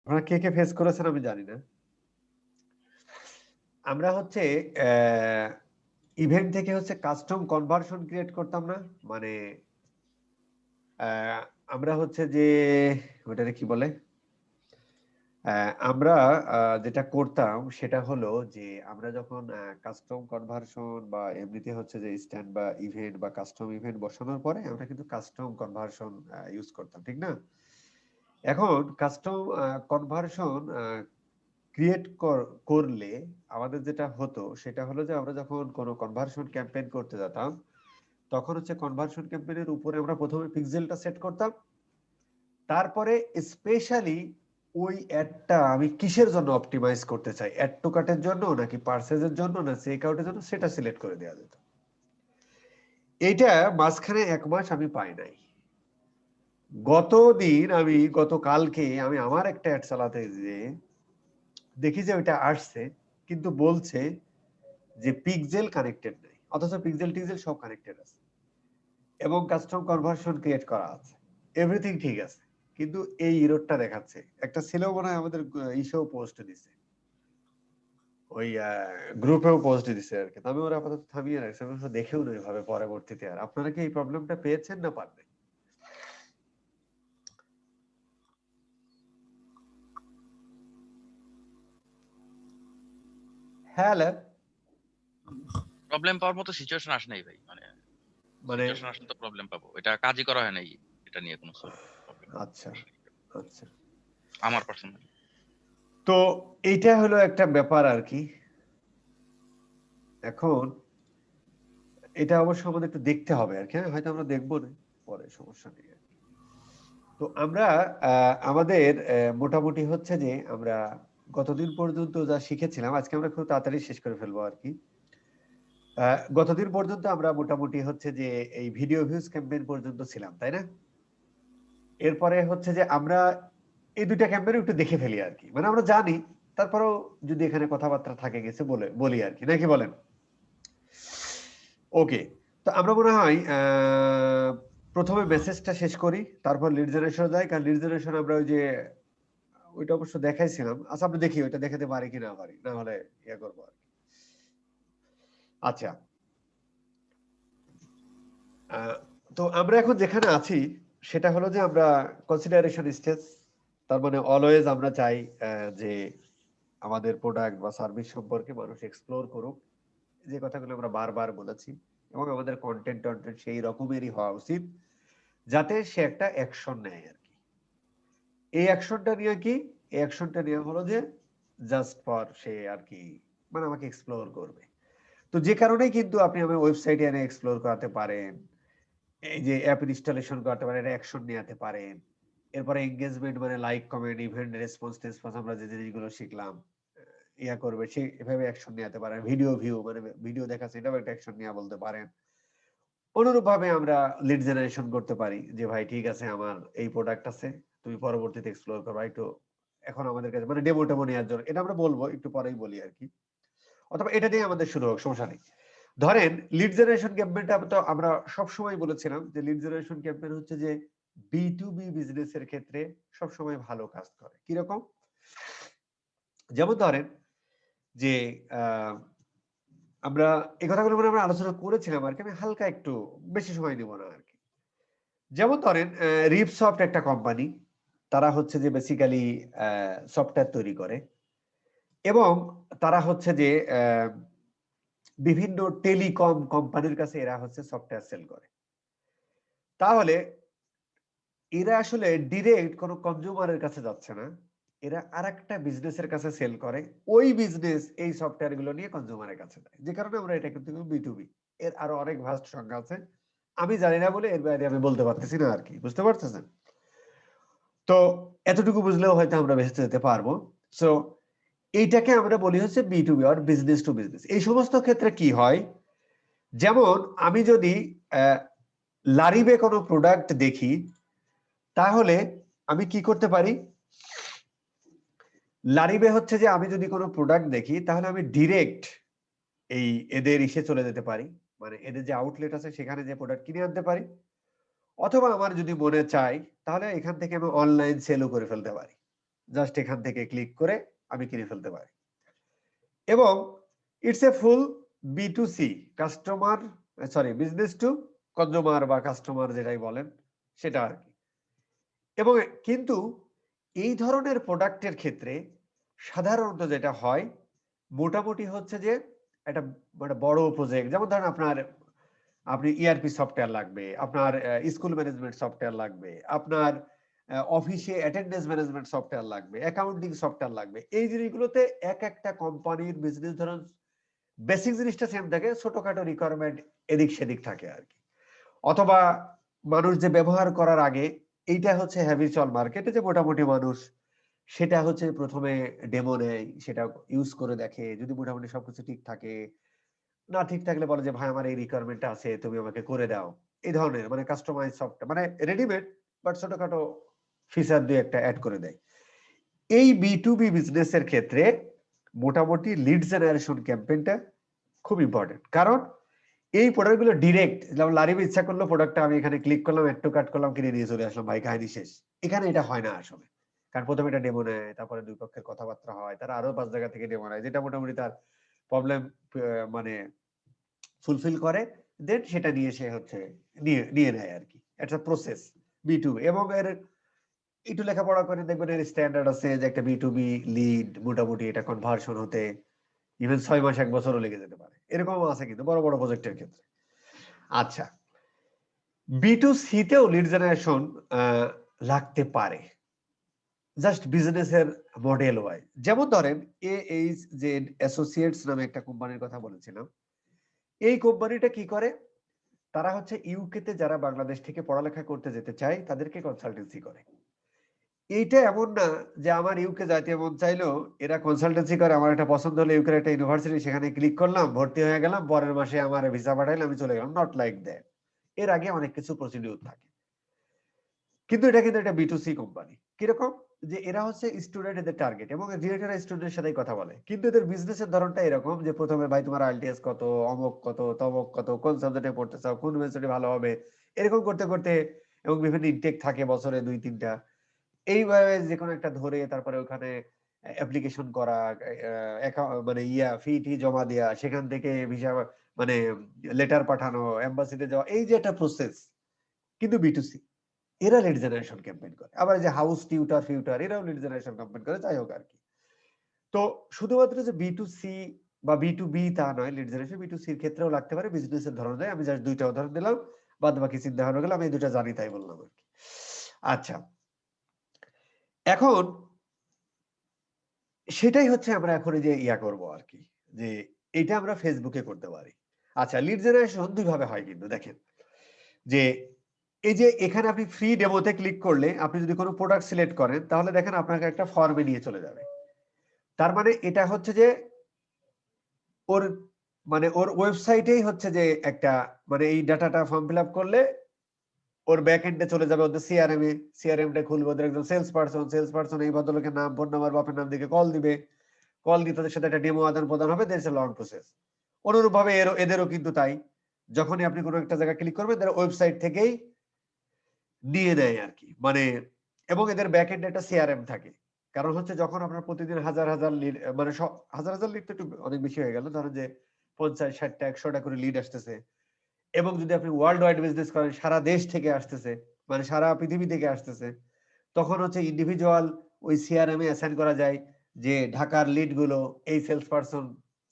আপনারা কে কে ফেস করেছেন আমি জানি না। আমরা হচ্ছে ইভেন্ট থেকে হচ্ছে কাস্টম কনভার্সন ক্রিয়েট করতাম না, মানে আমরা হচ্ছে যে ওটারে কি বলে, আমরা যেটা করতাম সেটা হলো যে আমরা যখন কাস্টম কনভার্সন বা এমনিতে হচ্ছে যে স্ট্যান্ড বা ইভেন্ট বা কাস্টম ইভেন্ট বসানোর পরে আমরা কিন্তু কাস্টম কনভার্সন ইউজ করতাম, ঠিক না? এখন কাস্টম কনভার্সন ক্রিয়েট করলে আমাদের যেটা হতো সেটা হলো যে আমরা যখন কোনো কনভার্সন ক্যাম্পেইন করতে যেতাম তখন হচ্ছে কনভার্সন ক্যাম্পেইনের উপরে আমরা প্রথমে পিক্সেলটা সেট করতাম, তারপরে স্পেশালি ওই অ্যাডটা আমি কিসের জন্য অপটিমাইজ করতে চাই, অ্যাড টু কার্টের জন্য নাকি পারচেজের জন্য না চেক আউটের জন্য, সেটা সিলেক্ট করে দেওয়া যেত। এইটা মাঝখানে 1 মাস আমি পাই নাই। গতকালকে আমি আমার একটা অ্যাড চালাতে যে দেখি যে ওইটা আসছে কিন্তু বলছে যে পিক্সেল কানেক্টেড নাই, অথচ পিক্সেল টিক্সেল সব কানেক্টেড আছে এবং কাস্টম কনভার্সন ক্রিয়েট করা আছে, এভরিথিং ঠিক আছে, কিন্তু এই এররটা দেখাচ্ছে। একটা ছেলেও মনে হয় আমাদের ইসেও পোস্ট দিছে, ওই গ্রুপেও পোস্ট দিছে আর কি। আমি ওরা আপাতত থামিয়ে রাখছি, আমি দেখেও নই ভাবে পরবর্তীতে। আর আপনারা কি এই প্রবলেমটা পেয়েছেন না পান নাই? হ্যালো, প্রবলেম পাওয়ার মতো সিচুয়েশন আসে নাই ভাই, মানে মানে সিচুয়েশন আসলে তো প্রবলেম পাবো, এটা কাজই করা হয় নাই, এটা নিয়ে কোনো প্রবলেম আচ্ছা আচ্ছা, আমার পার্সোনালি। তো এইটা হলো একটা ব্যাপার আর কি। এখন এটা অবশ্য আমাদের একটু দেখতে হবে আর কি, হ্যাঁ হয়তো আমরা দেখবো না পরে, সমস্যা নেই আর কি। তো আমরা আমাদের মোটামুটি হচ্ছে যে আমরা গতদিন পর্যন্ত যা শিখেছিলাম আজকে আমরা খুব তাড়াতাড়ি শেষ করে ফেলবো আর কি। গতদিন পর্যন্ত আমরা মোটামুটি হচ্ছে যে এই ভিডিও ভিউজ ক্যাম্পেইন পর্যন্ত ছিলাম, তাই না? এরপরে হচ্ছে যে আমরা এই দুইটা ক্যাম্পেইন একটু দেখে ফেলি আর কি, মানে আমরা জানি, তারপরেও যদি এখানে কথাবার্তা থাকে গেছে বলি আর কি, নাকি বলেন? ওকে, তো আমরা মনে হয় প্রথমে মেসেজটা শেষ করি, তারপর লিড জেনারেশন যাই, কারণ লিড জেনারেশন আমরা ওই যে ওইটা অবশ্য দেখাইছিলাম। আচ্ছা আমরা দেখি ওইটা দেখাতে পারি কি না পারি, না হলে ইয়ে করবো আর কি। আচ্ছা, তো আমরা এখন যেখানে আছি সেটা হলো যে আমরা কনসিডারেশন স্টেজ, তার মানে অলওয়েজ আমরা চাই যে আমাদের প্রোডাক্ট বা সার্ভিস সম্পর্কে মানুষ এক্সপ্লোর করুক, যে কথাগুলো আমরা বারবার বলেছি, এবং আমাদের কন্টেন্ট সেই রকমেরই হওয়া উচিত যাতে সে একটা অ্যাকশন নেয় আর কি। এই অ্যাকশনটা নিয়ে কি, এই অ্যাকশনটা নিয়ে হলো যে জাস্ট ফর সে আর কি, মানে আমাকে এক্সপ্লোর করবে। তো যে কারণেই কিন্তু আপনি আমার ওয়েবসাইটে এনে এক্সপ্লোর করাতে পারেন, এই যে অ্যাপ ইনস্টলেশন করাতে পারেন, অ্যাকশন নিতে পারেন। এরপরে এনগেজমেন্ট মানে লাইক কমেন্ট ইভেন্ট রেসপন্স টেসপন্স আমরা যে জিনিসগুলো শিখলাম ইয়া করবে, সে এভাবে অ্যাকশন নিতে পারেন। ভিডিও ভিউ মানে ভিডিও দেখা, সেটাও একটা অ্যাকশন নিয়ে বলতে পারেন। অনুরূপ ভাবে আমরা লিড জেনারেশন করতে পারি যে ভাই ঠিক আছে আমার এই প্রোডাক্ট আছে, তুমি পরবর্তীতে এক্সপ্লোর করবা একটু, এখন আমাদের কাছে মানে ডেমো টেমো নেওয়ার জন্য, এটা আমরা বলবো একটু পরেই বলি আর কি। অথবা এটা দিয়ে আমাদের শুরু হোক, সমস্যা নেই। ধরেন লিড জেনারেশন ক্যাম্পেইনটা তো আমরা সব সময় বলেছিলাম যে লিড জেনারেশন ক্যাম্পেইন হচ্ছে যে B2B বিজনেসের ক্ষেত্রে সব সময় ভালো কাজ করে। কি রকম? যেমন ধরেন যে আমরা এই কথাগুলো মানে আমরা আলোচনা করেছিলাম আর কি, আমি হালকা একটু বেশি সময় নেব না আর কি। যেমন ধরেন রিপসফট একটা কোম্পানি, তারা হচ্ছে যে বেসিক্যালি সফটওয়্যার তৈরি করে এবং তারা হচ্ছে যে বিভিন্ন টেলিকম কোম্পানির কাছে এরা হচ্ছে সফটওয়্যার সেল করে। তাহলে এরা আসলে ডিরেক্ট কোনো কনজিউমারের কাছে যাচ্ছে না, এরা আরেকটা বিজনেসের কাছে সেল করে, ওই বিজনেস এই সফটওয়্যার গুলো নিয়ে কনজিউমারের কাছে দেয়, যে কারণে আমরা এটা কিন্তু B2B। এর আরো অনেক ভাস্ট সংজ্ঞা আছে, আমি জানি না বলে এর বাইরে আমি বলতে পারতেছি না আর কি, বুঝতে পারতেছেন? তো এতটুকু বুঝলেও হয়তো আমরা বেঁচে যেতে পারবো। সো এইটাকে আমরা বলি হচ্ছে B2B R business to business. এই সমস্ত ক্ষেত্রে কি হয়, যেমন আমি যদি লারিবে কোনো প্রোডাক্ট দেখি, তাহলে আমি কি করতে পারি, লারিবে হচ্ছে যে আমি যদি কোনো প্রোডাক্ট দেখি তাহলে আমি ডিরেক্ট এই এদের ইসে চলে যেতে পারি, মানে এদের যে আউটলেট আছে সেখানে যে প্রোডাক্ট কিনে আনতে পারি, অথবা আমার যদি মনে চাই তাহলে এখান থেকে আমি অনলাইন সেলও করে ফেলতে পারি, জাস্ট এখান থেকে ক্লিক করে আমি কিনে ফেলতে পারি। এবং it's a full B2C, customer sorry business to consumer বা কাস্টমার যেটাই বলেন সেটা আর কি। এবং কিন্তু এই ধরনের প্রোডাক্টের ক্ষেত্রে সাধারণত যেটা হয় মোটামুটি হচ্ছে যে একটা মানে বড় প্রজেক্ট, যেমন ধরেন আপনি ERP সফটওয়্যার লাগবে, আপনার স্কুল ম্যানেজমেন্ট সফটওয়্যার লাগবে, আপনার অফিসে অ্যাটেন্ডেন্স ম্যানেজমেন্ট সফটওয়্যার লাগবে, অ্যাকাউন্টিং সফটওয়্যার লাগবে। এই জিনিসগুলোতে এক একটা কোম্পানির বিজনেস ধরুন বেসিক জিনিসটা সেম থাকে, ছোটখাটো রিকোয়ারমেন্ট এদিক সেদিক থাকে আর কি। অথবা মানুষ যে ব্যবহার করার আগে এইটা হচ্ছে হ্যাবিচুয়াল মার্কেটে যে মোটামুটি মানুষ সেটা হচ্ছে প্রথমে ডেমো নেয়, সেটা ইউজ করে দেখে, যদি মোটামুটি সবকিছু ঠিক থাকে, না ঠিক থাকলে বলে যে ভাই আমার এই রিকোয়ারমেন্টটা আছে তুমি আমাকে করে দাও। এই ধরনের মানে কাস্টমাইজ সফটওয়্যার মানে রেডিমেড বাট ছোটখাটো ফিচার দুই একটা অ্যাড করে দেয়। এই B2B বিজনেসের ক্ষেত্রে মোটামুটি লিড জেনারেশন ক্যাম্পেইনটা খুব ইম্পর্টেন্ট। কারণ এই প্রোডাক্টগুলো ডিরেক্ট, যেমন লারিব ইচ্ছা করলো প্রোডাক্টটা আমি এখানে ক্লিক করলাম, একটু কাট করলাম, কিনে নিয়ে চলে আসলাম, ভাই কাহিনী শেষ। এখানে এটা হয় না আসলে। কারণ প্রথমে এটা ডেমো নেয়, তারপরে দুই পক্ষের কথাবার্তা হয়, তারা আরো 5 জায়গা থেকে ডেমো নেয়, যেটা মোটামুটি তার প্রবলেম মানে ফুলফিল করে, দেন সেটা নিয়ে সে হচ্ছে নিয়ে নিয়ে নেয় আর কি। একটা প্রসেস B2B। এবং এর একটু লেখাপড়া করে দেখবেন এর স্ট্যান্ডার্ড আছে যে একটা B2B লিড মোটামুটি এটা কনভার্সন হতে ইভেন 6 মাস 1 বছরও লেগে যেতে পারে, এরকম আছে কিন্তু বড় বড় প্রজেক্টের ক্ষেত্রে। আচ্ছা, B2C তেও লিড জেনারেশন লাগতে পারে, জাস্ট বিজনেসের মডেল ওয়াইজ। যেমন ধরেন AHZ অ্যাসোসিয়েটস নামে একটা কোম্পানির কথা বলেছিলাম। এই কোম্পানিটা কি করে, তারা হচ্ছে ইউকে তে যারা বাংলাদেশ থেকে পড়ালেখা করতে যেতে চায় তাদেরকে কনসালটেন্সি করে। এইটা এমন না যে আমার ইউকে যাইতে মন চাইলো, এরা কনসালটেন্সি করে, আমার একটা পছন্দ হলো ইউকের একটা ইউনিভার্সিটি, সেখানে ক্লিক করলাম, ভর্তি হয়ে গেলাম, পরের মাসে আমার ভিসা পাঠাইলে আমি চলে গেলাম। Not like that. এর আগে অনেক কিছু প্রসিডিউর থাকে। কিন্তু এটা কিন্তু একটা B2C কোম্পানি। কিরকম, যে এরা হচ্ছে স্টুডেন্ট, এদের টার্গেট, এবং ডিরেক্টররা স্টুডেন্টের সাথেই কথা বলে। কিন্তু এদের বিজনেসের ধরনটা এরকম যে প্রথমে ভাই তোমার আইএলটিএস কত, অমক কত, তমক কত, কোন সাবজেক্টে পড়তে চাও, কোন ইউনিভার্সিটি ভালো হবে, এরকম করতে করতে, এবং বিভিন্ন ইনটেক থাকে বছরে 2-3টা, এইভাবে যে কোনো একটা ধরে তারপরে ওখানে অ্যাপ্লিকেশন করা, মানে ফি টি জমা দেওয়া, সেখান থেকে ভিসা মানে লেটার পাঠানো, এম্বাসিতে যাওয়া, এই যে একটা প্রসেস, কিন্তু B2C। এরা লিড জেনারেশন ক্যাম্পেইন করে। আবার যে হাউস টিউটার ফিউটার এরাও লিড জেনারেশন ক্যাম্পেইন করে, যাই হোক আর কি। তো শুধুমাত্র যে B2C বা B2B তা নয়, লিড জেনারেশন B2C এর ক্ষেত্রেও লাগতে পারে, বিজনেসের ধরন যায়। আমি জাস্ট দুইটা উদাহরণ দিলাম, বাদ বাকি চিন্তা ভাবনা গেল, আমি এই দুইটা জানি তাই বললাম আর কি। আচ্ছা, এখন সেটাই হচ্ছে আমরা এখন এই যে করব আর কি, যে এটা আমরা ফেসবুকে করতে পারি। আচ্ছা, লিড জেনারেশন দুই ভাবে হয় কিন্তু দেখেন, যে এই যে এখানে আপনি ফ্রি ডেমোতে ক্লিক করলে আপনি যদি কোনো প্রোডাক্ট সিলেক্ট করেন তাহলে দেখেন আপনাকে একটা ফর্মে নিয়ে চলে যাবে। তার মানে এটা হচ্ছে যে ওর মানে ওর ওয়েবসাইটেই হচ্ছে যে একটা মানে এই ডাটাটা ফর্ম ফিল আপ করলে ওর ব্যাক এন্ডে চলে যাবে, ওদের সিআরএমটা খুলবে, ওদের একজন সেলস পারসন এই ভদ্রলোকের নাম, ফোন নাম্বার, বাপের নাম দিকে কল দিবে, কল দিয়ে তাদের সাথে একটা ডেমো আদান প্রদান হবে, দ্যাটস এ লং প্রসেস। অনুরূপ ভাবে এদেরও কিন্তু তাই, যখনই আপনি কোনো একটা জায়গায় ক্লিক করবেন তারা ওয়েবসাইট থেকেই নিয়ে নেয় আর কি, মানে এবং এদের ব্যাক এন্ডে একটা সিআরএম থাকে। কারণ হচ্ছে যখন আপনার প্রতিদিন হাজার হাজার লিড, মানে হাজার হাজার লিড তো একটু অনেক বেশি হয়ে গেল, ধরেন যে 50, 60টা, 100টা করে লিড আসতেছে, এবং যদি আপনি ওয়ার্ল্ড ওয়াইড বিজনেস করেন, সারা দেশ থেকে আসতেছে, মানে সারা পৃথিবী থেকে আসতেছে, তখন হচ্ছে ইন্ডিভিজুয়াল ওই সিআরএম এ অ্যাসাইন করা যায় যে ঢাকার লিড গুলো এই সেলস পারসন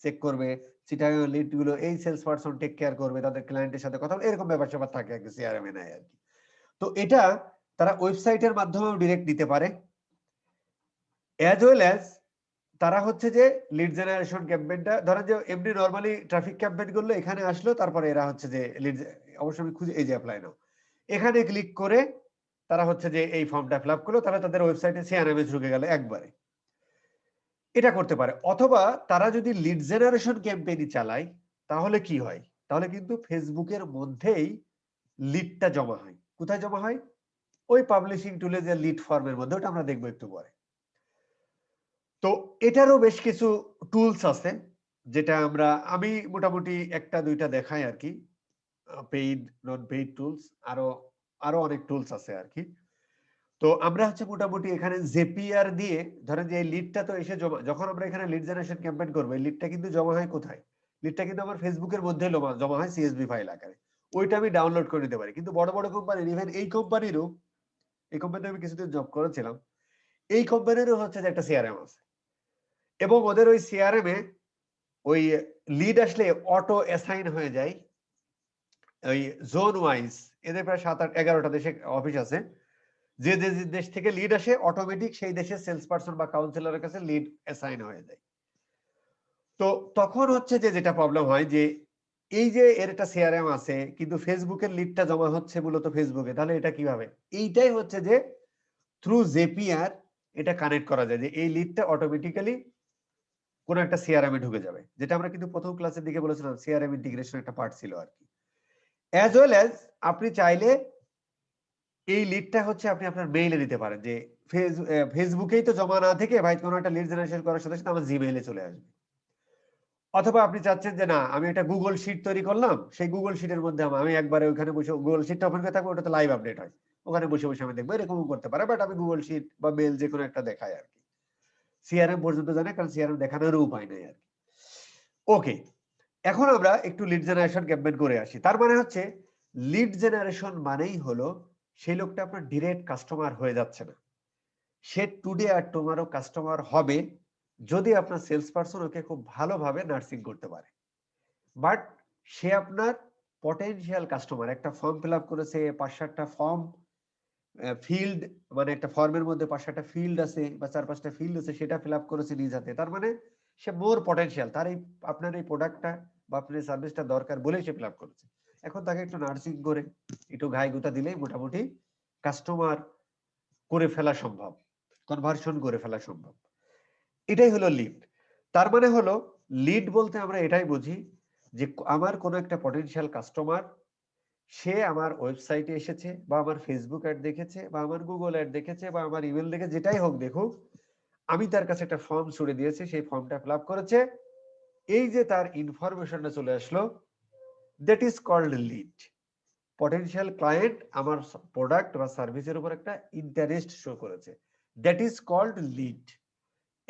চেক করবে, চিটাগাং লিড গুলো এই সেলস পারসন টেক কেয়ার করবে, তাদের ক্লায়েন্টের সাথে কথা বলে, এরকম ব্যাপার স্যাপার থাকে আর কি সিআরএম এ নেয় আর কি। তো এটা তারা ওয়েবসাইটের মাধ্যমেও ডিরেক্ট দিতে পারে, অ্যাজ ওয়েল অ্যাজ তারা হচ্ছে যে লিড জেনারেশন ক্যাম্পেইনটা, ধরেন যে এমনি নরমালি ট্রাফিক ক্যাম্পেইন করলো, এখানে আসলো, তারপরে এরা হচ্ছে যে লিড, অবশ্যই আমি খুঁজে এই যে অ্যাপ্লাই নাও, এখানে ক্লিক করে তারা হচ্ছে যে এই ফর্মটা ফিল আপ করলো, তাহলে তাদের ওয়েবসাইটে সিআরএম ঢুকে গেল একবারে। এটা করতে পারে। অথবা তারা যদি লিড জেনারেশন ক্যাম্পেইনই চালায় তাহলে কি হয়, তাহলে কিন্তু ফেসবুকের মধ্যেই লিডটা জমা হয়। কোথায় জমা হয়? ওই পাবলিশিং টুলে যে লিড ফর্মের মধ্যে, ওটা আমরা দেখবো একটু পরে। তো এটারও বেশ কিছু টুলস আছে, যেটা আমি মোটামুটি একটা দুইটা দেখাই আর কি, পেইড নন পেইড টুলস, আরো আরো অনেক টুলস আছে আর কি। তো আমরা হচ্ছে মোটামুটি এখানে জেপিআর দিয়ে ধরেন যে এই লিডটা তো এসে জমা, যখন আমরা এখানে লিড জেনারেশন ক্যাম্পেইন করবো, এই লিডটা কিন্তু জমা হয় কোথায়? লিডটা কিন্তু আমার ফেসবুকের মধ্যে জমা হয় সিএসভি ফাইল আকারে। ওইটা আমি ডাউনলোড করে নিতে পারি। কিন্তু বড় বড় কোম্পানির, ইভেন এই কোম্পানিরও, এই কোম্পানিতে আমি কিছুদিন জব করেছিলাম, এই কোম্পানিরও হচ্ছে যে একটা সিআরএম আছে, এবং ওদের ওই সিআরএম এ ওই লিড আসলে অটো অ্যাসাইন হয়ে যায় ওই জোন ওয়াইজ। এদের প্রায় 7-8-11টা দেশে অফিস আছে। যে যে যে দেশ থেকে লিড আসে অটোমেটিক সেই দেশের সেলস পারসন বা কাউন্সিলরের কাছে লিড অ্যাসাইন হয়ে যায়। তো তখন হচ্ছে যে যেটা প্রবলেম হয় যে এই যে এর একটা সিআরএম আছে কিন্তু ফেসবুকের লিডটা জমা হচ্ছে মূলত ফেসবুকে, তাহলে এটা কিভাবে? এইটাই হচ্ছে যে থ্রু জেপিআর এটা কানেক্ট করা যায় যে এই লিডটা অটোমেটিক্যালি কোন একটা সিআরএম এ ঢুকে যাবে, যেটা আমরা কিন্তু প্রথম ক্লাসের দিকে বলেছিলাম সিআরএম ইন্টিগ্রেশন একটা পার্ট ছিল আর কি। অ্যাজ ওয়েল অ্যাজ আপনি চাইলে এই লিডটা হচ্ছে আপনি আপনার মেইলে দিতে পারেন, যে ফেসবুকেই তো জমা না থেকে ভাই কোনো একটা লিড জেনারেশন করার সাথে সাথে আমার জিমেইলে চলে আসবে। অথবা আপনি চাচ্ছেন যে না আমি একটা গুগল শিট তৈরি করলাম, সেই গুগল শিটের মধ্যে আমি একবারে ওখানে বসে গুগল শিটটা ওপেন করে থাকবো, ওটাতে লাইভ আপডেট হয়, ওখানে বসে বসে আমি দেখবো, এরকমও করতে পারে। বাট আমি গুগল শিট বা মেল যে কোনো একটা দেখাই আর কি। সিআরএম পর্যন্ত জানে, কারণ সিআরএম দেখানোরও উপায় নেই আর কি। ওকে, এখন আমরা একটু লিড জেনারেশন ক্যাম্পেইন করে আসি। তার মানে হচ্ছে লিড জেনারেশন মানেই হলো সেই লোকটা আপনার ডিরেক্ট কাস্টমার হয়ে যাচ্ছে না, সে টুডে আর টুমারো কাস্টমার হবে যদি আপনার সেলস পারসন ওকে খুব ভালোভাবে নার্সিং করতে পারে। বাট সে আপনার পটেনশিয়াল কাস্টমার, একটা ফর্ম ফিল আপ করেছে 5-7টা ফর্ম ফিল্ড, মানে একটা ফর্মের মধ্যে 5-7টা ফিল্ড আছে বা 4-5টা ফিল্ড আছে, সেটা ফিল আপ করেছে নিজ হাতে, তার মানে সে মোর পটেনশিয়াল, তার এই আপনার এই প্রোডাক্টটা বা আপনার সার্ভিসটা দরকার বলেই সে ফিল আপ করেছে। এখন তাকে একটু নার্সিং করে একটু ঘাই গুতা দিলেই মোটামুটি কাস্টমার করে ফেলা সম্ভব, কনভার্সন করে ফেলা সম্ভব। এটাই হলো লিড। তার মানে হলো লিড বলতে আমরা এটাই বুঝি যে আমার কোনো একটা পটেনশিয়াল কাস্টমার, সে আমার ওয়েবসাইটে এসেছে বা আমার ফেসবুক অ্যাড দেখেছে বা আমার গুগল অ্যাড দেখেছে বা আমার ইমেল দেখে, যেটাই হোক দেখুক, আমি তার কাছে একটা ফর্ম ছুড়ে দিয়েছি, সেই ফর্মটা ফিল আপ করেছে, এই যে তার ইনফরমেশনটা চলে আসলো, that is called lead. Potential client আমার প্রোডাক্ট বা সার্ভিসের উপর একটা ইন্টারেস্ট শো করেছে, দ্যাট ইজ কল্ড লিড।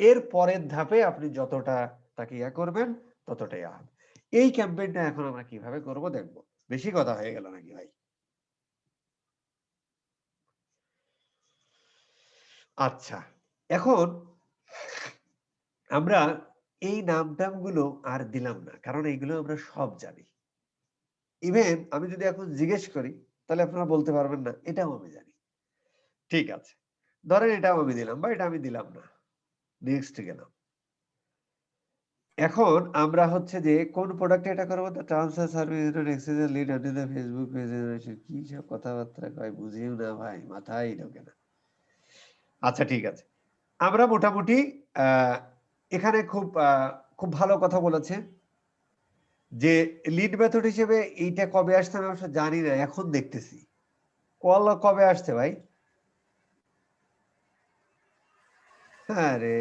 এর পরের ধাপে আপনি যতটা তাকে ইয়া করবেন ততটাই আহ। এই ক্যাম্পেইনটা এখন আমরা কিভাবে করব দেখব। বেশি কথা হয়ে গেল নাকি ভাই? আচ্ছা, এখন আমরা এই নাম-টাম গুলো আর দিলাম না, কারণ এইগুলো আমরা সব জানি। ইভেন আমি যদি এখন জিজ্ঞেস করি তাহলে আপনারা বলতে পারবেন না এটাও আমি জানি। ঠিক আছে, ধরেন এটাও আমি দিলাম বা এটা আমি দিলাম না, নেক্সট গেলাম। এখন আমরা হচ্ছে যে কোন প্রোডাক্টে এটা করবো, the terms and service exchange lead under the Facebook page generation. কি সব কথাবার্তা কয় বুঝিও না ভাই, মাথায় ঢোকে না। আচ্ছা ঠিক আছে, আমরা মোটামুটি আহ, এখানে খুব ভালো কথা বলেছে যে লিড মেথড হিসেবে এইটা কবে আসছে আমি অবশ্য জানি না, এখন দেখতেছি। কল কবে আসছে ভাই? আরে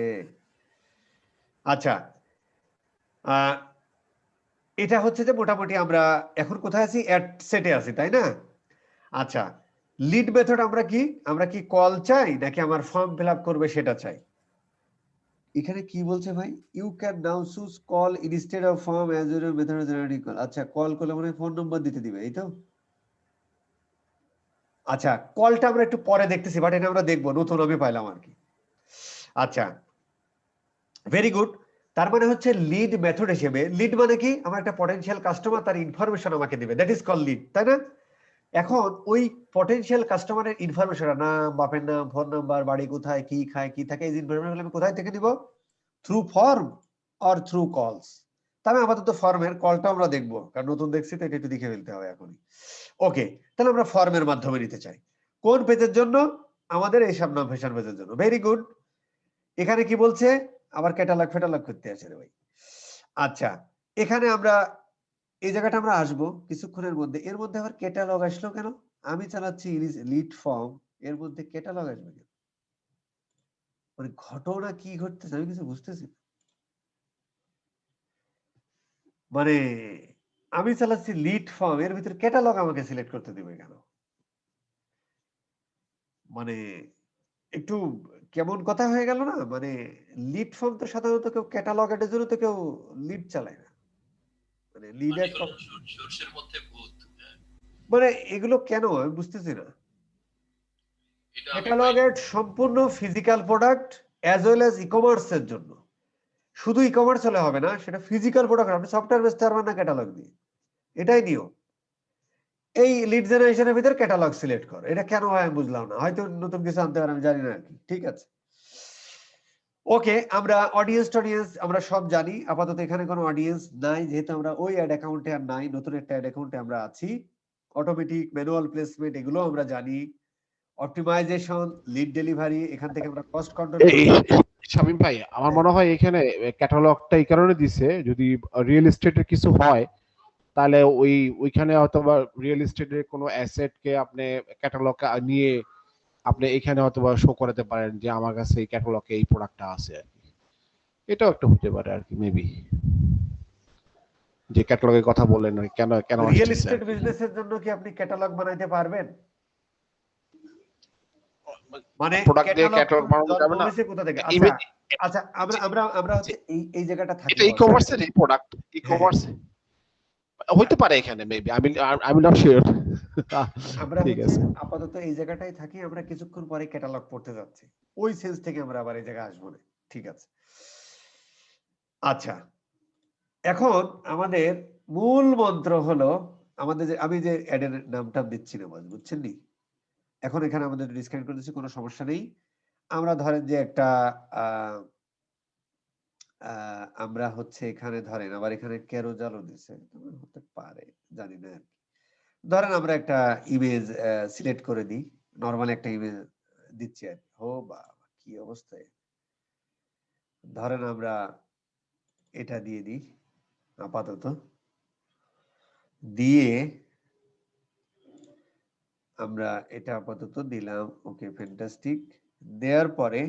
আচ্ছা, আহ, এটা হচ্ছে যে মোটামুটি আমরা এখন কোথায় আছি, অ্যাড সেটে আছি তাই না? আচ্ছা, লিড মেথড আমরা কি কল চাই নাকি আমার ফর্ম ফিল আপ করবে সেটা চাই? এখানে কি বলছে ভাই, you can now choose call instead of form as your method generating call. আচ্ছা, কল করলে মানে ফোন নম্বর দিতে দিবে, এই তো? আচ্ছা, কলটা আমরা একটু পরে দেখতেছি, বাট এটা আমরা দেখবো, নতুন আমি পাইলাম আর কি। আচ্ছা, ভেরি গুড। তার মানে হচ্ছে লিড মেথড হিসেবে, লিড মানে কি, আমার একটা পটেনশিয়াল কাস্টমার তার ইনফরমেশন আমাকে দিবে, দ্যাট ইজ কল লিড, তাই না? এখন ওই পটেনশিয়াল কাস্টমারের ইনফরমেশন, নাম, বাপের নাম, ফোন নাম্বার, বাড়ি কোথায়, কি খায়, কি থাকে, এই ইনফরমেশন আমি কোথায় থেকে দিব? থ্রু ফর্ম অর থ্রু কলস। তবে আপাতত ফর্মের, কলটা আমরা দেখবো কারণ নতুন দেখছি তো, এটা একটু দেখে ফেলতে হবে এখনই। ওকে, তাহলে আমরা ফর্মের মাধ্যমে নিতে চাই। কোন পেজের জন্য? আমাদের এই সব ফ্যাশন পেজের জন্য। Very good. এখানে কি বলছে, আবার ক্যাটালগ ফেটালগ করতে আছে রে ভাই। আচ্ছা, এখানে আমরা এই জায়গাটা আমরা আসবো কিছুক্ষণের মধ্যে। এর মধ্যে আবার ক্যাটালগ আসলো কেন? আমি চালাচ্ছি লিড ফর্ম, এর মধ্যে ক্যাটালগ আসবে কেন? মানে ঘটনা কি ঘটতেছে আমি কিছু বুঝতেছি না। মানে আমি চালাচ্ছি লিড ফর্ম, এর ভিতরে ক্যাটালগ আমাকে সিলেক্ট করতে দিবে কেন? মানে একটু কেমন কথা হয়ে গেল না, মানে লিড ফর্ম তো সাধারণত কেউ ক্যাটালগ এর জন্য তো কেউ লিড চালায় না, মানে লিড মানে এড হলো সর্ষের মধ্যে ভূত। মানে এগুলো কেন আমি বুঝতেছি না। এটা আমি ক্যাটালগ এড সম্পূর্ণ physical product as well as e commerce এর জন্য। শুধু ই কমার্স হলে হবে না, সেটা ফিজিক্যাল প্রোডাক্ট, আপনি সফটওয়্যার বেচতে পারবেন না ক্যাটালগ দিয়ে, এটাই নিয়ম। এই লিড জেনারেশনের ভিতর ক্যাটালগ সিলেক্ট কর, এটা কেন হয় আমি বুঝলাম না, হয়তো নতুন কিছু আনতে পারে আমি জানি না আর কি। ঠিক আছে, ওকে, আমরা অডিয়েন্স আমরা সব জানি। আপাতত এখানে কোনো অডিয়েন্স নাই, যেহেতু আমরা ওই অ্যাড অ্যাকাউন্টে আর নাই, নতুন একটা অ্যাড অ্যাকাউন্টে আমরা আছি। অটোমেটিক ম্যানুয়াল প্লেসমেন্ট এগুলো আমরা জানি, অপটিমাইজেশন, লিড ডেলিভারি, এখান থেকে আমরা কস্ট কন্ট্রোল এই করব। শামীম ভাই, আমার মনে হয় এখানে ক্যাটালগটা এই কারণে দিছে, যদি রিয়েল এস্টেটের কিছু হয় তাহলে ওইখানে হয়তো বা রিয়েল এস্টেটের কোনো অ্যাসেটকে আপনি ক্যাটালগ নিয়ে আপনি এখানে হয়তো বা শো করাতে পারেন যে আমার কাছে এই ক্যাটালগে এই প্রোডাক্টটা আছে আর কি। এটাও একটা হতে পারে আর কি, মেবি, যে ক্যাটালগের কথা বললেন আর কি, কেন কেন রিয়েল আসতেছে আর এস্টেট কি। বিজনেসের জন্য কি আপনি ক্যাটালগ বানাইতে পারবেন? মানে প্রোডাক্ট দিয়ে ক্যাটালগ ক্যাটালগ বানানো জন্ম যাবে না? হয়েছে কোথা থেকে? আচ্ছা ইমেজ, আচ্ছা, আমরা হচ্ছে এই জায়গাটা থাকি এটা ই বলতে। কমার্সের প্রোডাক্ট, ই হ্যাঁ, কমার্স হইতে পারে এখানে, মেবি, আমি নট শিওর। আমরা ঠিক হচ্ছে আছে, আপাতত এই জায়গাটাই থাকি, আমরা কিছুক্ষণ পরে ক্যাটালগ পড়তে যাচ্ছি, ওই সেন্স থেকে আমরা আবার এই জায়গায় আসবো না। ঠিক আছে, আচ্ছা, এখন আমাদের মূল মন্ত্র হলো, আমাদের যে আমি যে অ্যাডের নামটা দিচ্ছি না, বুঝছেন নি? এখন এখানে আমাদের ডিসকাউন্ট করে দিচ্ছি, কোনো সমস্যা নেই। আমরা ধরেন যে একটা আমরা হচ্ছে এখানে ধরেন, আবার এখানে ক্যারোজালও দিছে, হতে পারে, জানি না আর কি। ধরেন আমরা একটা ইমেজ সিলেক্ট করে দিই, নরমাল একটা ইমেজ দিচ্ছি আর কি। ও বাবা, কি অবস্থায়! ধরেন আমরা এটা দিয়ে দিই আপাতত, দিয়ে আমরা এটা আপাতত দিলাম। ওকে, ফ্যান্টাস্টিক। দেওয়ার পরে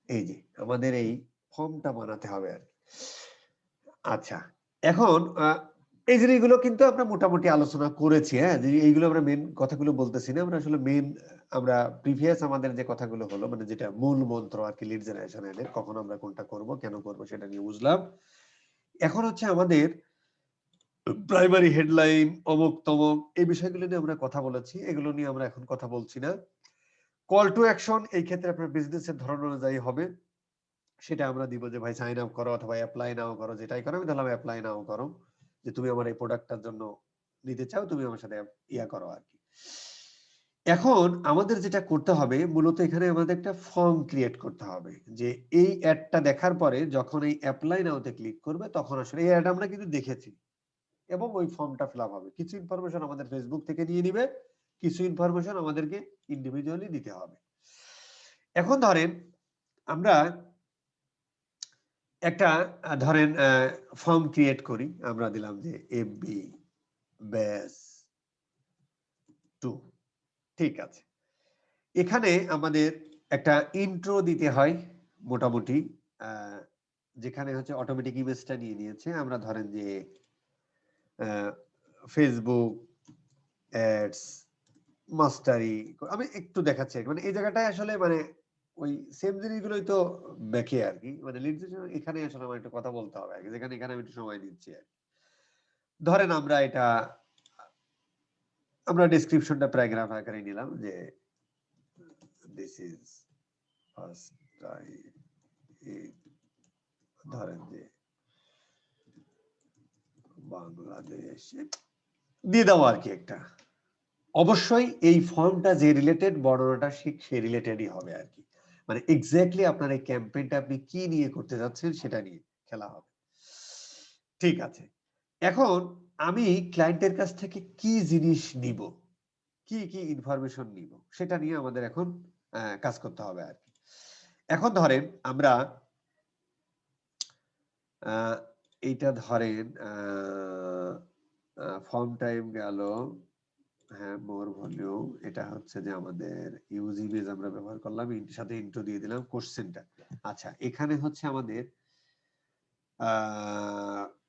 এই যে আমাদের এই ফর্মটা বানাতে হবে আর কি। আচ্ছা, এখন এই জিনিসগুলো কিন্তু আমরা মোটামুটি আলোচনা করেছি, হ্যাঁ, যে এইগুলো আমরা মেন কথাগুলো বলতেছি না, আমরা আসলে মেন আমরা প্রিভিয়াস আমাদের যে কথাগুলো হলো, মানে যেটা মূল মন্ত্র আর কি, লিড জেনারেশনের, কখন আমরা কোনটা করব, কেন করব, সেটা নিয়ে বুঝলাম। এখন হচ্ছে আমাদের প্রাইমারি হেডলাইন, অমুক তমক, এই বিষয়গুলো নিয়ে আমরা কথা বলেছি, এগুলো নিয়ে আমরা এখন কথা বলছি না। কল টু অ্যাকশন এই ক্ষেত্রে আপনার বিজনেসের ধরন অনুযায়ী হবে, সেটা আমরা দিব যে ভাই সাইন আপ করো অথবা অ্যাপ্লাই নাও করো, যেটাই করো। আমি ধরলাম অ্যাপ্লাই নাও করো, যে তুমি আমার এই প্রোডাক্টটার জন্য নিতে চাও, তুমি আমার সাথে ইয়া করো আর কি। এখন আমাদের যেটা করতে হবে মূলত, এখানে আমাদের একটা ফর্ম ক্রিয়েট করতে হবে, যে এই অ্যাডটা দেখার পরে যখন এই অ্যাপ্লাই নাওতে ক্লিক করবে, তখন আসলে এই অ্যাড আমরা কিন্তু দেখেছি, এবং ওই ফর্মটা ফিল আপ হবে। কিছু ইনফরমেশন আমাদের ফেসবুক থেকে নিয়ে নিবে, কিছু ইনফরমেশন আমাদেরকে ইন্ডিভিজুয়ালি দিতে হবে। এখন ধরেন আমরা একটা ধরেন ফর্ম ক্রিয়েট করি, আমরা দিলাম যে এফবি ব্যাস 2। ঠিক আছে, এখানে আমাদের একটা ইন্ট্রো দিতে হয় মোটামুটি, যেখানে হচ্ছে অটোমেটিক ইমেজটা নিয়ে নিয়েছে। আমরা ধরেন যে ফেসবুক অ্যাডস মাস্টারি, আমি একটু দেখাচ্ছি আর কি। মানে এই জায়গাটায় আসলে মানে ওই সেম জিনিসগুলোই তো দেখে আর কি, মানে লিড জেনারেশন এখানে আসলে আমার একটু কথা বলতে হবে আর কি, যেখানে এখানে আমি একটু সময় দিচ্ছি আর কি। ধরেন আমরা এটা আমরা ডেসক্রিপশনটা প্যারাগ্রাফ আকারে নিলাম, যে দিস ইজ ফার্স্ট টাইম, ধরেন যে বাংলাদেশে দিয়ে দাও আর কি একটা। অবশ্যই এই ফর্মটা যে রিলেটেড, বর্ণনাটা সে রিলেটেডই হবে আর কি, মানে এক্স্যাক্টলি আপনার এই ক্যাম্পেইনটা আপনি কি নিয়ে করতে যাচ্ছেন সেটা নিয়ে খেলা হবে। ঠিক আছে, এখন আমি ক্লায়েন্টের কাছ থেকে কি জিনিস নিব, কি কি ইনফরমেশন নিব, সেটা নিয়ে আমাদের এখন কাজ করতে হবে আর কি। এখন ধরেন আমরা এইটা ধরেন ফর্ম টাইম গেল, হ্যাঁ, মোর ভলিউম, এটা হচ্ছে যে আমাদের ইউজ ইমেজ আমরা ব্যবহার করলাম, সাথে ইন্ট্রো দিয়ে দিলাম কোশ্চেনটা। আচ্ছা, এখানে হচ্ছে আমাদের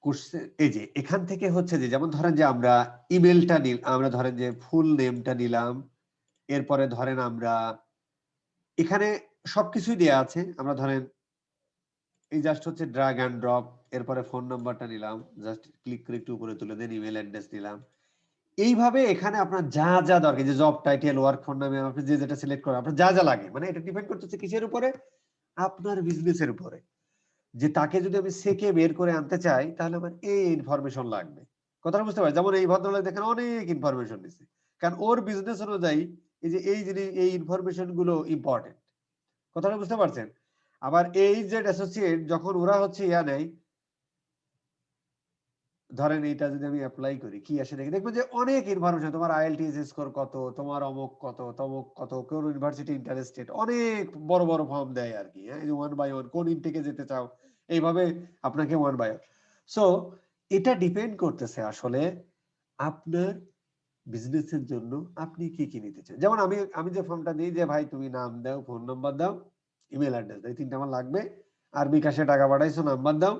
কোশ্চেন, এই যে এখান থেকে হচ্ছে যে, যেমন ধরেন যে আমরা ইমেলটা আমরা ধরেন যে ফুল নেমটা নিলাম, এরপরে ধরেন আমরা এখানে সবকিছুই দেয়া আছে, আমরা ধরেন এই জাস্ট হচ্ছে ড্রাগ অ্যান্ড ড্রপ, এরপরে ফোন নাম্বারটা নিলাম, জাস্ট ক্লিক করে একটু উপরে তুলে দেন, ইমেল অ্যাড্রেস নিলাম। এইভাবে এখানে আপনার যা যা দরকার, যে জব টাইটেল, ওয়ার্ক ফোন নামে আপনি যে যেটা সিলেক্ট করেন, আপনার যা যা লাগে, মানে এটা ডিপেন্ড করতেছে কিসের উপরে, আপনার বিজনেসের উপরে, যে তাকে যদি আমি সেকে বের করে আনতে চাই তাহলে আমার এই ইনফরমেশন লাগবে। কথাটা বুঝতে পারেন? যেমন এই ভদ্রলোক দেখেন অনেক ইনফরমেশন দিচ্ছে, কারণ ওর বিজনেস অনুযায়ী এই যে এই জিনিস, এই ইনফরমেশন গুলো ইম্পর্টেন্ট। কথাটা বুঝতে পারছেন? আবার এই যে অ্যাসোসিয়েট যখন ওরা হচ্ছে ইয়া নেয়, ধরেন এইটা যদি আমি অ্যাপ্লাই করি, কি আসে দেখি, দেখবেন যে অনেক ইনফরমেশন, তোমার আইএলটিএস স্কোর কত, তোমার অমুক কত, তমুক কত, কোন ইউনিভার্সিটি ইন্টারেস্টেড, অনেক বড় বড় ফর্ম দেয় আর কি। হ্যাঁ, ওয়ান বাই ওয়ান, কোন ইনটেকে যেতে চাও, এইভাবে আপনাকে ওয়ান বাই ওয়ান। সো এটা ডিপেন্ড করতেছে আসলে আপনার বিজনেসের জন্য আপনি কি কি নিতে চান। যেমন আমি যে ফর্মটা দিই, যে ভাই তুমি নাম দাও, ফোন নাম্বার দাও, ইমেল অ্যাড্রেস দাও, এই তিনটা আমার লাগবে, আর বিকাশে টাকা পাঠাইছো নাম্বার দাও,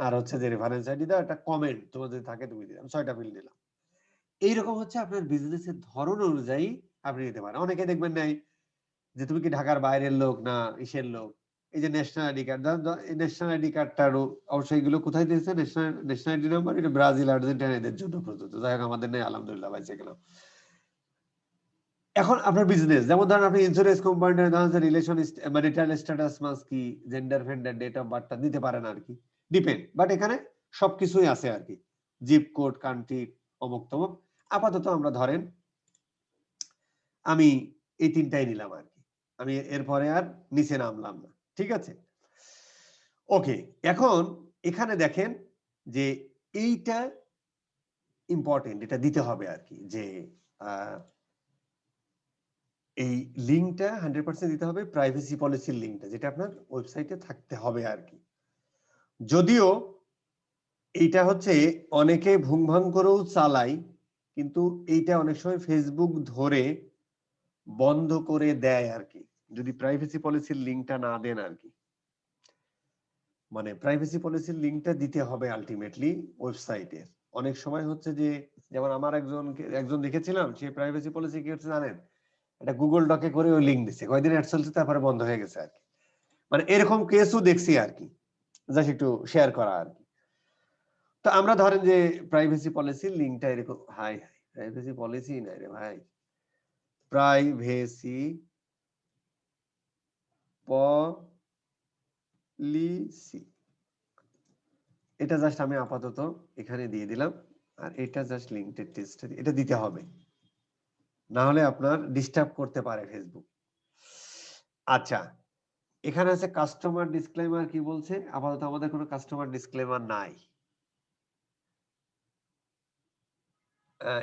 আর হচ্ছে যে রেফারেন্স আইডি দাও, একটা কমেন্ট তোমার যদি থাকে তুমি দিলাম, 6টা ফিল দিলাম। এইরকম হচ্ছে আপনার বিজনেসের ধরন অনুযায়ী আপনি নিতে পারেন। অনেকে দেখবেন নাই যে তুমি কি ঢাকার বাইরের লোক না ইসের লোক, এই যে national ID card, national ID কার্ডটারও অবশ্যই এগুলো কোথায় দিয়েছে, ন্যাশনাল আইডি নাম্বার, এটা ব্রাজিল, আর্জেন্টিনা এদের জন্য প্রযোজ্য। যাই হোক, আমাদের নেই, আলহামদুলিল্লাহ বাইসে গেলাম। এখন আপনার বিজনেস, যেমন ধরেন আপনি ইন্স্যুরেন্স কোম্পানির রিলেশন, ম্যারিটাল স্ট্যাটাস মাস কি, জেন্ডার ফেন্ডার, ডেট অফ বার্থটা দিতে পারেন আর কি, ডিপেন্ড। বাট এখানে সবকিছুই আছে আর কি, জিপ কোড, কান্ট্রি, অমুক তমুক। আপাতত আমরা ধরেন আমি এই তিনটাই নিলাম আর কি, আমি এরপরে আর নিচে নামলাম না, ঠিক আছে? ওকে, এখন এখানে দেখেন যে এইটা ইম্পর্টেন্ট, এটা দিতে হবে আর কি, যে এই লিঙ্কটা 100% দিতে হবে, প্রাইভেসি পলিসির লিঙ্কটা, যেটা আপনার ওয়েবসাইটে থাকতে হবে আর কি। যদিও এইটা হচ্ছে অনেকে ভুংভাং করেও চালায়, কিন্তু এইটা অনেক সময় ফেসবুক ধরে বন্ধ করে দেয় আর কি, যদি প্রাইভেসি পলিসির লিঙ্কটা না দেন আর কি। মানে প্রাইভেসি পলিসির লিঙ্কটা দিতে হবে আলটিমেটলি ওয়েবসাইটে। অনেক সময় হচ্ছে যে, যেমন আমার একজন দেখেছিলাম, সে প্রাইভেসি পলিসি কি হচ্ছে জানেন, এটা গুগল ডকে করে ওই লিঙ্ক দিছে, কয়দিন অ্যাড চলছে, তারপরে বন্ধ হয়ে গেছে আর কি। মানে এরকম কেসও দেখছি আর কি, জাস্ট একটু শেয়ার করা আর কি। তো আমরা ধরেন যে প্রাইভেসি পলিসির লিঙ্কটা এরকম, হাই প্রাইভেসি পলিসি নাই রে ভাই, প্রাইভেসি পলিসি, এটা জাস্ট আমি আপাতত এখানে দিয়ে দিলাম, আর এটা জাস্ট লিঙ্কড টেক্সট, এটা দিতে হবে, না হলে আপনার ডিস্টার্ব করতে পারে ফেসবুক। আচ্ছা, এখানে আছে কাস্টমার ডিসক্লেমার, কি বলছে, আপাতত আমাদের কোনো কাস্টমার ডিসক্লেমার নাই।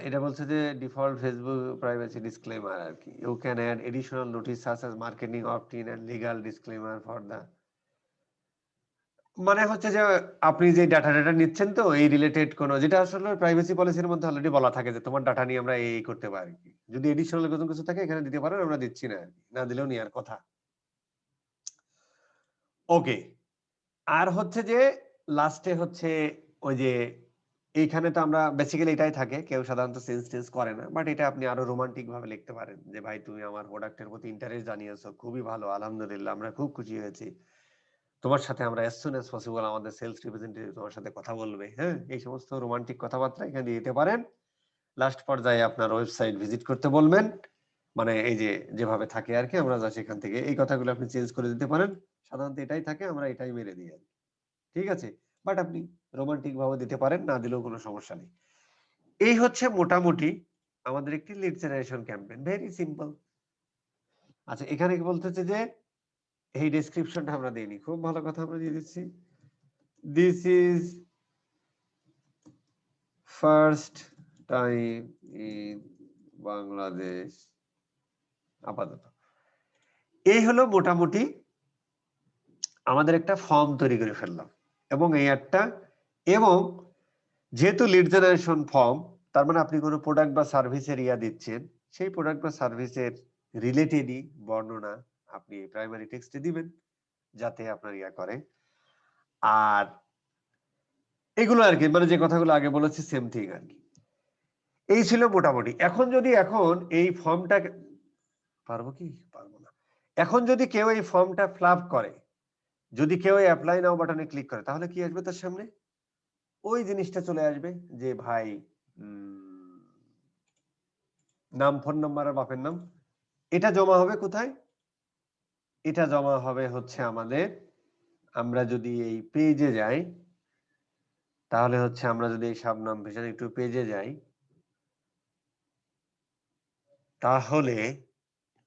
এটা বলছে যে ডিফল্ট ফেসবুক প্রাইভেসি ডিসক্লেমার আর কি, you can add additional notice such as marketing opt in and legal disclaimer for the, মানে হচ্ছে যে আপনি যে ডাটা নিচ্ছেন, তো এই রিলেটেড কোন, যেটা আসলে প্রাইভেসি পলিসির মধ্যে অলরেডি বলা থাকে যে তোমার ডাটা নিয়ে আমরা এই করতে পারি, যদি এডিশনাল কোনো কিছু থাকে এখানে দিতে পারেন, আমরা দিচ্ছি না আর কি, না দিলেও নেওয়ার কথা। ওকে, আর হচ্ছে যে লাস্টে হচ্ছে ওই যে এইখানে তো আমরা বেসিক্যালি এটাই থাকে, কেউ সাধারণত সেন্স করে না, বাট এটা আপনি আরো রোমান্টিক ভাবে লিখতে পারেন, যে ভাই তুমি আমার প্রোডাক্টের প্রতি ইন্টারেস্ট জানিয়েছো, খুবই ভালো, আলহামদুলিল্লাহ, আমরা খুব খুশি হয়েছি, তোমার সাথে আমরা as soon as possible আমাদের সেলস রিপ্রেজেন্টেটিভ তোমার সাথে কথা বলবে। হ্যাঁ, এই সমস্ত রোমান্টিক কথাবার্তা এখানে দিতে পারেন। লাস্ট পর্যায়ে আপনার ওয়েবসাইট ভিজিট করতে বলবেন, মানে এই যে যেভাবে থাকে আর কি, আমরা যা সেখান থেকে এই কথাগুলো আপনি চেঞ্জ করে দিতে পারেন। সাধারণত এটাই থাকে, আমরা এটাই মেরে দিই আর কি, ঠিক আছে? বাট আপনি রোমান্টিক ভাবে দিতে পারেন, না দিলেও কোনো সমস্যা নেই। এই হচ্ছে মোটামুটি আমাদের একটি lead generation campaign, very simple. আচ্ছা, এখানে কি বলতেছে যে এই ডেসক্রিপশনটা আমরা দেইনি, খুব ভালো কথা, আমরা দিয়ে দিচ্ছি, this is first time in Bangladesh আপাতত। এই হলো মোটামুটি আমাদের একটা ফর্ম তৈরি করে ফেললাম, এবং এই একটা, এবং যেহেতু লিড জেনারেশন ফর্ম, তার মানে আপনি কোনো প্রোডাক্ট বা সার্ভিসের ইয়া দিচ্ছেন, সেই প্রোডাক্ট বা সার্ভিসের রিলেটেডই বর্ণনা আপনি প্রাইমারি টেক্সটে দিবেন, যাতে আপনার ইয়া করে। আর এগুলো আর কি, মানে যে কথাগুলো আগে বলেছি সেম থিং আর কি। এই ছিল মোটামুটি। এখন এই ফর্মটা পারবো কি? পারবো না। এখন যদি কেউ এই ফর্মটা ফ্লাপ করে, যদি কেউ এই অ্যাপ্লাই নাও বাটনে ক্লিক করে, তাহলে কি আসবে তার সামনে? ওই জিনিসটা চলে আসবে যে ভাই নাম, ফোন নাম্বার আর বাপের নাম। এটা জমা হবে কোথায়? এটা জমা হবে হচ্ছে আমাদের, আমরা যদি এই পেজে যাই, তাহলে হচ্ছে আমরা যদি এই শাবনাম ভিশন একটু পেজে যাই, তাহলে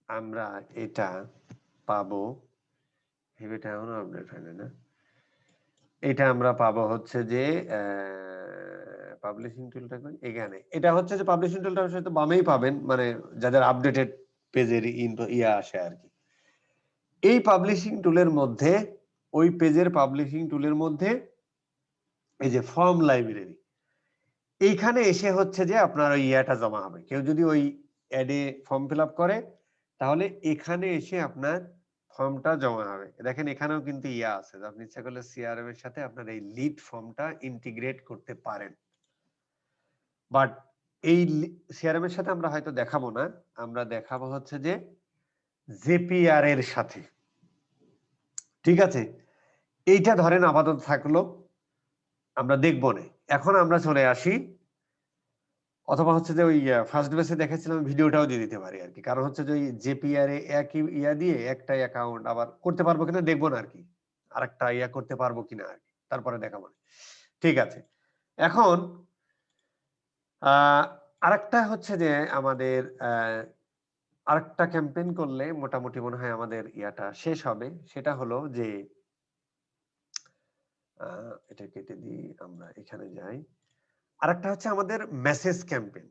আমরা এটা পাবো। এটা এখনো আপডেট হয়নি না? এটা আমরা পাবো হচ্ছে যে পাবলিশিং টুলটা এখানে। এটা হচ্ছে যে পাবলিশিং টুলটা হয়তো বামেই পাবেন, মানে যাদের আপডেটেড পেজের ইয়া আসে আর কি। এই পাবলিশিং টুলের মধ্যে, ওই পেজের পাবলিশিং টুলের মধ্যে এই যে ফর্ম লাইব্রেরি, এইখানে এসে হচ্ছে যে আপনার ওই ইয়াটা জমা হবে। কেউ যদি ওই অ্যাডে ফর্ম ফিল আপ করে, তাহলে এখানে এসে আপনার ফর্মটা জমা হবে। দেখেন এখানেও কিন্তু ইয়া আছে, আপনি ইচ্ছা করলে সিআরএম এর সাথে আপনার এই লিড ফর্মটা ইন্টিগ্রেট করতে পারেন। বাট এই সিআরএম এর সাথে আমরা হয়তো দেখাবো না, আমরা দেখাবো হচ্ছে যে জেপিআর এর সাথে। ঠিক আছে, এইটা ধরেন আপাতত থাকলো, আমরা দেখবো না। এখন আমরা চলে আসি, অথবা হচ্ছে যে ওই ফার্স্ট বেসে দেখাচ্ছিলাম ভিডিওটাও দিয়ে দিতে পারি আর কি। কারণ হচ্ছে যে ওই জেপিআর এ একই ইয়া দিয়ে একটা অ্যাকাউন্ট আবার করতে পারবো কিনা দেখবো না আর কি, আরেকটা ইয়া করতে পারবো কিনা আর কি, তারপরে দেখাবো। ঠিক আছে, এখন আরেকটা হচ্ছে যে আমাদের আরেকটা ক্যাম্পেইন করলে মোটামুটি মনে হয় আমাদের ইয়াটা শেষ হবে। সেটা হলো যে এটা কেটে দিই, আমরা এখানে যাই। আরেকটা হচ্ছে আমাদের মেসেজ ক্যাম্পেইন।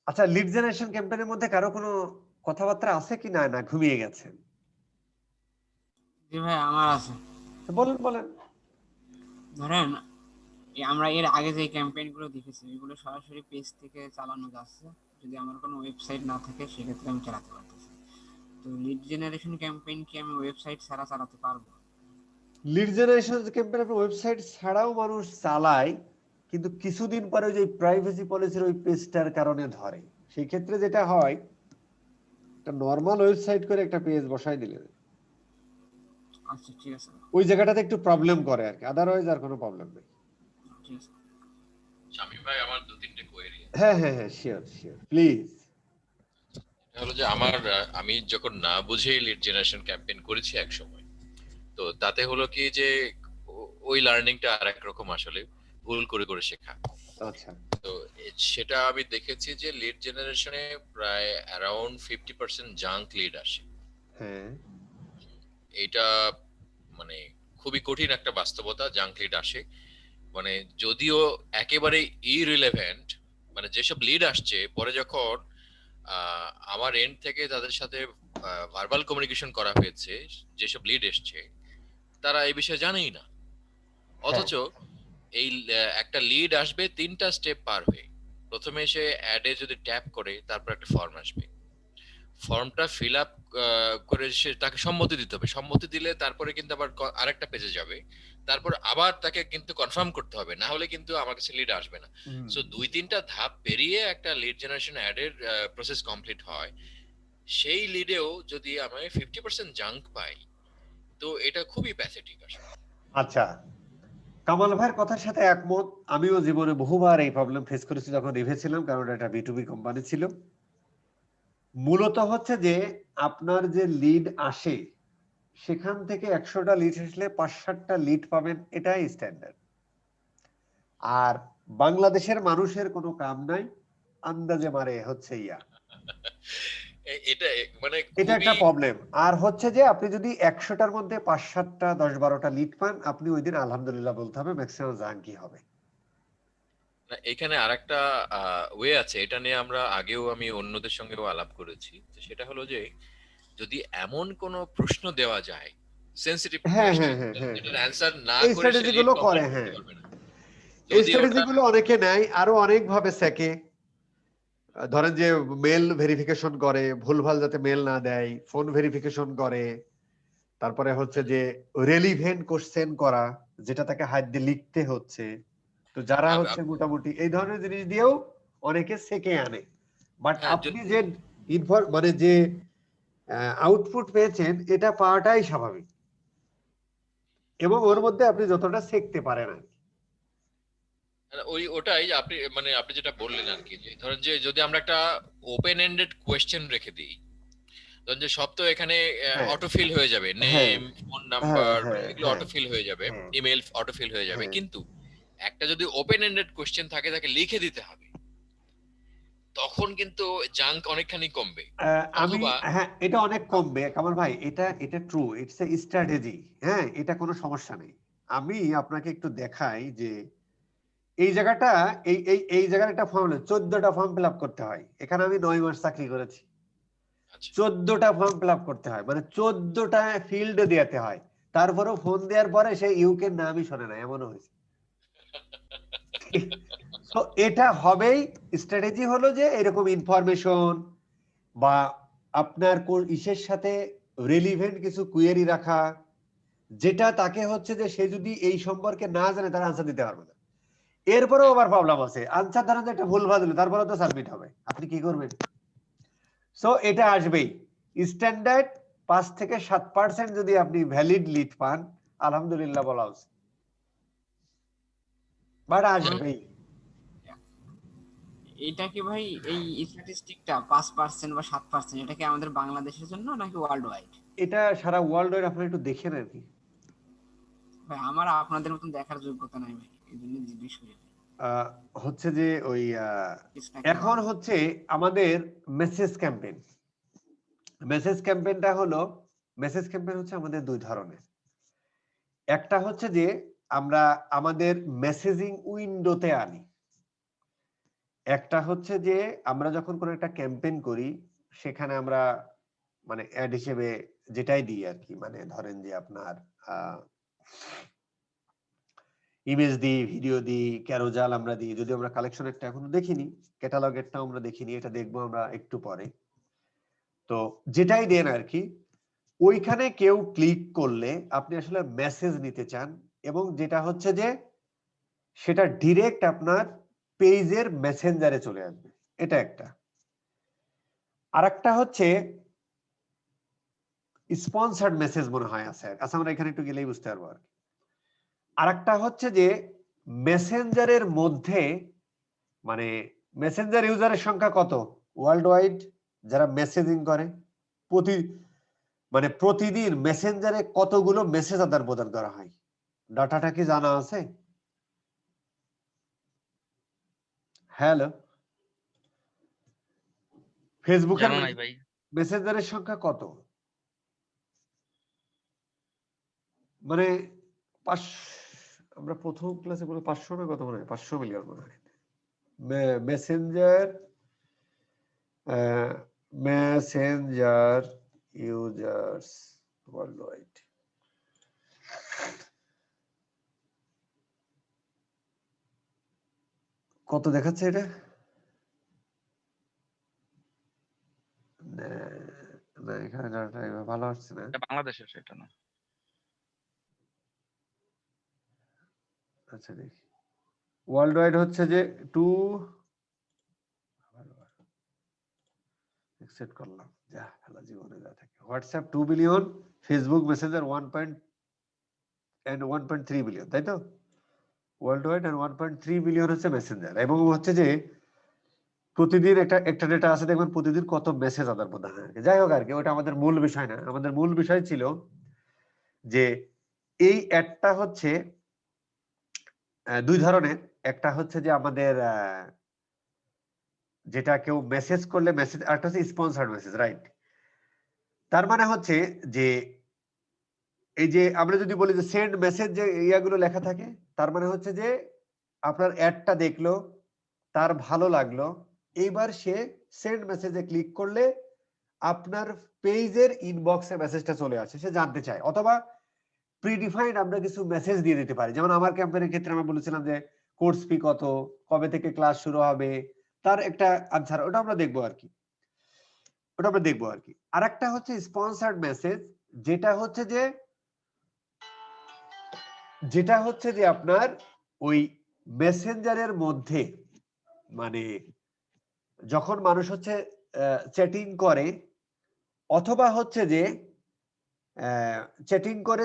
আচ্ছা, লিড জেনারেশন ক্যাম্পেইনের মধ্যে কারো কোনো কথাবার্তা আছে কি না, না ঘুমিয়ে গেছেন? জি ভাই, আমার আছে। বলেন বলেন। ধরেন আমরা এর আগে যে ক্যাম্পেইন গুলো দেখেছি, এগুলো সরাসরি পেজ থেকে চালানো যাচ্ছে। যদি আমার কোনো ওয়েবসাইট না থাকে, সেক্ষেত্রে আমি চালাতে পারতেছি। তো লিড জেনারেশন ক্যাম্পেইন কি আমি ওয়েবসাইট ছাড়া চালাতে পারবো? লিড জেনারেশন ক্যাম্পেইন আপনি ওয়েবসাইট ছাড়াও মানুষ চালায়, কিন্তু কিছুদিন পরে ওই যে প্রাইভেসি পলিসির ওই পেজটার কারণে ধরে। সেই ক্ষেত্রে যেটা হয়, একটা নরমাল ওয়েবসাইট করে একটা পেজ বসাই দিলে আচ্ছা, ঠিক আছে। ওই জায়গাটাতে একটু প্রবলেম করে আর কি, আদারওয়াইজ আর কোনো প্রবলেম নেই। ঠিক আছে। শামীম ভাই, আমার 2-3টে কোয়েরি আছে। হ্যাঁ হ্যাঁ হ্যাঁ, শিওর শিওর, প্লিজ। এটা হলো যে আমি যখন না বুঝেই লিড জেনারেশন ক্যাম্পেইন করেছি এক সময়, তো তাতে হলো কি যে ওই লার্নিংটা আর এক রকম, আসলে ভুল করে করে শেখা। আচ্ছা, তো সেটা আমি দেখেছি যে লিড জেনারেশনে প্রায় অ্যারাউন্ড 50% জাঙ্ক লিড আসে। হ্যাঁ এটা মানে খুবই কঠিন একটা বাস্তবতা, জাঙ্ক লিড আসে। মানে যদিও একেবারে ইরিলেভেন্ট, মানে যেসব লিড আসছে পরে যখন আমার এন্ড থেকে তাদের সাথে ভার্বাল কমিউনিকেশন করা হয়েছে, যেসব লিড এসছে তারা এই বিষয়ে জানেই না। অথচ এই একটা লিড আসবে 3টা স্টেপ পার হয়ে। প্রথমে সে অ্যাডে যদি ট্যাপ করে, তারপর একটা ফর্ম আসবে, ফর্মটা ফিল আপ করে সে তাকে সম্মতি দিতে হবে। সম্মতি দিলে তারপরে কিন্তু আবার আরেকটা পেজে যাবে, তারপর আবার তাকে কিন্তু কনফার্ম করতে হবে, না হলে কিন্তু আমার কাছে লিড আসবে না। সো 2-3টা ধাপ পেরিয়ে একটা লিড জেনারেশন অ্যাডের প্রসেস কমপ্লিট হয়। সেই লিডেও যদি আমি 50% জাঙ্ক পাই, তো এটা খুবই প্যাথেটিক আসলে। আচ্ছা, কামাল ভাইয়ের কথার সাথে একমত। আমিও জীবনে বহুবার এই প্রবলেম ফেস করেছি যখন রিভে ছিলাম, কারণ এটা B2B কোম্পানি ছিল। মূলত হচ্ছে যে আপনার যে লিড আসে, সেখান থেকে 100টা লিড আসলে 5-7টা লিড পাবেন, এটাই স্ট্যান্ডার্ড। আর বাংলাদেশের মানুষের কোনো কাম নাই, আন্দাজে মারে হচ্ছে ইয়া, এটা মানে এটা একটা প্রবলেম। আর হচ্ছে যে আপনি যদি 100টার মধ্যে 5-7টা 10-12টা লিড পান, আপনি ওই দিন আলহামদুলিল্লাহ বলতে হবে, ম্যাক্সিমাম জাঙ্কি হবে। এখানে আরেকটা ওয়ে আছে, এটা নিয়ে আমরা আগেও আমি অন্যদের সঙ্গেও আলাপ করেছি। সেটা হলো যে যদি এমন কোনো প্রশ্ন দেওয়া যায়, সেনসিটিভ হ্যাঁ কোয়েশ্চেন, হ্যাঁ হ্যাঁ হ্যাঁ, যেটার অ্যানসার না এই করে সে স্ট্র্যাটেজি লিড গুলো করে। কমপ্লিট হ্যাঁ, করতে পারবে না। এই যদি স্ট্র্যাটেজি ওটা গুলো অনেকে নেয়, আরো অনেক ভাবে সেকে। ধরেন যে মেল ভেরিফিকেশন করে, ভুলভাল যাতে মেল না দেয়, ফোন ভেরিফিকেশন করে, তারপরে হচ্ছে যে রেলিভেন্ট কোশ্চেন করা, যেটা তাকে হাত দিয়ে লিখতে হচ্ছে। তো যারা হচ্ছে মোটামুটি এই ধরনের জিনিস দিয়েও অনেকে সেকে আনে। বাট হ্যাঁ, আপনি যে মানে যে আউটপুট পেয়েছেন এটা পাওয়াটাই স্বাভাবিক, এবং ওর মধ্যে আপনি যতটা শিখতে পারেন আর কি। ওটাই আপনি মানে আপনি যেটা বললেন আর কি, যে ধরেন যে যদি আমরা একটা ওপেন এন্ডেড কোয়েশ্চেন রেখে দিই, ধরেন যে সব তো এখানে হ্যাঁ অটোফিল হয়ে যাবে, হ্যাঁ নেম, ফোন হ্যাঁ নাম্বার, হ্যাঁ এগুলো হ্যাঁ অটোফিল হয়ে যাবে, হ্যাঁ ইমেল অটোফিল হয়ে যাবে, হ্যাঁ। কিন্তু একটা যদি ওপেন এন্ডেড কোয়েশ্চেন থাকে তাকে লিখে দিতে হবে, তখন কিন্তু জাঙ্ক অনেকখানি কমবে। আমি অথবা হ্যাঁ, এটা অনেক কমবে কামাল ভাই, এটা ট্রু, ইটস এ স্ট্র্যাটেজি। হ্যাঁ, এটা কোনো সমস্যা নেই। আমি আপনাকে একটু দেখাই যে এই জায়গাটা, এই জায়গার একটা ফর্ম 14টা ফর্ম ফিল আপ করতে হয়। এখানে আমি 9 মাস চাকরি করেছি, আচ্ছা 14টা ফর্ম ফিল আপ করতে হয়, মানে 14টা ফিল্ড দিতে হয়। তারপরেও ফোন দেওয়ার পরে সে ইউকে নামই শোনে না, এমনও হয়েছে। তো এটা হবেই। স্ট্র্যাটেজি হলো যে এরকম ইনফরমেশন বা আপনার ইসের সাথে রিলিভেন্ট কিছু কুয়েরি রাখা, যেটা তাকে হচ্ছে যে সে যদি এই সম্পর্কে না জানে তার আনসার দিতে পারবে না। এরপরেও আবার প্রবলেম আছে, আনসার ধরেন একটা ভুল ভাল দিল, তারপরে তো সাবমিট হবে, আপনি কি করবেন? সো এটা আসবেই। স্ট্যান্ডার্ড 5 থেকে 7% যদি আপনি ভ্যালিড লিড পান, আলহামদুলিল্লাহ বলা উচিত, বাট আসবেই। এটা কি ভাই এই স্ট্যাটিস্টিকটা 5% বা 7% এটা কি আমাদের বাংলাদেশের জন্য নাকি ওয়ার্ল্ড ওয়াইড? এটা সারা ওয়ার্ল্ড ওয়াইড, আপনি একটু দেখেন আর কি। ভাই আমার আপনাদের মতন দেখার যোগ্যতা নাই ভাই, এই জন্য জিজ্ঞেস করি। হচ্ছে যে ওই চেষ্টা করি। এখন হচ্ছে আমাদের মেসেজ ক্যাম্পেইন। মেসেজ ক্যাম্পেইন হচ্ছে আমাদের দুই ধরনের। একটা হচ্ছে যে আমরা আমাদের মেসেজিং উইন্ডোতে আনি, একটা হচ্ছে যে আমরা যখন কোনো একটা ক্যাম্পেইন করি সেখানে আমরা মানে অ্যাড হিসেবে যেটাই দিই আর কি, মানে ধরেন যে আপনার ইমেজ দিই, ভিডিও দিই, ক্যারোজাল আমরা দিই, যদি আমরা কালেকশনেরটা এখনো দেখিনি, ক্যাটালগেরটাও আমরা দেখিনি, এটা দেখবো আমরা একটু পরে। তো যেটাই দেন আর কি, ওইখানে কেউ ক্লিক করলে আপনি আসলে মেসেজ নিতে চান, এবং যেটা হচ্ছে যে সেটা ডিরেক্ট আপনার পেজের মেসেঞ্জারে চলে আসবে, এটা একটা। আরেকটা হচ্ছে স্পন্সর্ড মেসেজ মনে হয় আছে, আচ্ছা আমরা এখানে একটু গেলেই বুঝতে পারবো আর কি। আরেকটা হচ্ছে যে মেসেঞ্জারের মধ্যে, মানে মেসেঞ্জার ইউজারের সংখ্যা কত ওয়ার্ল্ড ওয়াইড যারা মেসেজিং করে, প্রতিদিন মেসেঞ্জারে কতগুলো মেসেজ আদান প্রদান করা হয়, ডাটাটা কি জানা আছে? হ্যালো, ফেসবুকের জানা নাই ভাই। মেসেঞ্জারের সংখ্যা কত? মানে আমরা প্রথম ক্লাসে বলে 500 না কত মনে হয়, 500 মিলিয়ন মনে হয় Messenger Messenger users world wide. কত দেখাচ্ছে এটা? না এখানে ডাটা ভালো আসছে না। এটা বাংলাদেশের, সেটা না। আচ্ছা দেখি, ওয়ার্ল্ড ওয়াইড হচ্ছে যে 2 এক্সেপ্ট করলাম, যা খেলা জীবনে যা থাকে। WhatsApp 2 billion, Facebook Messenger 1.3 billion, তাই তো? ওয়ার্ল্ড ওয়াইড আর 1.3 বিলিয়ন হচ্ছে মেসেঞ্জার, এবং হচ্ছে যে প্রতিদিন একটা ডেটা আছে দেখবেন প্রতিদিন কত মেসেজ আদান প্রদান হয়। যাই হোক আর কি, ওটা আমাদের মূল বিষয় না। আমাদের মূল বিষয় ছিল যে এই অ্যাডটা হচ্ছে দুই ধরনের। একটা হচ্ছে যে আমাদের যেটা কেউ মেসেজ করলে মেসেজ, আর একটা হচ্ছে স্পন্সর্ড মেসেজ, রাইট? তার মানে হচ্ছে যে এই যে আমরা যদি বলি যে সেন্ড মেসেজ, যে ইয়াগুলো লেখা থাকে, তার মানে হচ্ছে যে আপনার অ্যাডটা দেখলো, তার ভালো লাগলো, এইবার সে সেন্ড মেসেজে ক্লিক করলে আপনার পেজের ইনবক্সে মেসেজটা চলে আসে, সে জানতে চায়। অথবা প্রিডিফাইন্ড আমরা কিছু মেসেজ দিয়ে দিতে পারি, যেমন আমার ক্যাম্পেইনের ক্ষেত্রে আমরা বলেছিলাম যে কোর্স ফি কত, কবে থেকে ক্লাস শুরু হবে, তার একটা আনসার, ওটা আমরা দেখবো আর কি, আর একটা হচ্ছে স্পন্সর্ড মেসেজ, যেটা হচ্ছে যে আপনার ওই মেসেঞ্জারের মধ্যে, মানে যখন মানুষ হচ্ছে চ্যাটিং করে, অথবা হচ্ছে যে চ্যাটিং করে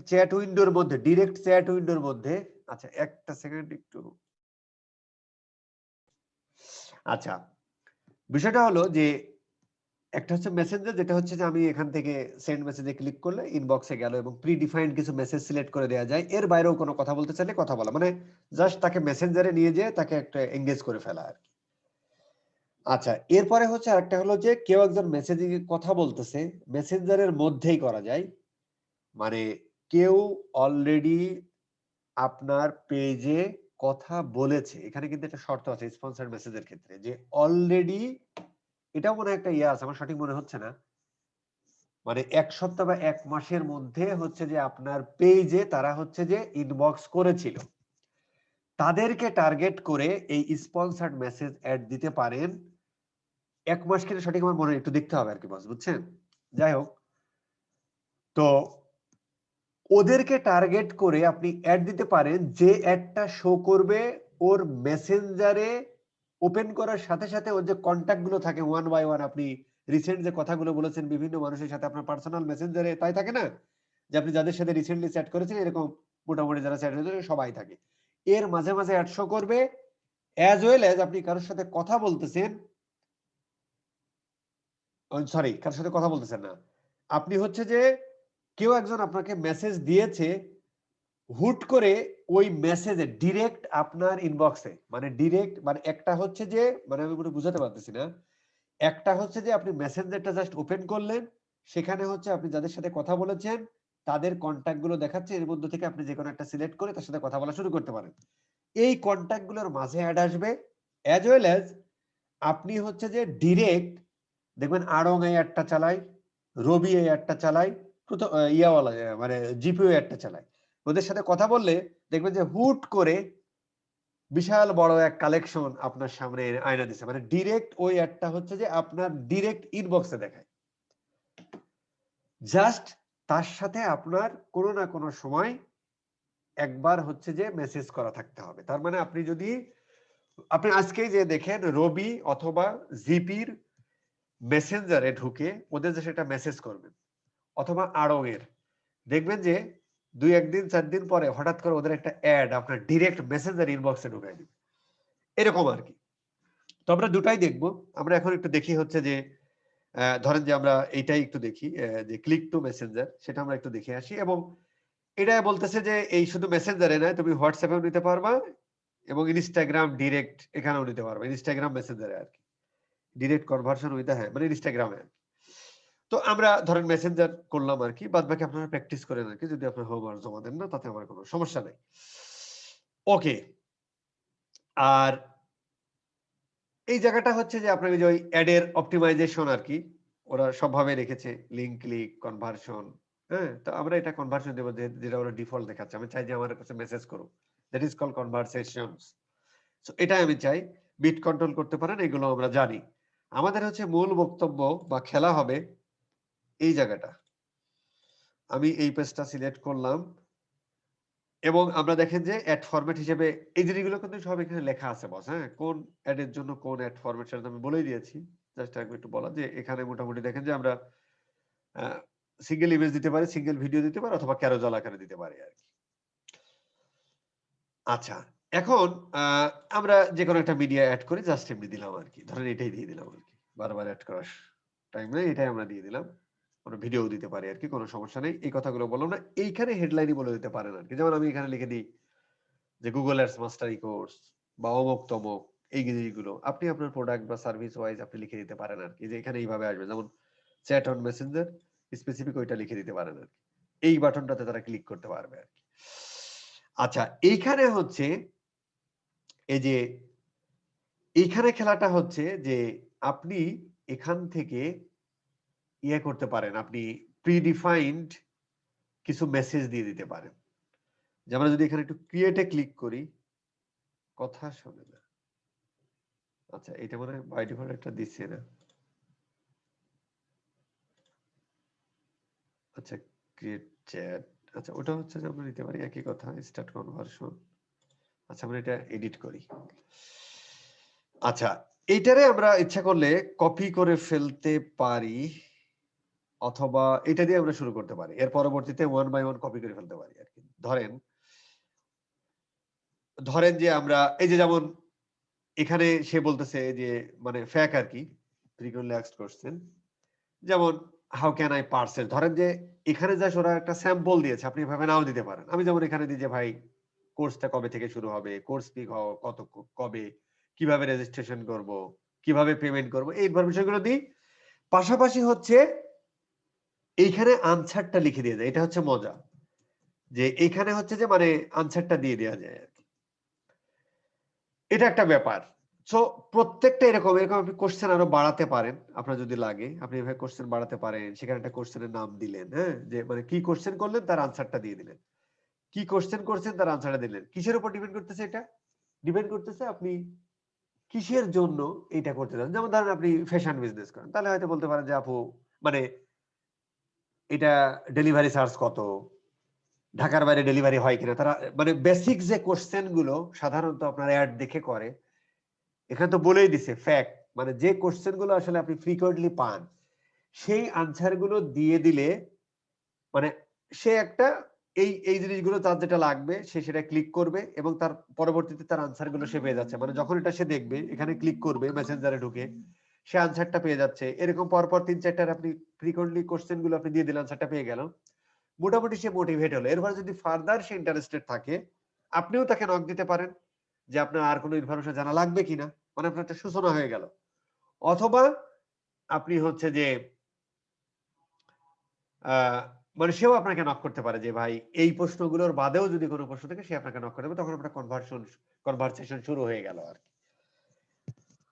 চ্যাট উইন্ডোর মধ্যে, ডিরেক্ট চ্যাট উইন্ডোর মধ্যে। আচ্ছা একটা সেকেন্ড একটু, আচ্ছা বিষয়টা হলো যে একটা হচ্ছে মেসেঞ্জার, যেটা হচ্ছে যে আমি এখান থেকে সেন্ড মেসেজে ক্লিক করলে ইনবক্সে গেল এবং প্রি ডিফাইন্ড কিছু মেসেজ সিলেক্ট করে দেওয়া যায়, এর বাইরেও কোনো কথা বলতে চাইলে কথা বলা, মানে জাস্ট তাকে মেসেঞ্জারে নিয়ে যেয়ে তাকে একটা এঙ্গেজ করে ফেলা আর কি। আচ্ছা এরপরে হচ্ছে আরেকটা হলো যে কেউ একজন মেসেজে কথা বলতেছে, মেসেঞ্জারের মধ্যেই করা যায়, মানে কেউ অলরেডি আপনার পেজে কথা বলেছে, এখানে কিন্তু একটা শর্ত আছে স্পন্সর্ড মেসেজের ক্ষেত্রে, যে অলরেডি, এটাও মনে হয় একটা ইয়ে আছে, আমার সঠিক মনে হচ্ছে না, মানে 1 সপ্তাহ বা 1 মাসের মধ্যে হচ্ছে যে আপনার পেজে তারা হচ্ছে যে ইনবক্স করেছিল, তাদেরকে টার্গেট করে এই স্পন্সর্ড মেসেজ অ্যাড দিতে পারেন। 1 মাস কিনা সঠিক আমার মনে একটু দেখতে হবে আর কি বস, বুঝছেন? যাই হোক, তো ওদেরকে টার্গেট করে আপনি অ্যাড দিতে পারেন, যে অ্যাডটা শো করবে ওর মেসেঞ্জারে ওপেন করার সাথে সাথে ওর যে কন্ট্যাক্ট গুলো থাকে ওয়ান বাই ওয়ান, আপনি রিসেন্ট যে কথাগুলো বলেছেন বিভিন্ন মানুষের সাথে আপনার পার্সোনাল মেসেঞ্জারে, তাই থাকে না যে আপনি যাদের সাথে রিসেন্টলি চ্যাট করেছেন এরকম মোটামুটি যারা চ্যাট করেছেন সবাই থাকে, এর মাঝে মাঝে অ্যাড শো করবে, অ্যাজ ওয়েল অ্যাজ আপনি কারোর সাথে কথা বলতেছেন, সরি কারোর সাথে কথা বলতেছেন না, আপনি হচ্ছে যে কেউ একজন আপনাকে মেসেজ দিয়েছে, হুট করে ওই মেসেজে ডিরেক্ট আপনার ইনবক্সে, মানে ডিরেক্ট, মানে একটা হচ্ছে যে, মানে আমি পুরো বুঝাতে পারতেছি না, একটা হচ্ছে যে আপনি মেসেঞ্জারটা জাস্ট ওপেন করলেন, সেখানে হচ্ছে আপনি যাদের সাথে কথা বলেছেন তাদের কন্ট্যাক্ট গুলো দেখাচ্ছে, এর মধ্যে থেকে আপনি যে কোনো একটা সিলেক্ট করে তার সাথে কথা বলা শুরু করতে পারেন, এই কন্ট্যাক্ট গুলোর মাঝে অ্যাড আসবে, অ্যাজ ওয়েল অ্যাজ আপনি হচ্ছে যে ডিরেক্ট দেখবেন আড়ং এই অ্যাডটা চালায়, রবি এই অ্যাডটা চালায়, ইয়াওয়ালা মানে জিপিও অ্যাডটা চালায়, ওদের সাথে কথা বললে দেখবেন যে হুট করে বিশাল বড় এক কালেকশন আপনার সামনে আয়না দিচ্ছে, মানে ডিরেক্ট ওই অ্যাডটা হচ্ছে যে আপনার ডিরেক্ট ইনবক্সে দেখায়, জাস্ট তার সাথে আপনার কোনো না কোনো সময় একবার হচ্ছে যে মেসেজ করা থাকতে হবে। তার মানে আপনি যদি আপনি আজকেই যে দেখেন রবি অথবা জিপির মেসেঞ্জারে ঢুকে ওদের যে সেটা মেসেজ করবেন, অথবা আড়ং এর, দেখবেন যে 2-1 দিন 4 দিন পরে হঠাৎ করে ওদের একটা অ্যাড আপনার ডিরেক্ট মেসেঞ্জার ইনবক্সে ঢুকাই দিবে, এরকম আর কি। তো আমরা দুটাই দেখবো, আমরা এখন একটু দেখি হচ্ছে যে ধরেন যে আমরা এইটাই একটু দেখি, যে ক্লিক টু মেসেঞ্জার, সেটা আমরা একটু দেখে আসি, এবং এটা বলতেছে যে এই শুধু মেসেঞ্জারে নয়, তুমি হোয়াটসঅ্যাপেও নিতে পারবা এবং ইনস্টাগ্রাম ডিরেক্ট এখানেও নিতে পারবা, ইনস্টাগ্রাম মেসেঞ্জারে আর কি, ডিরেক্ট কনভার্সন উইথ, হ্যাঁ মানে ইনস্টাগ্রামে। তো আমরা ধরেন মেসেঞ্জার করলাম আর কি, বাদ বাকি আপনারা প্র্যাকটিস করেন আর কি, যদি আপনার হোমওয়ার্ক জমা দেন না তাতে আমার কোনো সমস্যা নেই। ওকে, আর এই জায়গাটা হচ্ছে যে আপনার যে ওই অ্যাডের অপটিমাইজেশন আর কি, ওরা সবভাবে রেখেছে, লিঙ্ক ক্লিক কনভার্সন, হ্যাঁ, তো আমরা এটা কনভার্সন দেবো যেটা ওরা ডিফল্ট দেখাচ্ছে, আমি চাই যে আমার কাছে মেসেজ করুক, that is call conversations. So এটা আমি চাই, বিট কন্ট্রোল করতে পারেন, এগুলো আমরা জানি। আমাদের হচ্ছে মূল বক্তব্য বা খেলা হবে এই জায়গাটা, আমি এই পেজটা সিলেক্ট করলাম এবং আমরা দেখেন যে অ্যাড ফরম্যাট হিসেবে এই জিনিসগুলো কিন্তু সব এখানে লেখা আছে বস, হ্যাঁ, কোন অ্যাডের জন্য কোন অ্যাড ফরম্যাট সেটা আমি বলেই দিয়েছি, জাস্ট একটু বলা যে এখানে মোটামুটি দেখেন যে আমরা সিঙ্গেল ইমেজ দিতে পারি, সিঙ্গেল ভিডিও দিতে পারি, অথবা ক্যারোজাল আকারে দিতে পারি আর কি। আচ্ছা এখন আমরা যে কোনো একটা মিডিয়া অ্যাড করে জাস্ট এমনি দিলাম আর কি, ধরেন এটাই দিয়ে দিলাম আর কি, বারবার অ্যাড করার টাইম নেই, এটাই আমরা দিয়ে দিলাম, আমরা ভিডিও দিতে পারি আর কি, কোনো সমস্যা নেই, এই কথাগুলো বললাম না, এইখানে হেডলাইনই বলে দিতে পারেন আর কি, যেমন আমি এখানে লিখে দিই যে গুগল অ্যাডস মাস্টারি কোর্স বা অমুক তমুক, এই জিনিসগুলো আপনি আপনার প্রোডাক্ট বা সার্ভিস ওয়াইজ আপনি লিখে দিতে পারেন আর কি, যে এখানে এইভাবে আসবে, যেমন চ্যাট অন মেসেঞ্জার স্পেসিফিক ওইটা লিখে দিতে পারেন আর কি, এই বাটনটাতে তারা ক্লিক করতে পারবে আর কি। আচ্ছা এইখানে হচ্ছে এই যে এইখানে খেলাটা হচ্ছে যে আপনি এখান থেকে ইয়ে করতে পারেন, আপনি প্রিডিফাইন্ড কিছু মেসেজ দিয়ে দিতে পারেন, যে আমরা যদি এখানে একটু ক্রিয়েটে ক্লিক করি, কথা শোনে না, আচ্ছা এটা মনে হয় বাই ডিফল্ট একটা দিচ্ছে না, আচ্ছা ক্রিয়েট চ্যাট, আচ্ছা ওটা হচ্ছে যে আমরা নিতে পারি একই কথা, স্টার্ট কনভার্সন, আচ্ছা আমরা এটা এডিট করি। আচ্ছা এইটারে আমরা ইচ্ছা করলে কপি করে ফেলতে পারি, অথবা এটা দিয়ে আমরা শুরু করতে পারি, এর পরবর্তীতে 1 বাই 1 কপি করে ফেলতে পারি আর কি। ধরেন ধরেন যে আমরা এই যে যেমন এখানে সে বলতেছে যে মানে ফ্যাক আর কি, ফ্রিকোয়েন্টলি আস্কড কোশ্চেন, যেমন হাউ ক্যান আই পার্সেল। ধরেন যে এখানে যা ওরা একটা স্যাম্পল দিয়েছে, আপনি এভাবে নাও দিতে পারেন। আমি যেমন এখানে দিই যে ভাই কোর্সটা কবে থেকে শুরু হবে, কোর্স ফি কত, কবে, কিভাবে রেজিস্ট্রেশন করব, কিভাবে পেমেন্ট করব, এই ইনফরমেশনগুলো দিই। পাশাপাশি হচ্ছে এইখানে আনসারটা লিখে দিয়ে যায়। এটা হচ্ছে মজা, যে এইখানে হচ্ছে যে মানে আনসারটা দিয়ে দেওয়া যায় আর কি। এটা একটা ব্যাপার। সো প্রত্যেকটা এরকম এরকম আপনি কোশ্চেন আরো বাড়াতে পারেন, আপনার যদি লাগে আপনি এভাবে কোশ্চেন বাড়াতে পারেন। সেখানে একটা কোশ্চেনের নাম দিলেন, হ্যাঁ, যে মানে কি কোশ্চেন করলেন তার আনসারটা দিয়ে দিলেন, কি কোশ্চেন করছেন তার আনসারটা দিলেন। কিসের উপর ডিপেন্ড করতেছে? এটা ডিপেন্ড করতেছে আপনি কিসের জন্য এটা করতে চান। যেমন ধরেন আপনি ফ্যাশন বিজনেস করেন, তাহলে হয়তো বলতে পারেন যে আপু মানে এটা ডেলিভারি চার্জ কত, ঢাকার বাইরে ডেলিভারি হয় কিনা। তারা মানে বেসিক যে কোশ্চেন গুলো সাধারণত আপনার অ্যাড দেখে করে, এখানে তো বলেই দিছে ফ্যাক্ট, মানে যে কোশ্চেন গুলো আসলে আপনি ফ্রিকোয়েন্টলি পান সেই আনসার গুলো দিয়ে দিলে মানে সে একটা এই এই জিনিসগুলো তার যেটা লাগবে সে সেটা ক্লিক করবে এবং তার পরবর্তীতে তার আনসার গুলো সে পেয়ে যাচ্ছে। মানে যখন এটা সে দেখবে, এখানে ক্লিক করবে, মেসেঞ্জারে ঢুকে সে আনসারটা পেয়ে যাচ্ছে। এরকম পরপর 3-4টা আপনি ফ্রিকোয়েন্টলি কোশ্চেন গুলো আপনি দিয়ে দিলেন, আনসারটা পেয়ে গেল, মোটামুটি সে মোটিভেট হলো। এরপর যদি ফার্দার সে ইন্টারেস্টেড থাকে, আপনিও তাকে নক দিতে পারেন যে আপনার আর কোনো ইনফরমেশন জানা লাগবে কিনা, মানে আপনার একটা সূচনা হয়ে গেল। অথবা আপনি হচ্ছে যে মানে সেও আপনাকে নক করতে পারে যে ভাই এই প্রশ্নগুলোর বাদেও যদি কোনো প্রশ্ন থাকে সে আপনাকে নক করে দেবে, তখন আপনার কনভারসেশন শুরু হয়ে গেল আর কি।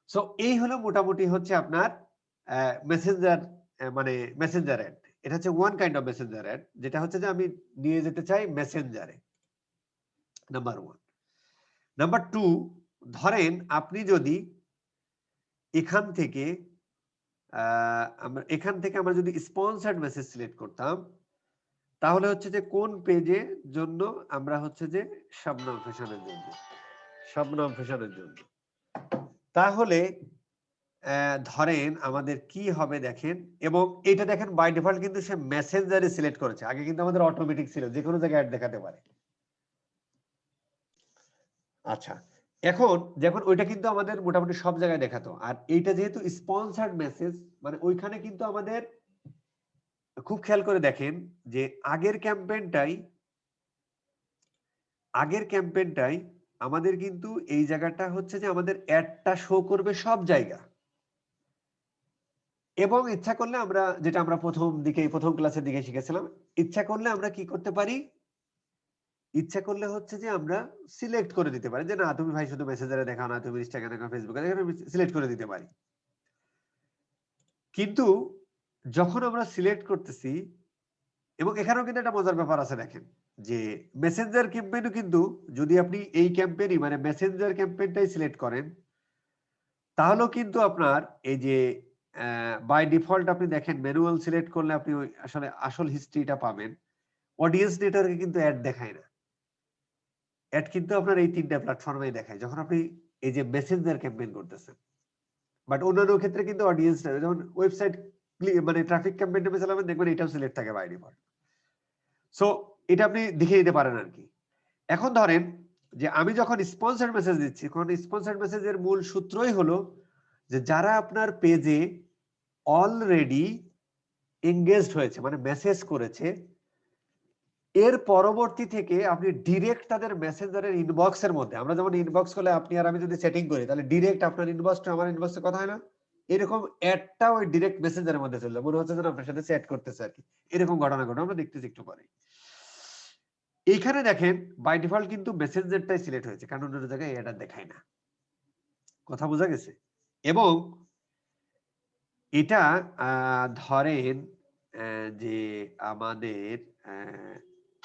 সো এই হলো মোটামুটি হচ্ছে আপনার মেসেঞ্জার, মানে মেসেঞ্জার অ্যাড। এটা হচ্ছে one kind of messenger ad, যেটা হচ্ছে যে আমি নিয়ে যেতে চাই মেসেঞ্জারে, নাম্বার 1। নাম্বার 2, ধরেন আপনি যদি এখান থেকে আমরা যদি স্পন্সর্ড মেসেজ সিলেক্ট করতাম, তাহলে হচ্ছে যে কোন পেজের জন্য আমরা হচ্ছে যে শবনম ফ্যাশনের জন্য। তাহলে ধরেন আমাদের কি হবে দেখেন, এবং এটা দেখেন বাই ডিফল্ট কিন্তু সে মেসেঞ্জারে সিলেক্ট করেছে। আগে কিন্তু আমাদের অটোমেটিক ছিল, যে কোনো জায়গায় অ্যাড দেখাতে পারে। আচ্ছা, এখন যখন ওইটা কিন্তু আমাদের মোটামুটি সব জায়গায় দেখাতো, আর এইটা যেহেতু স্পন্সর্ড মেসেজ, মানে ওইখানে কিন্তু আমাদের খুব খেয়াল করে দেখেন যে আগের ক্যাম্পেইনটাই আমাদের কিন্তু এই জায়গাটা হচ্ছে যে আমাদের অ্যাডটা শো করবে সব জায়গা। এবং ইচ্ছা করলে আমরা, যেটা আমরা প্রথম ক্লাসের দিকে শিখেছিলাম, ইচ্ছা করলে আমরা কি করতে পারি, ইচ্ছা করলে হচ্ছে যে আমরা সিলেক্ট করে দিতে পারি যে না তুমি ভাই শুধু মেসেঞ্জারে দেখাও না, তুমি ইনস্টাগ্রামে দেখাও, ফেসবুকে দেখাও, সিলেক্ট করে দিতে পারি। কিন্তু যখন আমরা সিলেক্ট করতেছি, এবং এখানেও কিন্তু একটা মজার ব্যাপার আছে দেখেন, যে মেসেঞ্জার ক্যাম্পেইনও কিন্তু যদি আপনি এই ক্যাম্পেইনই মানে মেসেঞ্জার ক্যাম্পেইনটাই সিলেক্ট করেন, তাহলেও কিন্তু আপনার এই যে বাই ডিফল্ট আপনি দেখেন ম্যানুয়াল সিলেক্ট করলে আপনি ওই আসলে আসল হিস্ট্রিটা পাবেন। অডিয়েন্স নেটওয়ার্কে কিন্তু অ্যাড দেখায় না, অ্যাড কিন্তু আপনার এই 3টা প্ল্যাটফর্মেই দেখায় যখন আপনি এই যে মেসেঞ্জার ক্যাম্পেইন করতেছেন। বাট অন্যান্য ক্ষেত্রে কিন্তু অডিয়েন্স, যেমন ওয়েবসাইট মানে ট্রাফিক ক্যাম্পেইনটা চালাবেন, দেখবেন এটাও সিলেক্ট থাকে বাই ডিফল্ট। সো এটা আপনি দেখে নিতে পারেন আর কি। এখন ধরেন যে আমি যখন স্পন্সর্ড মেসেজ দিচ্ছি, কারণ স্পন্সর্ড মেসেজের মূল সূত্রই হলো যে যারা আপনার পেজে অলরেডি এনগেজড হয়েছে, মানে মেসেজ করেছে, এর পরবর্তী থেকে আপনি ডিরেক্ট তাদের মেসেঞ্জারের ইনবক্সের মধ্যে, আমরা যেমন ইনবক্স করলে আপনি আর আমি যদি সেটিং করি, তাহলে ডিরেক্ট আপনার ইনবক্সটা আমার ইনবক্সে কথা হয় না, এরকম অ্যাডটা ওই ডিরেক্ট মেসেঞ্জারের মধ্যে চলে, মনে হচ্ছে যেন আপনার সাথে চ্যাট করতেছে আর কি। এরকম ঘটনা ঘটে, আমরা দেখতেছি একটু পরে। এইখানে দেখেন বাই ডিফল্ট কিন্তু মেসেঞ্জারটাই সিলেক্ট হয়েছে, কারণ অন্য জায়গায় এটা দেখায় না। কথা বোঝা গেছে? এবং এটা ধরেন যে আমাদের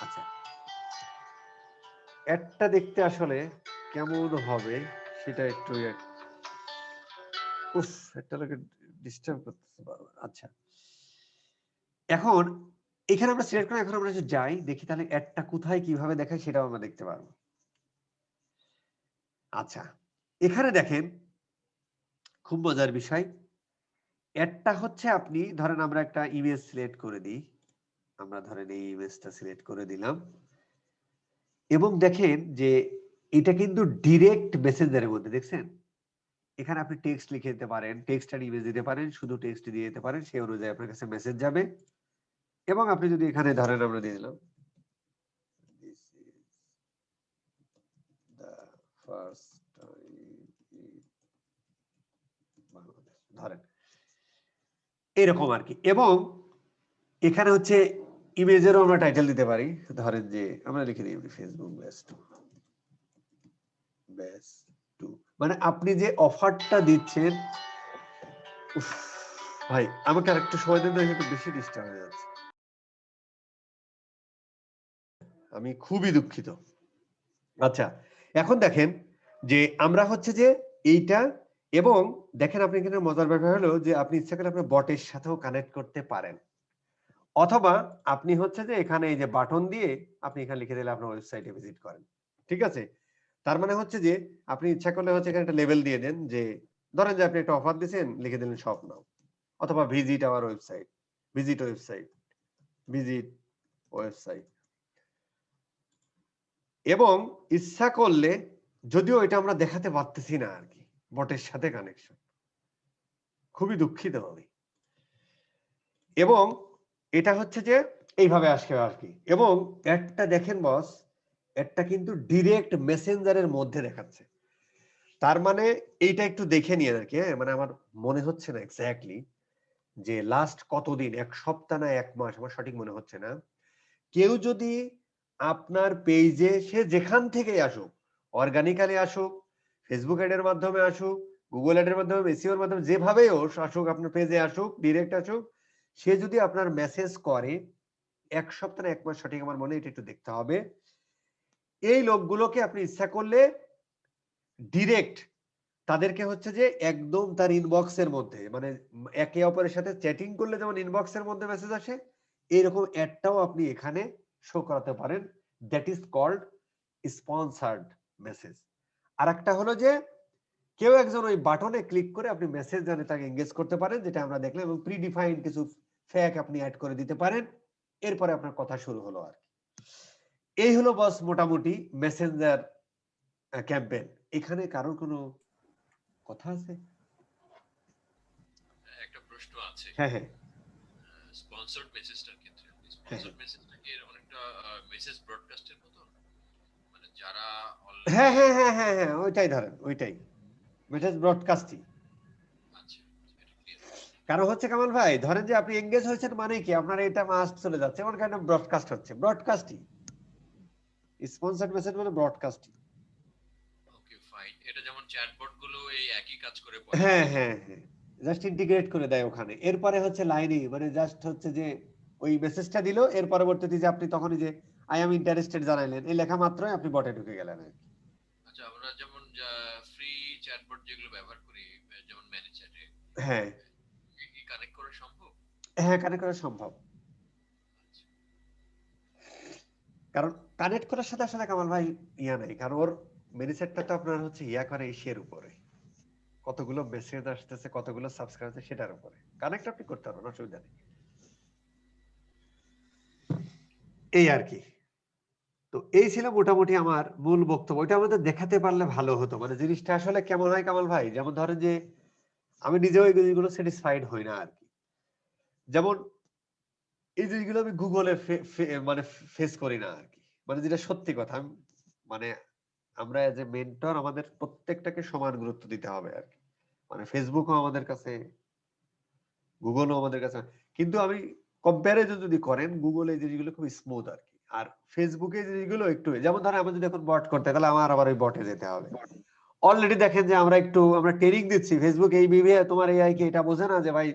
আচ্ছা অ্যাডটা দেখতে আসলে কেমন হবে সেটা একটু একটা লোকে ডিস্টার্ব করতেছে বারবার। আচ্ছা, এখন এখানে আমরা সিলেক্ট করে এখন আমরা যাই দেখি তাহলে অ্যাডটা কোথায় কিভাবে দেখায় সেটাও আমরা দেখতে পারবো। আচ্ছা, এখানে দেখেন খুব মজার বিষয়। অ্যাডটা হচ্ছে আপনি ধরেন আমরা একটা ইমেজ সিলেক্ট করে দিই, আমরা ধরেন এই ইমেজটা সিলেক্ট করে দিলাম এবং দেখেন যে এটা কিন্তু ডিরেক্ট মেসেঞ্জারের মধ্যে, দেখছেন এখানে আপনি টেক্সট লিখে দিতে পারেন, টেক্সট আর ইমেজ দিতে পারেন, শুধু টেক্সট দিয়ে দিতে পারেন, সেই অনুযায়ী আপনার কাছে মেসেজ যাবে। এবং আপনি যদি এখানে ধরেন আমরা দিয়ে দিলাম this is the first time in Bangladesh, ধরেন এরকম আর কি। এবং এখানে হচ্ছে ইমেজেরও আমরা টাইটেল দিতে পারি, ধরেন যে আমরা লিখে দিই ফেসবুক ব্যাচ 2, মানে আপনি যে অফারটা দিচ্ছেন। উফ, ভাই আমাকে আরেকটু সময় দেন, একটু বেশি ডিস্টার্ব হয়ে যাচ্ছে, আমি খুবই দুঃখিত। আচ্ছা, এখন দেখেন যে আমরা হচ্ছে যে এইটা, এবং দেখেন আপনি এখানে মজার ব্যাপার হলো যে আপনি ইচ্ছা করলে আপনার বটের সাথেও কানেক্ট করতে পারেন, অথবা আপনি হচ্ছে যে এখানে এই যে বাটন দিয়ে আপনি এখানে লিখে দিলে আপনার ওয়েবসাইটে ভিজিট করেন, ঠিক আছে। তার মানে হচ্ছে যে আপনি ইচ্ছা করলে হচ্ছে এখানে একটা লেভেল দিয়ে দেন, যে ধরেন যে আপনি একটা অফার দিয়েছেন, লিখে দিলেন শপ নাও, অথবা visit our website, visit website, visit website. এবং ইচ্ছা করলে, যদিও এটা আমরা দেখাতে পারতেছি না আর কি, বটের সাথে কানেকশন, খুবই দুঃখিত আমি। এবং এটা হচ্ছে যে এইভাবে আসবে আর কি। এবং একটা দেখেন বস, একটা কিন্তু ডিরেক্ট মেসেঞ্জারের মধ্যে দেখাচ্ছে। তার মানে এইটা একটু দেখে নিয়ে আর কি, মানে আমার মনে হচ্ছে না এক্স্যাক্টলি যে লাস্ট কতদিন, এক সপ্তাহ না এক মাস, আমার সঠিক মনে হচ্ছে না, কেউ যদি আপনার পেজে, সে যেখান থেকেই আসুক, অর্গানিক্যালি আসুক, ফেসবুক অ্যাডের মাধ্যমে আসুক, গুগল অ্যাডের মাধ্যমে, এসইওর মাধ্যমে, যেভাবেই আসুক, আপনার পেজে আসুক, ডিরেক্ট আসুক, সে যদি আপনার মেসেজ করে এক সপ্তাহ না এক মাস, সঠিক আমার মনে, এটা একটু দেখতে হবে। এই লোকগুলোকে আপনি ইচ্ছা করলে ডিরেক্ট তাদেরকে হচ্ছে যে একদম তার ইনবক্সের মধ্যে, মানে একে অপরের সাথে চ্যাটিং করলে যেমন ইনবক্সের মধ্যে মেসেজ আসে, এইরকম অ্যাডটাও আপনি এখানে শো করাতে পারেন। That is called sponsored message. আর একটা হলো যে কেউ একজন ওই বাটনে ক্লিক করে আপনি মেসেজ জানে তাকে এঙ্গেজ করতে পারেন, যেটা আমরা দেখলাম, এবং প্রিডিফাইন্ড কিছু ফ্যাক আপনি অ্যাড করে দিতে পারেন, এরপরে আপনার কথা শুরু হলো আর কি। এই হলো বস মোটামুটি মেসেঞ্জার ক্যাম্পেইন। এখানে কারোর কোনো কথা আছে? একটা প্রশ্ন আছে। হ্যাঁ হ্যাঁ স্পন্সরড মেসেজটার ক্ষেত্রে, স্পন্সরড মেসেজটা কি অনেকটা মেসেজ ব্রডকাস্টের মতো, মানে যারা হ্যাঁ অলরেডি, হ্যাঁ হ্যাঁ হ্যাঁ হ্যাঁ ওইটাই ধরেন, ওইটাই মেসেজ ব্রডকাস্টিং। আচ্ছা এটা ক্লিয়ার। কারণ হচ্ছে কামাল ভাই, ধরেন যে আপনি এঙ্গেজ হয়েছেন মানে কি আপনার এটা মাস্ট চলে যাচ্ছে, এমন কাইন্ড অফ ব্রডকাস্ট হচ্ছে, ব্রডকাস্টিং। স্পন্সরড মেসেজ মানে ব্রডকাস্টিং। ওকে ফাইন, এটা যেমন চ্যাটবট গুলো এই একই কাজ করে পরে। হ্যাঁ হ্যাঁ হ্যাঁ, জাস্ট ইন্টিগ্রেট করে দেয় ওখানে, এরপরে হচ্ছে লাইনে, মানে জাস্ট হচ্ছে যে ওই মেসেজটা দিল, এর পরবর্তীতে যে আপনি তখনই যে আই এম ইন্টারেস্টেড জানাইলেন, এই লেখা মাত্রই আপনি বটে ঢুকে গেলেন আর কি। আচ্ছা, আমরা যেমন ফ্রি চ্যাটবট যেগুলো ব্যবহার করি, যেমন ম্যানেজ চ্যাটে, হ্যাঁ কি কানেক্ট করা সম্ভব? হ্যাঁ, কানেক্ট করা সম্ভব। কারণ কানেক্ট করার সাথে আসলে কামাল ভাই ইয়া নাই, কারণ ওর মেনিসেটটা তো আপনার হচ্ছে ইয়া করে এশিয়ার উপরে, কতগুলো মেসেজ আসতেছে, কতগুলো সাবস্ক্রাইব আছে সেটার উপরে কানেক্ট আপনি করতে পারবেন, অসুবিধা নেই। এই আর কি। তো এই ছিল মোটামুটি আমার মূল বক্তব্য। ওইটা আমাদের দেখাতে পারলে ভালো হতো, মানে জিনিসটা আসলে কেমন হয় কামাল ভাই, যেমন ধরেন যে আমি নিজেও এই জিনিসগুলো স্যাটিসফাইড হই না আর কি। যেমন এই জিনিসগুলো আমি গুগলে মানে ফেস করি না আর কি, মানে যেটা সত্যি কথা। মানে আমরা এজ এ মেন্টর আমাদের প্রত্যেকটাকে সমান গুরুত্ব দিতে হবে আর কি, মানে ফেসবুকও আমাদের কাছে, গুগলও আমাদের কাছে, কিন্তু আমি কম্প্যারিজন যদি করেন, গুগলে এই জিনিসগুলো খুব স্মুথ আর কি, আর ফেসবুকে এই জিনিসগুলো একটু, যেমন ধরেন আমরা যদি এখন বট করতে, তাহলে আমার আবার ওই বটে যেতে হবে। অলরেডি দেখেন যে আমরা ট্রেনিং দিচ্ছি, ফেসবুক এই বিভে তোমার এআই কে এটা বোঝে না যে ভাই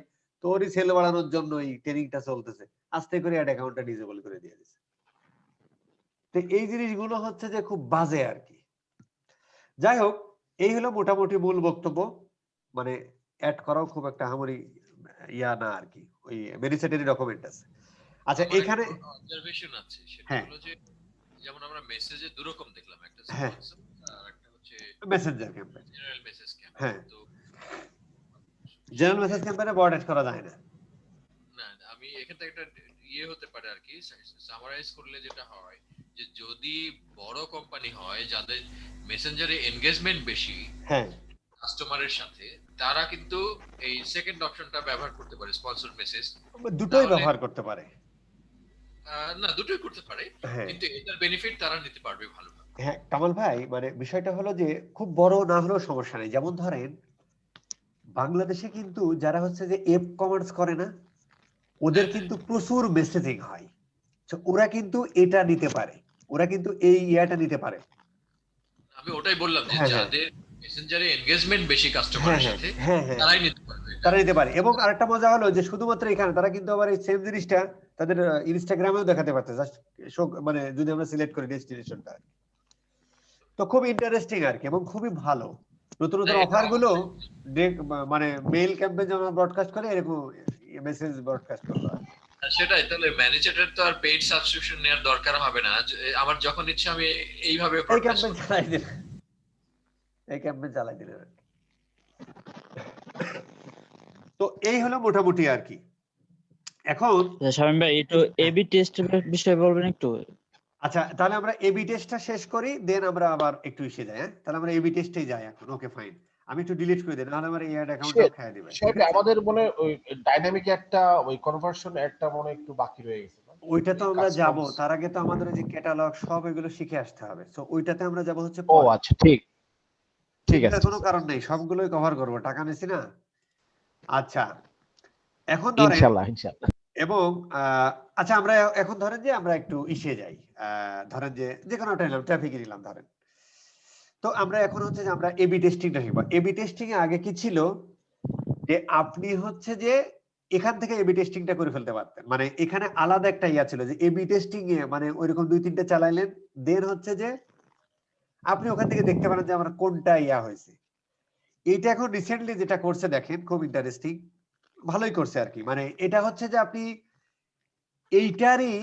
তোরই সেল বাড়ানোর জন্য এই ট্রেনিংটা চলতেছে, আস্তে করে অ্যাড অ্যাকাউন্টটা ডিসেবল করে দিয়ে দিচ্ছে। তো এই জিনিসগুলো হচ্ছে যে খুব বাজে আর কি। যাই হোক, এই হলো মোটামুটি মূল বক্তব্য, মানে অ্যাড করাও খুব একটা হামরি ইয়া না আর কি, ওই মেনিসেটারি ডকুমেন্ট আছে। আচ্ছা আমার এখানে একটা অবজারভেশন আছে, সেটা হ্যাঁ হলো যে যেমন আমরা মেসেজে দুরকম দেখলাম, একটা হ্যাঁ স্পন্সর আর একটা হচ্ছে মেসেঞ্জার ক্যাম্পেইন। জেনারেল মেসেজ হ্যাঁ ক্যাম্পেইন। তো জেনারেল মেসেজ ক্যাম্পেইনে বট অ্যাড করা যায় না। না, আমি এখান থেকে একটা হতে পারে আর কি, সামারাইজ করলে যেটা হয় যে যদি বড় কোম্পানি হয় যাদের মেসেঞ্জারে এনগেজমেন্ট বেশি হ্যাঁ, কাস্টমারের সাথে, তারা কিন্তু এই সেকেন্ড অপশনটা ব্যবহার করতে পারে, স্পন্সর মেসেজ। দুটোই ব্যবহার করতে পারে। না, দুটোই করতে পারে, হ্যাঁ কিন্তু এটার বেনিফিট তারা নিতে পারবে ভালোভাবে। হ্যাঁ কামাল ভাই, মানে বিষয়টা হলো যে খুব বড় না হলেও সমস্যা নেই। যেমন ধরেন বাংলাদেশে কিন্তু যারা হচ্ছে যে এপ কমার্স করে না, ওদের কিন্তু প্রচুর মেসেজিং হয়। তো ওরা কিন্তু এটা নিতে পারে, ওরা কিন্তু এই ইয়াটা নিতে পারে। আমি ওটাই বললাম যে হ্যাঁ হ্যাঁ যাদের মেসেঞ্জারে এনগেজমেন্ট বেশি হ্যাঁ কাস্টমারের হ্যাঁ সাথে, হ্যাঁ হ্যাঁ তারাই নিতে পারবে এটা। তারা নিতে পারে। এবং আরেকটা মজা হলো যে শুধুমাত্র এখানে তারা কিন্তু আবার এই সেম জিনিসটা তাদের ইনস্টাগ্রামেও দেখাতে পারতে, জাস্ট মানে যদি আমরা সিলেক্ট করি ডেস্টিনেশনটা। তো খুব ইন্টারেস্টিং আর কি, এবং খুবই ভালো। নতুন নতুন না, এটা অফার গুলো মানে মেইল ক্যাম্পেইন যেমন ব্রডকাস্ট করে, এরকম মেসেজ ব্রডকাস্ট করলো আর কি। সেটাই। তাহলে ম্যানেজারের তো আর পেইড সাবস্ক্রিপশন নেওয়ার দরকার হবে না, আমার যখন ইচ্ছে আমি এইভাবে এই ব্রডকাস্ট ক্যাম্পেইন চালাই দিলেন, এই ক্যাম্পেইন চালাই দিলেন আর কি। তো এই হলো মোটামুটি আর কি। এখন শামীম ভাই একটু এবি টেস্টের বিষয়ে বলবেন একটু। আচ্ছা, তাহলে আমরা এবি টেস্টটা শেষ করি, দেন আমরা আবার একটু এসে যাই। হ্যাঁ, তাহলে আমরা এবি টেস্টেই যাই এখন। ওকে ফাইন, আমি একটু ডিলিট করে দিই, নাহলে আমার এই অ্যাড অ্যাকাউন্টটাও খেয়ে দিবে। সেটা আমাদের মনে ওই ডাইনামিক একটা ওই কনভার্সন একটা মনে একটু বাকি রয়ে গেছে। ওইটা তো আমরা যাব, তার আগে তো আমাদের এই যে ক্যাটালগ সব এগুলো শিখে আসতে হবে। সো ওইটাতে আমরা যাব হচ্ছে ও আচ্ছা, ঠিক ঠিক আছে, কোনো কারণ নেই, সবগুলোই কভার করব, টাকা নিছি না। আচ্ছা, এখন ধরেন ইনশাআল্লাহ ইনশাআল্লাহ। এবং আচ্ছা, আমরা এখন ধরেন যে আমরা একটু ইসে যাই, ধরেন যে কোনো একটা নিলাম, ট্রাফিকে নিলাম ধরেন। তো আমরা এখন হচ্ছে যে আমরা এবি টেস্টিংটা শিখবো। এবি টেস্টিং এ আগে কি ছিল যে আপনি হচ্ছে যে এখান থেকে এবি টেস্টিংটা করে ফেলতে পারতেন, মানে এখানে আলাদা একটা ইয়া ছিল যে এবি টেস্টিং এ মানে ওইরকম 2-3টা চালাইলেন, দেন হচ্ছে যে আপনি ওখান থেকে দেখতে পারেন যে আমার কোনটা ইয়া হয়েছে। এটা এখন রিসেন্টলি যেটা করছে দেখেন, খুব ইন্টারেস্টিং, ভালোই করছে আর কি। মানে এটা হচ্ছে যে আপনি এইটারই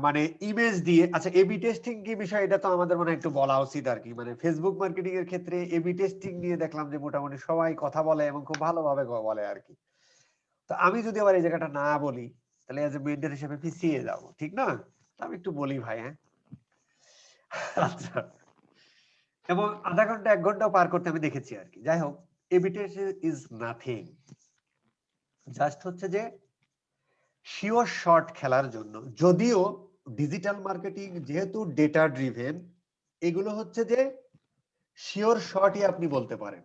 মানে ইমেজ দিয়ে, আচ্ছা এবি টেস্টিং কি বিষয়, এটা তো আমাদের মনে হয় একটু বলা উচিত আর কি। মানে ফেসবুক মার্কেটিং এর ক্ষেত্রে এবি টেস্টিং নিয়ে দেখলাম যে মোটামুটি সবাই কথা বলে এবং খুব ভালোভাবে বলে আর কি। তো আমি যদি আবার এই জায়গাটা না বলি, তাহলে এজ এ মেন্টর হিসেবে পিছিয়ে যাবো, ঠিক না? তো আমি একটু বলি ভাই। হ্যাঁ, আচ্ছা, এবং আধা ঘন্টা 1 ঘন্টাও পার করতে আমি দেখেছি আর কি। যাই হোক, AB test is nothing, just হচ্ছে যে শিওর শর্ট খেলার জন্য। যদিও ডিজিটাল মার্কেটিং যেহেতু ডেটা ড্রিভেন, এগুলো হচ্ছে যে শিওর শর্টই আপনি বলতে পারেন।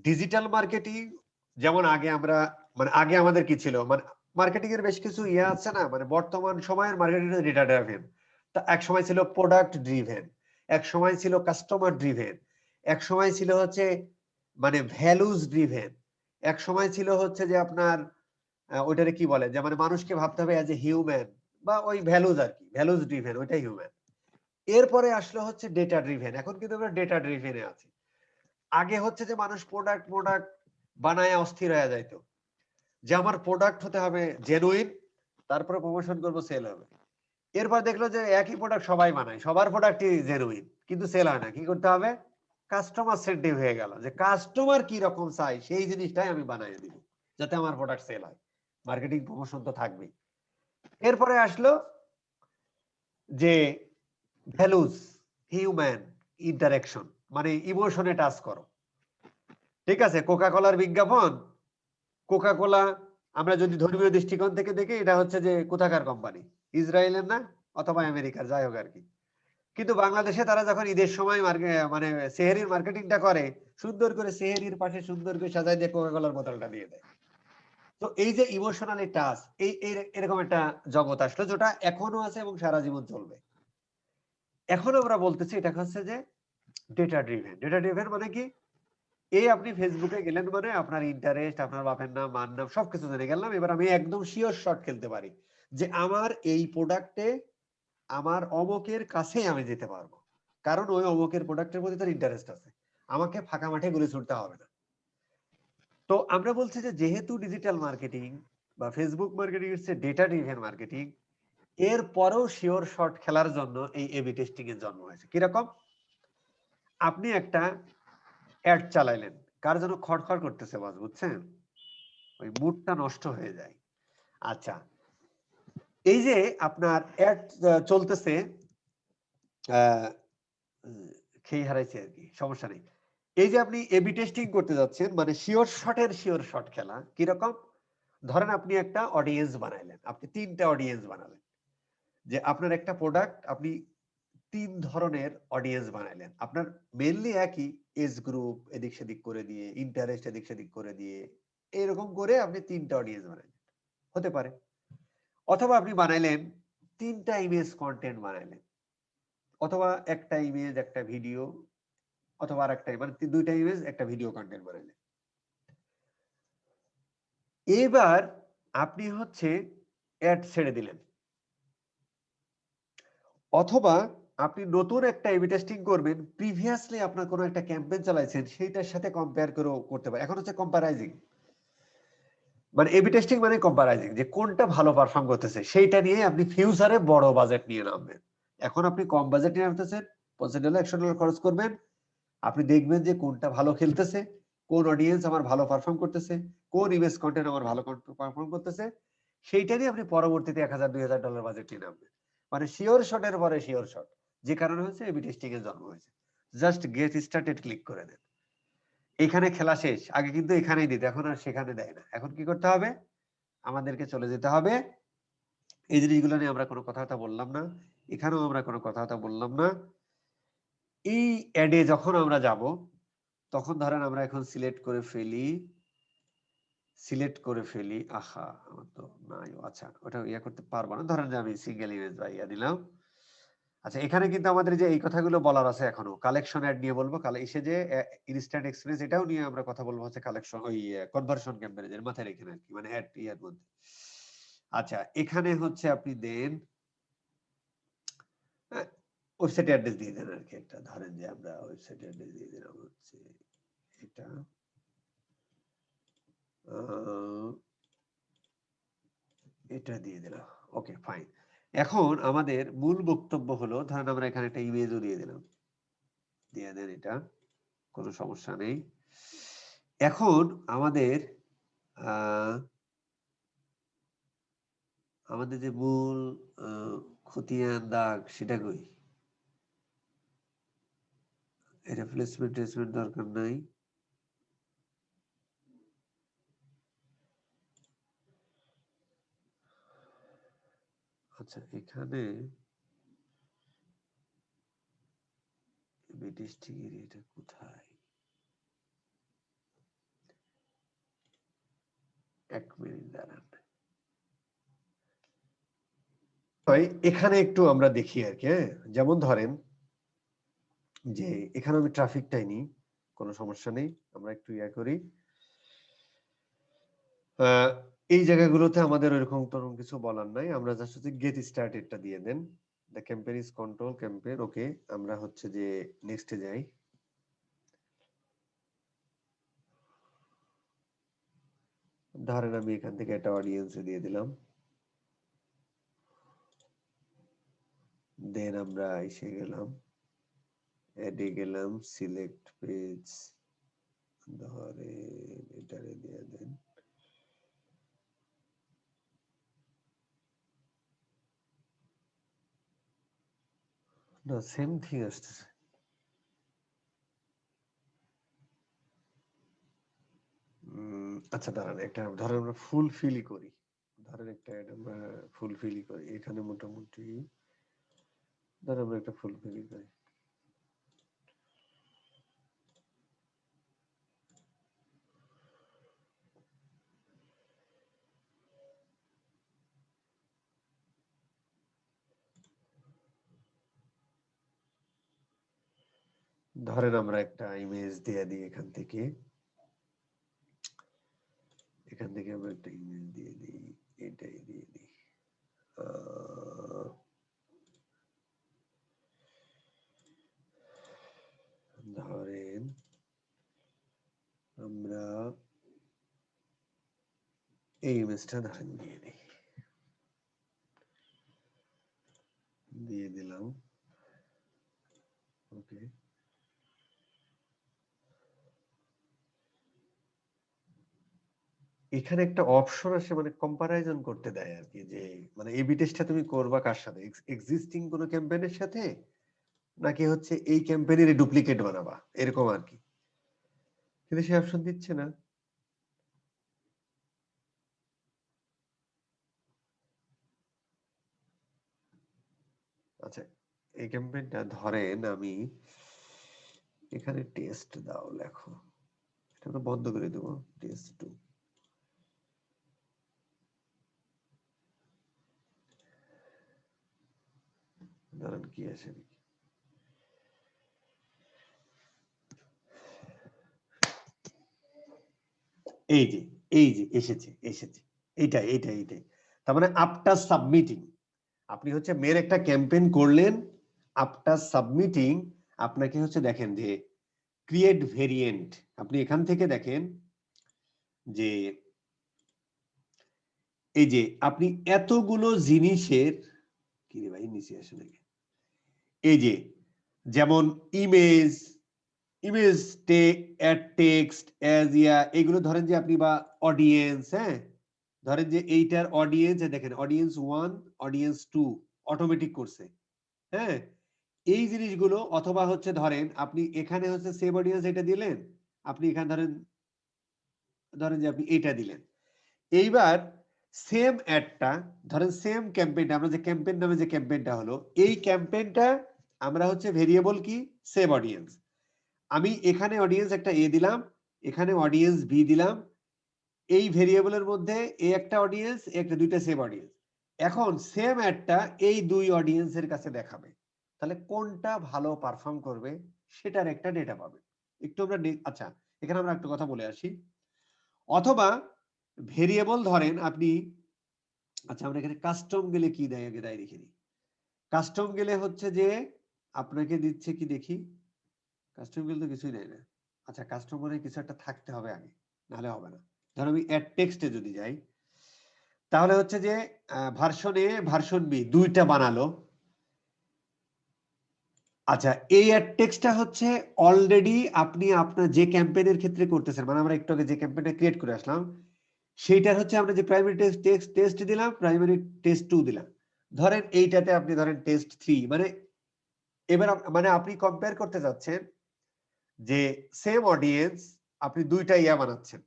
ডিজিটাল মার্কেটিং যেমন আগে আমরা, মানে আগে আমাদের কি ছিল, মানে মার্কেটিং এর বেশ কিছু ইয়ে আছে না, মানে বর্তমান সময়ের মার্কেটিং ডেটা ড্রিভেন। তা এক সময় ছিল প্রোডাক্ট ড্রিভেন, এক সময় ছিল কাস্টমার ড্রিভেন, এক সময় ছিল হচ্ছে মানে ভ্যালুজ ড্রিভেন, এক সময় ছিল হচ্ছে যে আপনার ওইটারে কি বলে, যে মানে মানুষকে ভাবতে হবে অ্যাজ এ হিউম্যান, বা ওই ভ্যালুজ আর কি, ভ্যালুজ ড্রিভেন, ওইটাই হিউম্যান। এরপরে আসলো হচ্ছে ডেটা ড্রিভেন, এখন কিন্তু আমরা ডেটা ড্রিভেনে আছি। আগে হচ্ছে যে মানুষ প্রোডাক্ট প্রোডাক্ট বানায় অস্থির হয়ে যাইতো, যে আমার প্রোডাক্ট হতে হবে জেনুইন, তারপরে প্রমোশন করবো, সেল হবে। এরপর দেখলো যে একই প্রোডাক্ট সবাই বানায়, সবার প্রোডাক্টই জেনুইন, কিন্তু সেল হয় না। কি করতে হবে? কাস্টমার সেন্টিভ হয়ে গেল, যে কাস্টমার কি রকম চাই সেই জিনিসটাই আমি বানিয়ে দিব, যাতে আমার প্রোডাক্ট সেল হয়। মার্কেটিং প্রমোশন তো থাকবেই। এরপরে আসলো যে ভ্যালুস, হিউম্যান ইন্টারেকশন, মানে ইমোশনে টাচ করো। ঠিক আছে, কোকা কোলার বিজ্ঞাপন, কোকা কোলা আমরা যদি ধর্মীয় দৃষ্টিকোণ থেকে দেখি, এটা হচ্ছে যে কোথাকার কোম্পানি, ইসরায়েলের না অথবা আমেরিকার, যাই হোক আর কি। কিন্তু বাংলাদেশে তারা যখন ঈদের সময় মানে সেহেরির মার্কেটিংটা করে, সুন্দর করে সেহেরির পাশে সুন্দর করে সাজায় দিয়ে কোকা কোলার বোতলটা দিয়ে দেয়। তো এই যে ইমোশনালি টাচ, এই এরকম একটা জগৎ আসলো, যেটা এখনো আছে এবং সারা জীবন চলবে। এখন আমরা বলতেছি এটা হচ্ছে যে ডেটা ড্রিভেন। ডেটা ড্রিভেন মানে কি? এই আপনি ফেসবুকে গেলেন, মানে আপনার ইন্টারেস্ট, আপনার বাপের নাম, মার নাম, সবকিছু জেনে গেলাম। এবার আমি একদম শিওর শট খেলতে পারি যে আমার এই প্রোডাক্টে আমার অমকের কাছে আমি যেতে পারবো, কারণ ওই অমকের প্রোডাক্টের প্রতি তার ইন্টারেস্ট আছে, আমাকে ফাঁকা মাঠে গুলি ছুটতে হবে না। তো আমরা বলছি যে যেহেতু ডিজিটাল মার্কেটিং বা ফেসবুক মার্কেটিং হচ্ছে ডেটা ড্রিভেন মার্কেটিং, এর পরেও শিওর শট খেলার জন্য এই এবি টেস্টিং এর জন্ম হয়েছে। কিরকম? আপনি একটা অ্যাড চালাইলেন, কার যেন খড়খড় করতেছে বাস, বুঝছেন? ওই মুডটা নষ্ট হয়ে যায়। আচ্ছা, এই যে আপনার অ্যাড চলতেছে, খেয়ে হারাইছে আর কি, সমস্যা নেই। এই যে আপনি এবি টেস্টিং করতে যাচ্ছেন, মানে শিওর শটের শিওর শট খেলা কিরকম? ধরেন আপনি একটা অডিয়েন্স বানাইলেন, আপনি 3টা অডিয়েন্স বানালেন, যে আপনার একটা প্রোডাক্ট আপনি 3 ধরনের অডিয়েন্স বানাইলেন। আপনার মেইনলি একই এজ গ্রুপ এদিক সেদিক করে দিয়ে, ইন্টারেস্ট এদিক সেদিক করে দিয়ে, এরকম করে আপনি 3টা অডিয়েন্স বানাইলেন, হতে পারে। অথবা আপনি বানাইলেন 3টা ইমেজ কন্টেন্ট বানাইলেন, অথবা একটা ইমেজ একটা ভিডিও, অথবা আরেকটা, মানে 2টা ইমেজ একটা ভিডিও কন্টেন্ট বানাইলেন। এবার আপনি হচ্ছে অ্যাড ছেড়ে দিলেন, অথবা আপনি নতুন একটা এবি টেস্টিং করবেন, প্রিভিয়াসলি আপনার কোনো একটা ক্যাম্পেইন চালাইছেন সেইটার সাথে কম্পেয়ার করেও করতে পারেন। এখন হচ্ছে কম্পারাইজিং, মানে এবি টেস্টিং মানে কম্পারাইজিং, যে কোনটা ভালো পারফর্ম করতেছে সেইটা নিয়ে আপনি ফিউচারে বড় বাজেট নিয়ে নামবেন। এখন আপনি কম বাজেট নিয়ে নামতেছেন, $50 $100 খরচ করবেন, আপনি দেখবেন যে কোনটা ভালো খেলতেছে, কোন অডিয়েন্স আমার ভালো পারফর্ম করতেছে, কোন ইমেজ কন্টেন্ট আমার ভালো পারফর্ম করতেছে, সেইটা নিয়ে আপনি পরবর্তীতে $1000 $2000 বাজেট নিয়ে নামবেন। মানে শিওর শটের পরে শিওর শট, যে কারণে হচ্ছে এবি টেস্টিং এর জন্ম হয়েছে। জাস্ট গেট স্টার্টেড ক্লিক করে দেন, এখানে খেলা শেষ। আগে কিন্তু এখানেই দিত, এখন আর সেখানে দেয় না। এখন কি করতে হবে? আমাদেরকে চলে যেতে হবে, এই জিনিসগুলো নিয়ে আমরা কোনো কথাবার্তা বললাম না, এখানেও আমরা কোনো কথাবার্তা বললাম না। এই অ্যাডে যখন আমরা যাব, তখন ধরেন আমরা এখন সিলেক্ট করে ফেলি, আহা আমার তো নাই, আচ্ছা ওটা ইয়া করতে পারবো না, ধরেন যে আমি সিঙ্গেল ইমেজ বা ইয়া দিলাম। আচ্ছা, এখানে কিন্তু আমাদের যে এই কথাগুলো বলার আছে, এখনো কালেকশন অ্যাড নিয়ে বলবো, এসে যে ইনস্ট্যান্ট এক্সপিরিয়েন্স এটাও নিয়ে আমরা কথা বলবো, হচ্ছে কালেকশন ওই কনভার্সন ক্যাম্পেইনের মাথায় রেখে আর কি, মানে অ্যাড ইয়ার মধ্যে। আচ্ছা, এখানে হচ্ছে আপনি দেন ওয়েবসাইট অ্যাড্রেস দিয়ে দেন আর কি একটা, ধরেন যে আমরা ওয়েবসাইট অ্যাড্রেস দিয়ে দিলাম হচ্ছে এটা, এটা দিয়ে দিলাম। Okay fine. এখন আমাদের মূল বক্তব্য হলো, ধরেন আমরা এখানে একটা ইমেজও দিয়ে দিলাম, দিয়ে দেন, এটা কোনো সমস্যা নেই। এখন আমাদের আমাদের যে মূল খতিয়ান দাগ সেটা কই? এটা প্লেসমেন্ট দরকার নাই। আচ্ছা, এখানে ব্রিটিশ এটা কোথায়? 1 মিনিট দাঁড়ান। এখানে একটু আমরা দেখি আর কি, হ্যাঁ, যেমন ধরেন যে এখানে আমি ট্রাফিকটাই নিই, কোনো সমস্যা নেই, আমরা একটু ইয়া করি। এই জায়গাগুলোতে আমাদের ওইরকম তরুণ কিছু বলার নাই, আমরা জাস্ট হচ্ছে গেট স্টার্টেডটা দিয়ে দেন। The campaign is control campaign, okay. আমরা হচ্ছে যে নেক্সটে যাই। ধরেন আমি এখান থেকে একটা অডিয়েন্সে দিয়ে দিলাম, দেন আমরা এসে গেলাম, অ্যাডে গেলাম, সিলেক্ট পেজ, ধরে এটারে দিয়ে দেন। না, সেম থিং আসতেছে। আচ্ছা দাঁড়ান, একটা ধরেন আমরা ফুলফিলই করি, ধরেন একটা আমরা ফুলফিলই করি এখানে, মোটামুটি ধরেন আমরা একটা ফুলফিলই করি। ধরেন আমরা একটা ইমেজ দিয়ে দিই, এখান থেকে আমরা একটা ইমেজ দিয়ে দিই, এটাই দিয়ে দিই। ধরেন আমরা এই ইমেজটা ধরেন দিয়ে দিলাম, ওকে। এখানে একটা অপশন আসে মানে কম্পারিজন করতে দেয় আর কি, যে মানে এবি টেস্টটা তুমি করবা কার সাথে, এক্সিস্টিং কোনো ক্যাম্পেইনের সাথে নাকি হচ্ছে এই ক্যাম্পেইনের ডুপ্লিকেট বানাবা, এরকম আর কি। কিন্তু সে অপশন দিচ্ছে না। আচ্ছা, এই ক্যাম্পেইনটা ধরেন আমি এখানে টেস্ট দাও লেখো, এটা আমরা বন্ধ করে দেবো, টেস্ট 2। ধরেন কি আসে দেখি, এই যে এসেছে এইটাই। তার মানে আফটার সাবমিটিং, আপনি হচ্ছে মেয়ের একটা ক্যাম্পেইন করলেন, আফটার সাবমিটিং আপনাকে হচ্ছে দেখেন যে ক্রিয়েট ভেরিয়েন্ট, আপনি এখান থেকে দেখেন যে এই যে আপনি এতগুলো জিনিসের কি রে ভাই নিচে আসে নাকি, এই যে যেমন ইমেজ টেক্সট অ্যাজ এগুলো ধরেন যে আপনি, বা অডিয়েন্স, হ্যাঁ ধরেন যে এইটার অডিয়েন্স দেখেন, অডিয়েন্স 1 অডিয়েন্স 2 অটোমেটিক করছে, হ্যাঁ এই জিনিসগুলো। অথবা হচ্ছে ধরেন আপনি এখানে হচ্ছে সেভ অডিয়েন্স এটা দিলেন, আপনি এখানে ধরেন যে আপনি এটা দিলেন। এইবার সেম অ্যাডটা ধরেন সেম ক্যাম্পেইনটা, আমরা যে ক্যাম্পেইন নামে যে ক্যাম্পেইনটা হলো, এই ক্যাম্পেইনটা আমরা হচ্ছে ভেরিয়েবল কি সেভ অডিয়েন্স, আমি এখানে অডিয়েন্স একটা এ দিলাম, এখানে অডিয়েন্স বি দিলাম, এই ভেরিয়েবলের মধ্যে এ একটা অডিয়েন্স, একটা দুইটা সেভ অডিয়েন্স। এখন সেম অ্যাডটা এই দুই অডিয়েন্সের কাছে দেখাবে, তাহলে কোনটা ভালো পারফর্ম করবে সেটার একটা ডেটা পাবে। একটু আমরা আচ্ছা এখানে আমরা একটা কথা বলে আসি। অথবা ভেরিয়েবল ধরেন আপনি, আচ্ছা আমরা এখানে কাস্টম গেলে কি দেয় আগে তাই দেখে নিই। কাস্টম গেলে হচ্ছে যে আপনাকে দিচ্ছে কি দেখি, কাস্টম গেলে তো কিছুই দেয় না। আচ্ছা কাস্টমারে কিছু একটা থাকতে হবে আগে, নাহলে হবে না। ধর আমি অ্যাড টেক্সটে যদি যাই, তাহলে হচ্ছে যে ভার্সন এ ভার্সন বি দুইটা বানালো। আচ্ছা এই অ্যাড টেক্সটটা হচ্ছে অলরেডি আপনি আপনার যে ক্যাম্পেইনের ক্ষেত্রে করতেছেন, মানে আমরা একটু আগে যে ক্যাম্পেইনটা ক্রিয়েট করে আসলাম সেইটার হচ্ছে আমরা যে প্রাইমারি টেস্ট দিলাম, প্রাইমারি টেস্ট 2 দিলাম। ধরেন এইটাতে আপনি ধরেন টেস্ট 3, মানে এবার মানে আপনি কম্পেয়ার করতে যাচ্ছেন যে সেম অডিয়েন্স আপনি দুইটা ইয়া বানাচ্ছেন,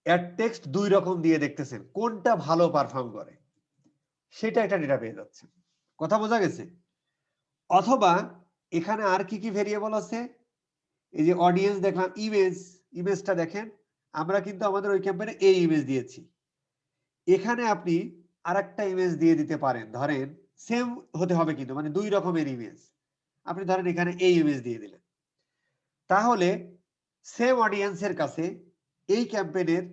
অ্যাড টেক্সট দুই রকম দিয়ে দেখতেছেন কোনটা ভালো পারফর্ম করে, সেটা একটা ডেটা পেয়ে যাচ্ছে। কথা বোঝা গেছে? অথবা এখানে আর কি কি ভেরিয়েবল আছে, এই যে অডিয়েন্স দেখলাম, ইমেজটা দেখেন, আমরা কিন্তু আমাদের ওই ক্যাম্পেইনে এই ইমেজ দিয়েছি, এখানে আপনি আরেকটা ইমেজ দিয়ে দিতে পারেন, ধরেন সেম হতে হবে কিন্তু মানে দুই রকমের ইমেজ, আপনি ধরেন এখানে এই ইমেজ দিয়ে দিলেন, তাহলে সেম অডিয়েন্সের কাছে এই ক্যাম্পেইনের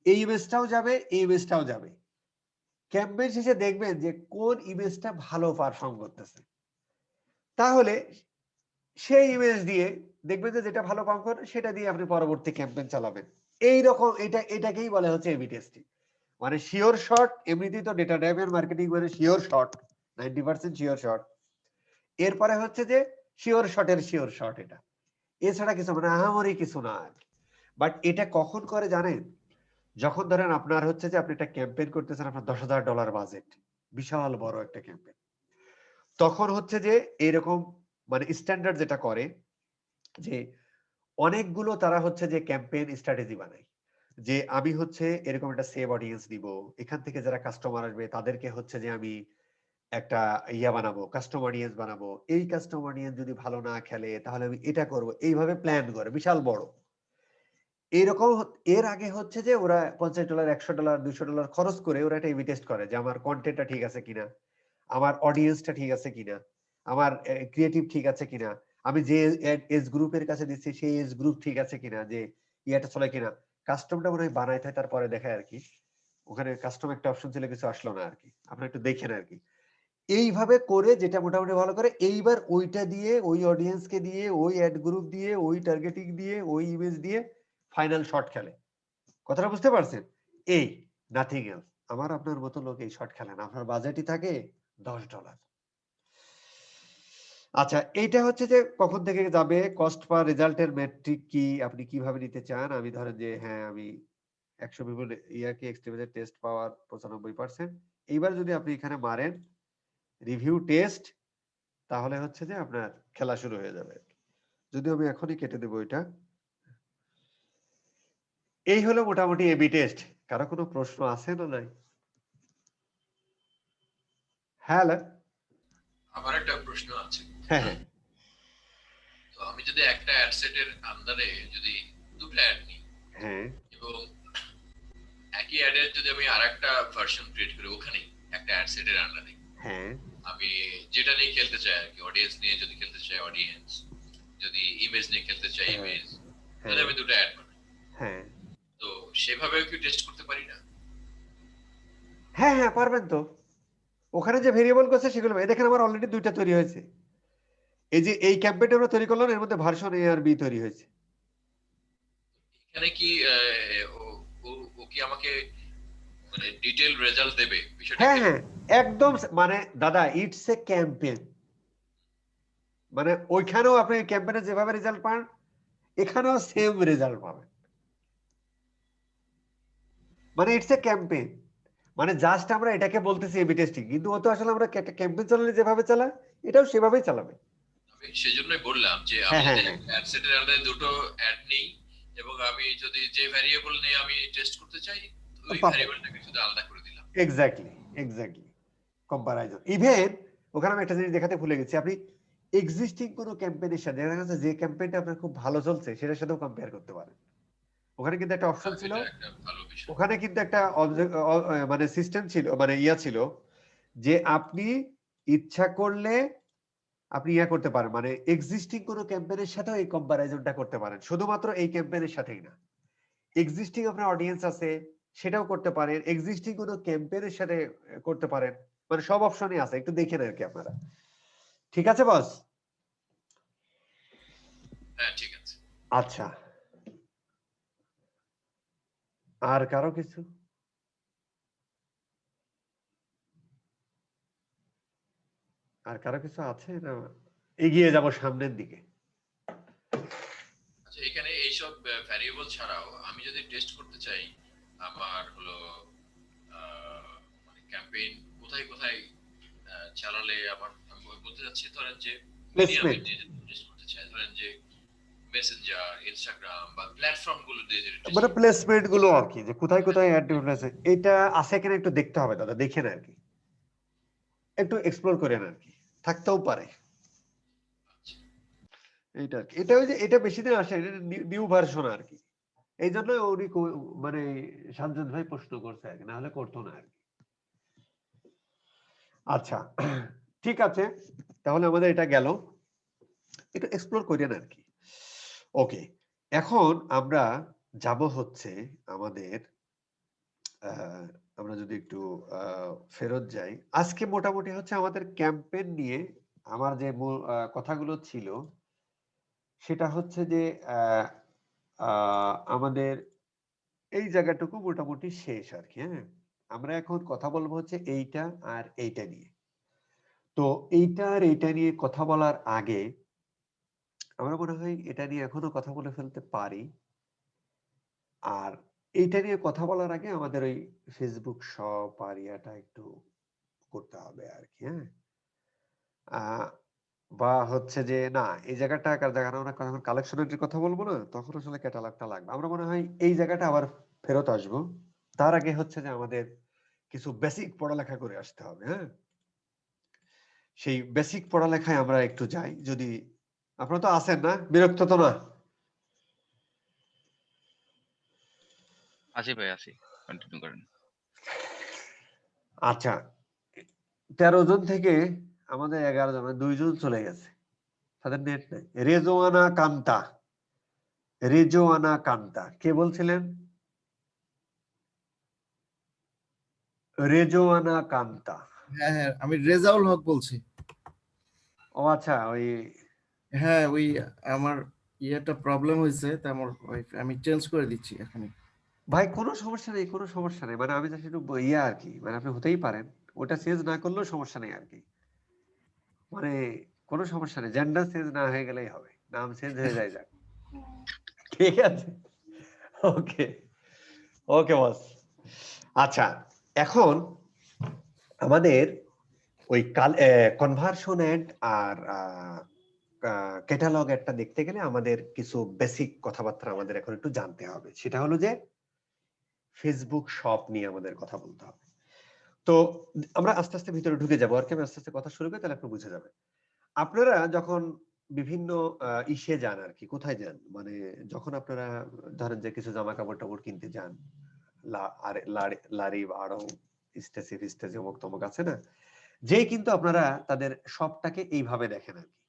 এই ইমেজটাও যাবে, এই ইমেজটাও যাবে। ক্যাম্পেইন শেষে দেখবেন যে কোন ইমেজটা ভালো পারফর্ম করতেছে, তাহলে সেই ইমেজ দিয়ে দেখবেন যে যেটা ভালো পারফর্ম করে সেটা দিয়ে আপনি পরবর্তী ক্যাম্পেইন চালাবেন। এই রকম এটাকেই বলে হচ্ছে এবি টেস্টিং, মানে শিওর শট। এমনিতেই তো ডেটা ড্রাইভেন মার্কেটিং মানে শিওর শট, 90% শিওর শট। এরপরে হচ্ছে যে শিওর শট, এটা এছাড়া কিছু মানে আহামরি কিছু না। বাট এটা কখন করে জানেন, যখন ধরেন আপনার হচ্ছে যে আপনি একটা ক্যাম্পেইন করতেছেন, আপনার $10,000 বাজেট, বিশাল বড় একটা ক্যাম্পেইন, তখন হচ্ছে যে এরকম মানে স্ট্যান্ডার্ড যেটা করে যে অনেকগুলো তারা হচ্ছে যে ক্যাম্পেইন স্ট্র্যাটেজি বানায়, যে আমি হচ্ছে এরকম একটা সেভ অডিয়েন্স দিব, এখান থেকে যারা কাস্টমার আসবে তাদেরকে হচ্ছে যে আমি একটা ইয়া বানাবো, কাস্টম অডিয়েন্স বানাবো, এই কাস্টম অডিয়েন্স যদি ভালো না খেলে তাহলে আমি এটা করব, এইভাবে প্ল্যান করে বিশাল বড়। এইরকম এর আগে হচ্ছে যে ওরা $50, $100, $200 খরচ করে ওরা একটা এবি টেস্ট করে যে আমার কন্টেন্টটা ঠিক আছে কিনা, আমার অডিয়েন্সটা ঠিক আছে কিনা, আমার ক্রিয়েটিভ ঠিক আছে কিনা, আমি যে এজ গ্রুপের কাছে দিচ্ছি সেই এজ গ্রুপ ঠিক আছে কিনা, যে ইয়াটা চলে কিনা। কাস্টমটা মনে হয় বানাইতে হয় তারপরে দেখায় আর কি, ওখানে কাস্টম একটা অপশন ছিল, কিছু আসলো না আর কি, আপনারা একটু দেখেন আর কি। এইভাবে করে যেটা মোটামুটি ভালো করে, এইবার ওইটা দিয়ে ওই অডিয়েন্সকে দিয়ে ওই অ্যাড গ্রুপ দিয়ে ওই টার্গেটিং দিয়ে ওই ইমেজ দিয়ে ফাইনাল শট খেলে। কথাটা বুঝতে পারছেন? এই নাথিং এলস। আমার আপনার মতো লোক এই শট খেলে না, আপনার বাজেটই থাকে $10। আচ্ছা এইটা হচ্ছে যে কখন থেকে যাবে, কস্ট পার রেজাল্টের মেট্রিক কি, আপনি কিভাবে নিতে চান। আমি ধরেন যে হ্যাঁ আমি 100 পিপল ইয়ারকি এক্সট্রিমের টেস্ট পাওয়ার 95%। এইবার যদি আপনি এখানে মারেন রিভিউ টেস্ট, তাহলে হচ্ছে যে আপনার খেলা শুরু হয়ে যাবে। যদি আমি এখনই কেটে দেবো এটা। এই হলো মোটামুটি এবি টেস্ট। কারো কোনো প্রশ্ন আছে না নাই? হ্যালো, আমার একটা প্রশ্ন আছে। হ্যাঁ হ্যাঁ তো আমি যদি একটা অ্যাড সেটের আন্ডারে যদি দুটো অ্যাড নিই হ্যাঁ এবং একই অ্যাডের যদি আমি আরেকটা ভার্সন ক্রিয়েট করি ওখানে একটা অ্যাড সেটের আন্ডারে হ্যাঁ আমি যেটা নিয়ে খেলতে চাই আর কি, অডিয়েন্স নিয়ে যদি খেলতে চাই অডিয়েন্স, যদি ইমেজ নিয়ে খেলতে চাই হ্যাঁ, ইমেজ, হ্যাঁ যদি আমি দুটো অ্যাড বানাই, হ্যাঁ তো সেভাবেও কি টেস্ট করতে পারি না? হ্যাঁ হ্যাঁ পারবেন তো। ওখানে যে ভেরিয়েবল করছে সেগুলো এই দেখেন আমার অলরেডি দুইটা তৈরি হয়েছে। এই যে এই ক্যাম্পেইনটা আমরা তৈরি করলাম, এর মধ্যে ভার্সন এ আর বি তৈরি হয়েছে। এখানে কি ও কি আমাকে মানে ডিটেইল রেজাল্ট দেবে বিষয়টা? হ্যাঁ হ্যাঁ একদম মানে দাদা ইটস এ ক্যাম্পেইন, মানে ওইখানেও আপনি ক্যাম্পেইনে যেভাবে রেজাল্ট পান এখানেও সেম রেজাল্ট পাবেন। মানে ইটস এ ক্যাম্পেইন, মানে জাস্ট আমরা এটাকে বলতেছি এবি টেস্টিং, কিন্তু ও তো আসলে আমরা ক্যাম্পেইন চালালে যেভাবে চালা এটাও সেভাবেই চালাবে। আমি সেজন্যই বললাম যে আমি হ্যাঁ, যদি হ্যাঁ, অ্যাড সেটের আন্ডারে দুটো অ্যাড নেই এবং আমি যদি যে ভ্যারিয়েবল নিয়ে আমি টেস্ট করতে চাই ওই পাবো। ভ্যারিয়েবলটাকে শুধু আলাদা করে দিলাম। এক্স্যাক্টলি কম্পারাইজন। ইভেন ওখানে আমি একটা জিনিস দেখাতে ভুলে গেছি, আপনি এক্সিস্টিং কোনো ক্যাম্পেইনের সাথে দেখা যাচ্ছে যে ক্যাম্পেইনটা আপনার খুব ভালো চলছে সেটার সাথেও কম্পেয়ার করতে পারেন। ওখানে কিন্তু একটা অপশন ছিল, এটা একটা ভালো বিষয়। ওখানে কিন্তু একটা মানে সিস্টেম ছিল, মানে ইয়া ছিল যে আপনি ইচ্ছা করলে আপনি ইয়া করতে পারেন, মানে এক্সিস্টিং কোনো ক্যাম্পেইনের সাথেও এই কম্পারিজনটা করতে পারেন, শুধুমাত্র এই ক্যাম্পেইনের সাথেই না। এক্সিস্টিং আপনার অডিয়েন্স আছে সেটাও করতে পারেন, এক্সিস্টিং কোনো ক্যাম্পেইনের সাথে করতে পারেন, মানে সব অপশনই আছে, একটু দেখেন আর কি আপনারা। ঠিক আছে বস? হ্যাঁ ঠিক আছে। আচ্ছা, আর কারো কিছু? আর কারো কিছু আছে না এগিয়ে যাব সামনের দিকে? আচ্ছা এখানে এইসব ভ্যারিয়েবল ছাড়াও আমি যদি টেস্ট করতে চাই আমার হলো মানে ক্যাম্পেইন কোথায় কোথায় চালালে আমার, আমি বলতে চাচ্ছি ধরেন যে মিডিয়াম টেস্ট করতে চাই, ধরেন যে মেসেঞ্জার, ইনস্টাগ্রাম বা প্ল্যাটফর্ম গুলো দিয়ে যদি test মানে করতে প্লেসমেন্ট গুলো আর কি, যে কোথায় কোথায় অ্যাড আছে এটা আছে কিনা একটু দেখতে হবে দাদা, দেখেন আর কি, একটু এক্সপ্লোর করেন আর কি, থাকতেও পারে। এইটা আর কি, এটা ওই যে এটা বেশি দিন আসে, এটা নিউ ভার্সন আর কি, এই জন্য উনি মানে শামজাদ ভাই প্রশ্ন করছে আর কি, না হলে করতো না আর কি। আচ্ছা ঠিক আছে, তাহলে আমাদের এটা গেল, একটু এক্সপ্লোর করেন আর কি। ওকে, এখন আমরা যাব হচ্ছে আমাদের আমরা যদি একটু ফেরত যাই, আজকে মোটামুটি হচ্ছে আমাদের ক্যাম্পেইন নিয়ে আমার যে মূল কথাগুলো ছিল সেটা হচ্ছে যে আমাদের এই জায়গাটুকু মোটামুটি শেষ আর কি। হ্যাঁ, আমরা এখন কথা বলবো হচ্ছে এইটা আর এইটা নিয়ে। তো এইটা আর এইটা নিয়ে কথা বলার আগে আমরা মনে হয় এটা নিয়ে এখনো কথা বলে ফেলতে পারি, আর এইটা নিয়ে কথা বলার আগে আমাদের ওই ফেসবুক শপ আর ইয়াটা একটু করতে হবে আর কি। হ্যাঁ, বা হচ্ছে যে না এই জায়গাটা দেখানো, আমরা যখন কালেকশনের কথা বলবো না তখন আসলে ক্যাটালগটা লাগবে, আমরা মনে হয় এই জায়গাটা আবার ফেরত আসবো। তার আগে হচ্ছে যে আমাদের কিছু বেসিক পড়ালেখা করে আসতে হবে। হ্যাঁ, সেই বেসিক পড়ালেখায় আমরা একটু যাই, যদি আপনারা তো আছেন না, বিরক্ত তো না? আছি ভাই, আছি, কন্টিনিউ করেন। আচ্ছা, 13 জন থেকে আমাদের 11 জন, 2 জন চলে গেছে, তাদের নেট নাই। রেজওয়ানা কান্তা কে বলছিলেন? রেজওয়ানা কান্তা। হ্যাঁ হ্যাঁ, আমি রেজাউল হক বলছি। ও আচ্ছা, ওই হ্যাঁ, ওই আমার ইয়েটা প্রবলেম হয়েছে, তা আমার আমি চেঞ্জ করে দিচ্ছি এখনই। ভাই কোনো সমস্যা নেই, কোনো সমস্যা নেই, মানে আমি জাস্ট একটু ইয়া আর কি, মানে আপনি হতেই পারেন, ওটা চেঞ্জ না করলেও সমস্যা নেই আর কি, মানে কোনো সমস্যা নেই, জেন্ডার চেঞ্জ না হয়ে গেলেই হবে, নাম চেঞ্জ হয়ে যায় যাক। ঠিক আছে, ওকে। ওকে বস। আচ্ছা, এখন আমাদের ওই কনভার্সন অ্যাড আর ক্যাটালগ অ্যাডটা দেখতে গেলে আমাদের কিছু বেসিক কথাবার্তা আমাদের এখন একটু জানতে হবে। সেটা হলো যে ফেসবুক শপ নিয়ে আমাদের কথা বলতে হবে। তো আমরা আস্তে আস্তে ভিতরে ঢুকে যাবো, আর কি আমি আস্তে আস্তে কথা শুরু করি, তাহলে আপনি বুঝে যাবেন। আপনারা যখন বিভিন্ন ইসে যান আর কি, কোথায় যান, মানে যখন আপনারা ধরেন যে কিছু জামা কাপড় টাপড় কিনতে যান, লারি আড়ং স্টেসি ফিস্টেসি অমুক তমুক আছে না, যে কিন্তু আপনারা তাদের শপটাকে এইভাবে দেখেন আর কি।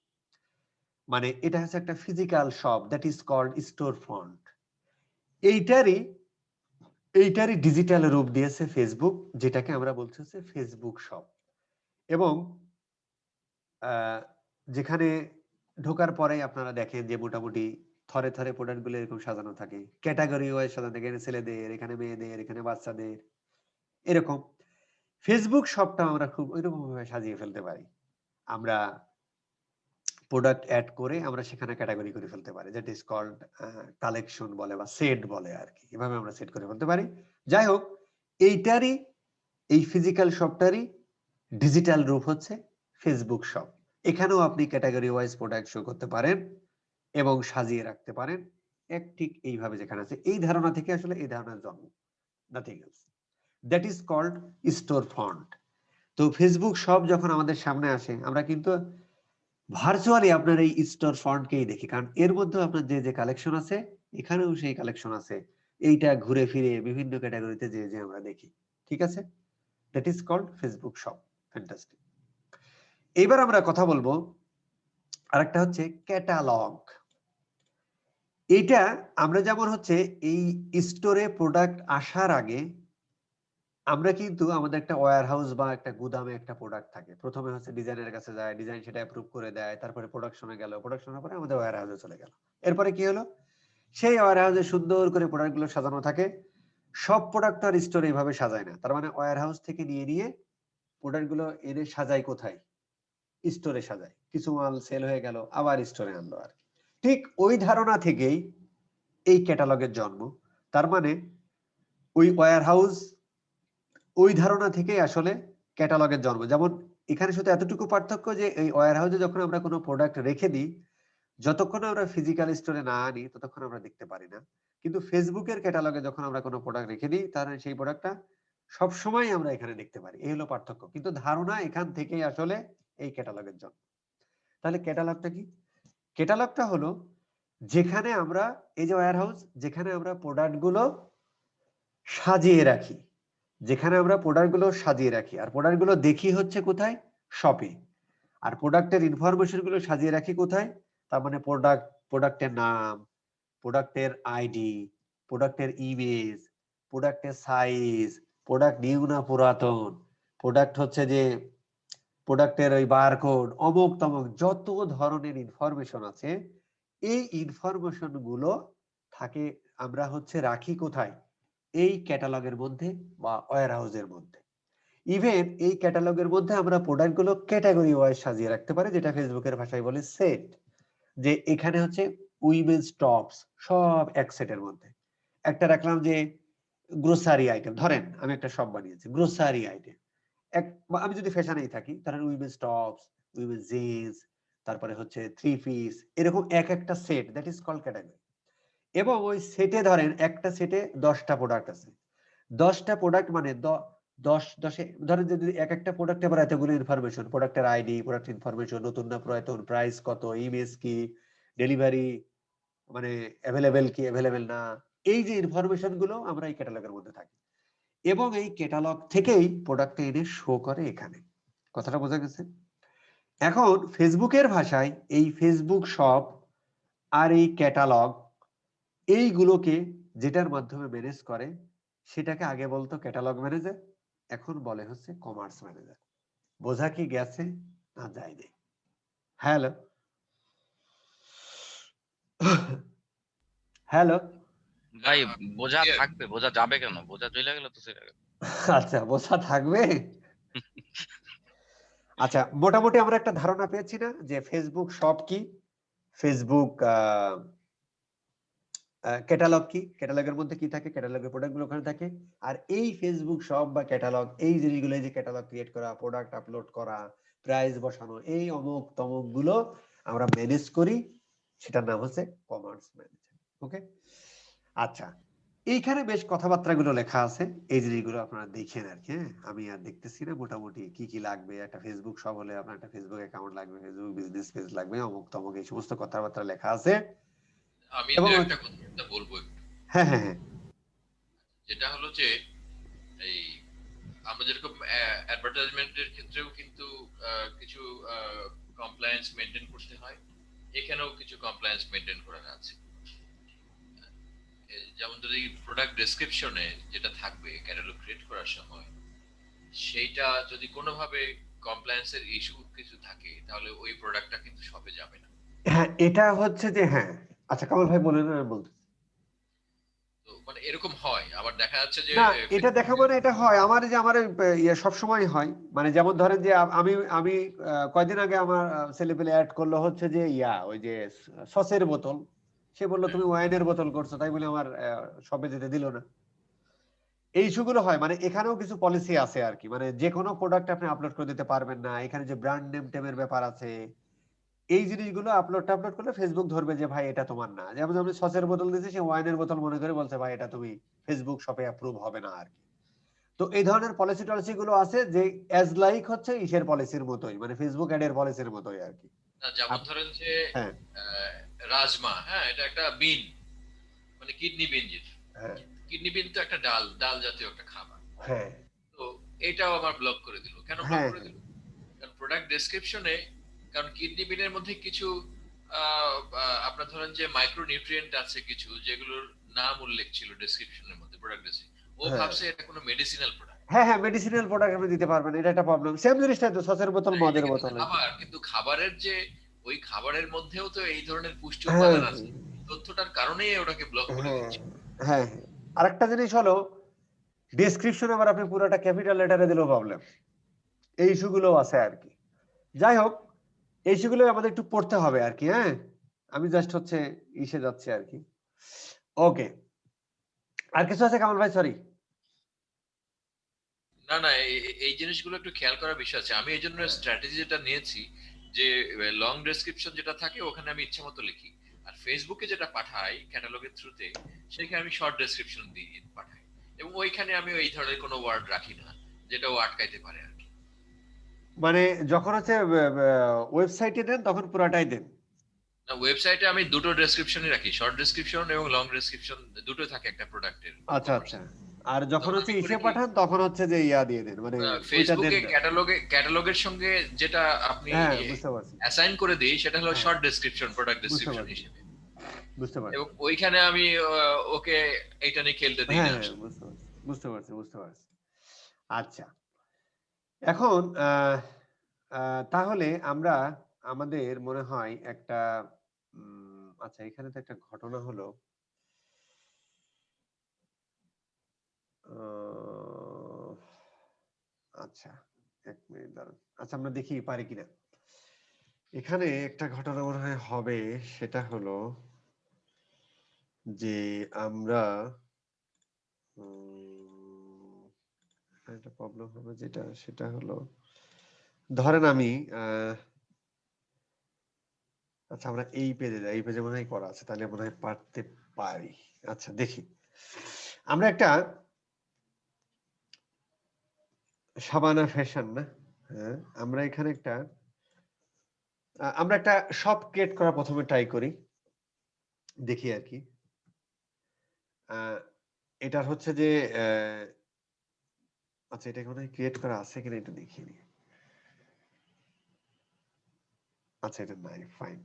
মানে এটা হচ্ছে একটা physical shop, that is called store front. এইটারই ডিজিটাল রূপ দিয়েছে ফেসবুক, যেটাকে আমরা বলছি হচ্ছে ফেসবুক শপ। এবং যেখানে ঢোকার পরে আপনারা দেখেন যে মোটামুটি থরে থরে প্রোডাক্ট গুলো এরকম সাজানো থাকে, ক্যাটাগরি ওয়াইজ সাজানো থাকে, এখানে ছেলেদের, এখানে মেয়েদের, এখানে বাচ্চাদের, এরকম। ফেসবুক শপটা আমরা খুব ওইরকম ভাবে সাজিয়ে ফেলতে পারি। আমরা প্রোডাক্ট অ্যাড করে আমরা সেখানে ক্যাটাগরি করে ফেলতে পারি, দ্যাট ইজ কল্ড কালেকশন বলে বা সেট বলে আর কি, এভাবে আমরা সেট করে ফেলতে পারি। যাই হোক, এই ফিজিক্যাল শপটারই ডিজিটাল রূপ হচ্ছে ফেসবুক শপ। এখানেও আপনি ক্যাটাগরি ওয়াইজ প্রোডাক্ট শো করতে পারেন এবং সাজিয়ে রাখতে পারেন, ঠিক এইভাবে যেখানে আছে। এই ধারণা থেকে আসলে এই ধারণার জন্ম, nothing else. That is called store front. তো ফেসবুক শপ যখন আমাদের সামনে আসে, আমরা কিন্তু ভার্চুয়ালি আপনার এই স্টোর ফ্রন্টকেই দেখি, কারণ এর মধ্যে আপনার যে যে কালেকশন আছে, এখানেও সেই কালেকশন আছে। এইটা ঘুরে ফিরে বিভিন্ন ক্যাটাগরিতে যে আমরা দেখি, ঠিক আছে? That is called Facebook shop. Fantastic. এইবার আমরা কথা বলবো আরেকটা হচ্ছে ক্যাটালগ। এটা আমরা যেমন হচ্ছে এই স্টোরে প্রোডাক্ট আসার আগে আমরা কিন্তু আমাদের একটা ওয়্যার হাউস বা একটা গুদামে একটা প্রোডাক্ট থাকে। প্রথমে হচ্ছে ডিজাইনের কাছে যায়, ডিজাইন সেটা অ্যাপ্রুভ করে দেয়, তারপরে প্রোডাকশনে গেল, প্রোডাকশনের পরে আমাদের ওয়্যার হাউসে চলে গেল। এরপরে কি হলো, সেই ওয়্যার হাউসে সুন্দর করে প্রোডাক্টগুলো সাজানো থাকে। সব প্রোডাক্ট আর স্টোরে এইভাবে সাজায় না, তার মানে ওয়্যার হাউস থেকে নিয়ে প্রোডাক্টগুলো এনে সাজায় কোথায়? স্টোরে সাজায়। কিছু মাল সেল হয়ে গেল, আবার স্টোরে আনলো আর কি। ঠিক ওই ধারণা থেকেই এই ক্যাটালগের জন্ম। তার মানে ওই ওয়্যার হাউস, ওই ধারণা থেকেই আসলে ক্যাটালগের জন্ম। যেমন এখানে শুধু এতটুকু পার্থক্য যে এই ওয়্যার হাউসে যখন আমরা কোনো প্রোডাক্ট রেখে দিই, যতক্ষণ আমরা ফিজিক্যাল স্টোরে না আনি ততক্ষণ আমরা দেখতে পারি না। কিন্তু ফেসবুকের ক্যাটালগে যখন আমরা কোনো প্রোডাক্ট রেখে দিই, তাহলে সেই প্রোডাক্টটা সব সময় আমরা এখানে দেখতে পারি। এই হলো পার্থক্য। কিন্তু ধারণা এখান থেকেই আসলে এই ক্যাটালগের জন্ম। তাহলে ক্যাটালগটা কি? ক্যাটালগটা হলো যেখানে আমরা, এই যে ওয়্যার হাউস, যেখানে আমরা প্রোডাক্টগুলো সাজিয়ে রাখি, যেখানে আমরা প্রোডাক্টগুলো সাজিয়ে রাখি, আর প্রোডাক্টগুলো দেখি হচ্ছে কোথায়? শপে। আর প্রোডাক্টের ইনফরমেশন গুলো সাজিয়ে রাখি কোথায়? তার মানে প্রোডাক্টের নাম, প্রোডাক্টের আইডি, প্রোডাক্টের ইমেজ, প্রোডাক্টের সাইজ, প্রোডাক্ট নিউ না পুরাতন, প্রোডাক্ট হচ্ছে যে প্রোডাক্টের ওই বারকোড, অমুক তমুক যত ধরনের ইনফরমেশন আছে, এই ইনফরমেশন গুলো থাকে, আমরা হচ্ছে রাখি কোথায়? এই ক্যাটালগের মধ্যে বা ওয়্যার হাউসের মধ্যে। ইভেন এই ক্যাটালগের মধ্যে আমরা প্রোডাক্ট গুলো ক্যাটাগরি ওয়াইজ সাজিয়ে রাখতে পারি, যেটা ফেসবুকের ভাষায় বলে সেট। যে এখানে হচ্ছে উইমেন্স টপস সব এক সেটের মধ্যে। একটা রাখলাম যে গ্রোসারি আইটেম, ধরেন আমি একটা শপ বানিয়েছি গ্রোসারি আইটেম। আমি যদি ফ্যাশনেই থাকি, ধরেন উইমেন্স টপস, উইমেন্স জিন্স, তারপরে হচ্ছে থ্রি পিস, এরকম এক একটা set, that is called category. এবং ওই সেটে ধরেন একটা সেটে 10টা প্রোডাক্ট আছে। 10টা প্রোডাক্ট মানে 10 ধরেন যদি এক একটা প্রোডাক্টে আবার এতগুলো ইনফরমেশন, প্রোডাক্টের আইডি, প্রোডাক্ট ইনফরমেশন, নতুন না পুরাতন, প্রাইস কত, ইমেজ কি, ডেলিভারি মানে অ্যাভেলেবেল কি অ্যাভেলেবেল না, এই যে ইনফরমেশন গুলো আমরা এই ক্যাটালগের মধ্যে থাকি। এবং এই ক্যাটালগ থেকেই প্রোডাক্ট এনে শো করে এখানে। কথাটা বোঝা গেছে? এখন ফেসবুকের ভাষায় এই ফেসবুক শপ আর এই ক্যাটালগ, এইগুলোকে যেটার মাধ্যমে ম্যানেজ করে, সেটাকে আগে বলতো ক্যাটালগ ম্যানেজার, এখন বলে হচ্ছে কমার্স ম্যানেজার। বোঝা কি গেছে না যায়নি? হ্যালো হ্যালো ভাই বোঝা Yeah. থাকবে, বোঝা যাবে কেন? বোঝা চলে গেল তো চলে গেল। আচ্ছা, বোঝা থাকবে। আচ্ছা, মোটামুটি আমরা একটা ধারণা পেয়েছি না যে ফেসবুক শপ কি, ফেসবুক ক্যাটালগ কি, ক্যাটালগের মধ্যে কি থাকে, ক্যাটালগের প্রোডাক্টগুলো ওখানে থাকে। আর এই ফেসবুক শপ বা ক্যাটালগ, এই জিনিসগুলো, এই যে ক্যাটালগ ক্রিয়েট করা, প্রোডাক্ট আপলোড করা, প্রাইস বসানো, এই অমুক তমুক গুলো আমরা ম্যানেজ করি, সেটার নাম হচ্ছে কমার্স ম্যানেজার। ওকে, আচ্ছা, এইখানে বেশ কথাবার্তাগুলো লেখা আছে, এই জিনিসগুলো আপনারা দেখেন আর কি। হ্যাঁ, আমি আর দেখতেছি না, মোটামুটি কি কি লাগবে। একটা ফেসবুক শপ হলে আপনার একটা ফেসবুক অ্যাকাউন্ট লাগবে, ফেসবুক বিজনেস পেজ লাগবে, অমুক তমুক এই সমস্ত কথাবার্তা লেখা আছে। আমি এবং এদের একটা কথা বলবো একটু, হ্যাঁ হ্যাঁ হ্যাঁ যেটা হলো যে এই আমরা যেরকম অ্যাডভার্টাইজমেন্টের ক্ষেত্রেও কিন্তু কিছু কমপ্লায়েন্স মেনটেন করতে হয়, এখানেও কিছু কমপ্লায়েন্স মেনটেন করার আছে। যেমন যদি প্রোডাক্ট ডেসক্রিপশনে যেটা থাকবে ক্যাটালগ ক্রিয়েট করার সময়, সেইটা যদি কোনোভাবে কমপ্লায়েন্সের ইস্যু কিছু থাকে, তাহলে ওই প্রোডাক্টটা কিন্তু শপে যাবে না। হ্যাঁ, এটা হচ্ছে যে, হ্যাঁ, আচ্ছা কামাল ভাই বলেন, আমি বলতে। তো মানে এরকম হয়, আবার দেখা যাচ্ছে যে না, এটা দেখা মানে এটা হয় আমার, যে আমার ইয়ে সব সময় হয়, মানে যেমন ধরেন যে আমি আমি কয়দিন আগে আমার ছেলেপেলে অ্যাড করলো হচ্ছে যে ওই যে সসের বোতল, সে বললো তুমি ওয়াইনের বোতল করছো, তাই বলে আমার শপে যেতে দিল না। এই ইস্যুগুলো হয়, মানে এখানেও কিছু পলিসি আছে আর কি, মানে যে কোনো প্রোডাক্ট আপনি আপলোড করে দিতে পারবেন না, এখানে যে ব্র্যান্ড নেম টেমের ব্যাপার আছে, এই জিনিসগুলো আপলোড করলে ফেসবুক ধরবে যে ভাই এটা তোমার না। যেমন আমি সসের বোতল দিয়েছি, সে ওয়াইনের বোতল মনে করে বলছে ভাই এটা তুমি ফেসবুক শপে অ্যাপ্রুভ হবে না আর কি। তো এই ধরনের পলিসি টলিসি গুলো আছে, যে অ্যাজ লাইক হচ্ছে ইসের পলিসির মতোই, মানে ফেসবুক অ্যাড এর পলিসির মতোই আর কি। যেমন ধরেন যে হ্যাঁ রাজমা, হ্যাঁ, এটা একটা বিন, মানে কিডনি বিন, যেটা হ্যাঁ কিডনি বিন তো একটা ডাল, ডাল জাতীয় একটা খাবার। হ্যাঁ তো এটাও আমার ব্লক করে দিল। কেন ব্লক হ্যাঁ করে দিল? কারণ প্রোডাক্ট ডেসক্রিপশনে, কারণ কিডনি বিনের মধ্যে কিছু আপনার ধরেন যে মাইক্রো নিউট্রিয়েন্ট আছে কিছু, যেগুলোর নাম উল্লেখ ছিল ডেসক্রিপশনের মধ্যে, প্রোডাক্ট ডেসক্রিপশন। ও হ্যাঁ ভাবছে এটা কোনো মেডিসিনাল প্রোডাক্ট। হ্যাঁ হ্যাঁ মেডিসিনাল প্রোডাক্ট আপনি দিতে পারবেন, এটা একটা প্রবলেম। সেম জিনিসটাই তো, সসের বোতল এটা মদের কিন্তু বোতল। খাবার, কিন্তু খাবারের যে ওই খাবারের মধ্যেও তো এই ধরনের পুষ্টি হ্যাঁ উপাদান আছে, তথ্যটার কারণেই ওটাকে ব্লক করে হ্যাঁ দিচ্ছে। হ্যাঁ। আরেকটা জিনিস হলো, ডেসক্রিপশন আবার আপনি পুরোটা ক্যাপিটাল লেটারে দিলেও প্রবলেম। এই ইস্যুগুলো আছে আর কি। যাই হোক, এই ইস্যুগুলো আমাদের একটু পড়তে হবে আর কি। হ্যাঁ, আমি জাস্ট হচ্ছে ইসে যাচ্ছি আর কি। ওকে, আর কিছু আছে কামাল ভাই? সরি। না না, এই জিনিসগুলো একটু খেয়াল করার বিষয় আছে। আমি এই জন্য স্ট্র্যাটেজি যেটা নিয়েছি, যে লং ডেসক্রিপশন যেটা থাকে ওখানে আমি ইচ্ছে মতো লিখি, আর ফেসবুকে যেটা পাঠাই ক্যাটালগের থ্রুতে, সেখানে আমি শর্ট ডেসক্রিপশন দিয়ে পাঠাই, এবং ওইখানে আমি এই ধরনের কোনো ওয়ার্ড রাখি না যেটা ও আটকাইতে পারে আর কি। মানে যখন হচ্ছে ওয়েবসাইটে দেন তখন পুরাটাই দেন? না, ওয়েবসাইটে আমি দুটো ডেসক্রিপশনই রাখি, শর্ট ডেসক্রিপশন এবং লং ডেসক্রিপশন, দুটো থাকে একটা প্রোডাক্টের। আচ্ছা আচ্ছা। আর যখন তখন হচ্ছে আমি করি ইসে কি, পাঠান তখন হচ্ছে যে দিয়ে দেন, মানে ওইটা দেন ফেসবুকে না? ক্যাটালগের সঙ্গে যেটা আপনি হ্যাঁ, বুঝতে পারছি। অ্যাসাইন করে দিই, সেটা হলো হ্যাঁ, শর্ট ডেসক্রিপশন, প্রোডাক্ট বুঝতে ডেসক্রিপশন পারছি, হিসেবে। বুঝতে পারছি। এবং ওইখানে আমি ওকে এইটা নিয়ে খেলতে দিই হ্যাঁ না হ্যাঁ, আসলে। বুঝতে পারছি, বুঝতে পারছি, বুঝতে পারছি। আচ্ছা, এখন তাহলে আমরা আমাদের মনে হয় একটা আচ্ছা, এখানে তো একটা ঘটনা হলো। আহ, আচ্ছা, এক মিনিট দাঁড়ান। আচ্ছা, আমরা দেখি পারি কিনা। এখানে একটা ঘটনা মনে হয় হবে, সেটা হলো যে আমরা একটা প্রবলেম হবে, যেটা সেটা হলো, ধরেন আমি আচ্ছা আমরা এই পেজে যাই, এই পেজে মনে হয় করা আছে, তাহলে মনে হয় পারতে পারি। আচ্ছা দেখি, আমরা একটা সাবানা ফ্যাশন না, হ্যাঁ, আমরা এখানে একটা আমরা একটা শপ ক্রিয়েট করা প্রথমে ট্রাই করি, দেখি আর কি। এটার হচ্ছে যে আচ্ছা, এটা মনে হয় ক্রিয়েট করা আছে কিনা এটা দেখিয়ে নিই। আচ্ছা, এটা নাই, ফাইন।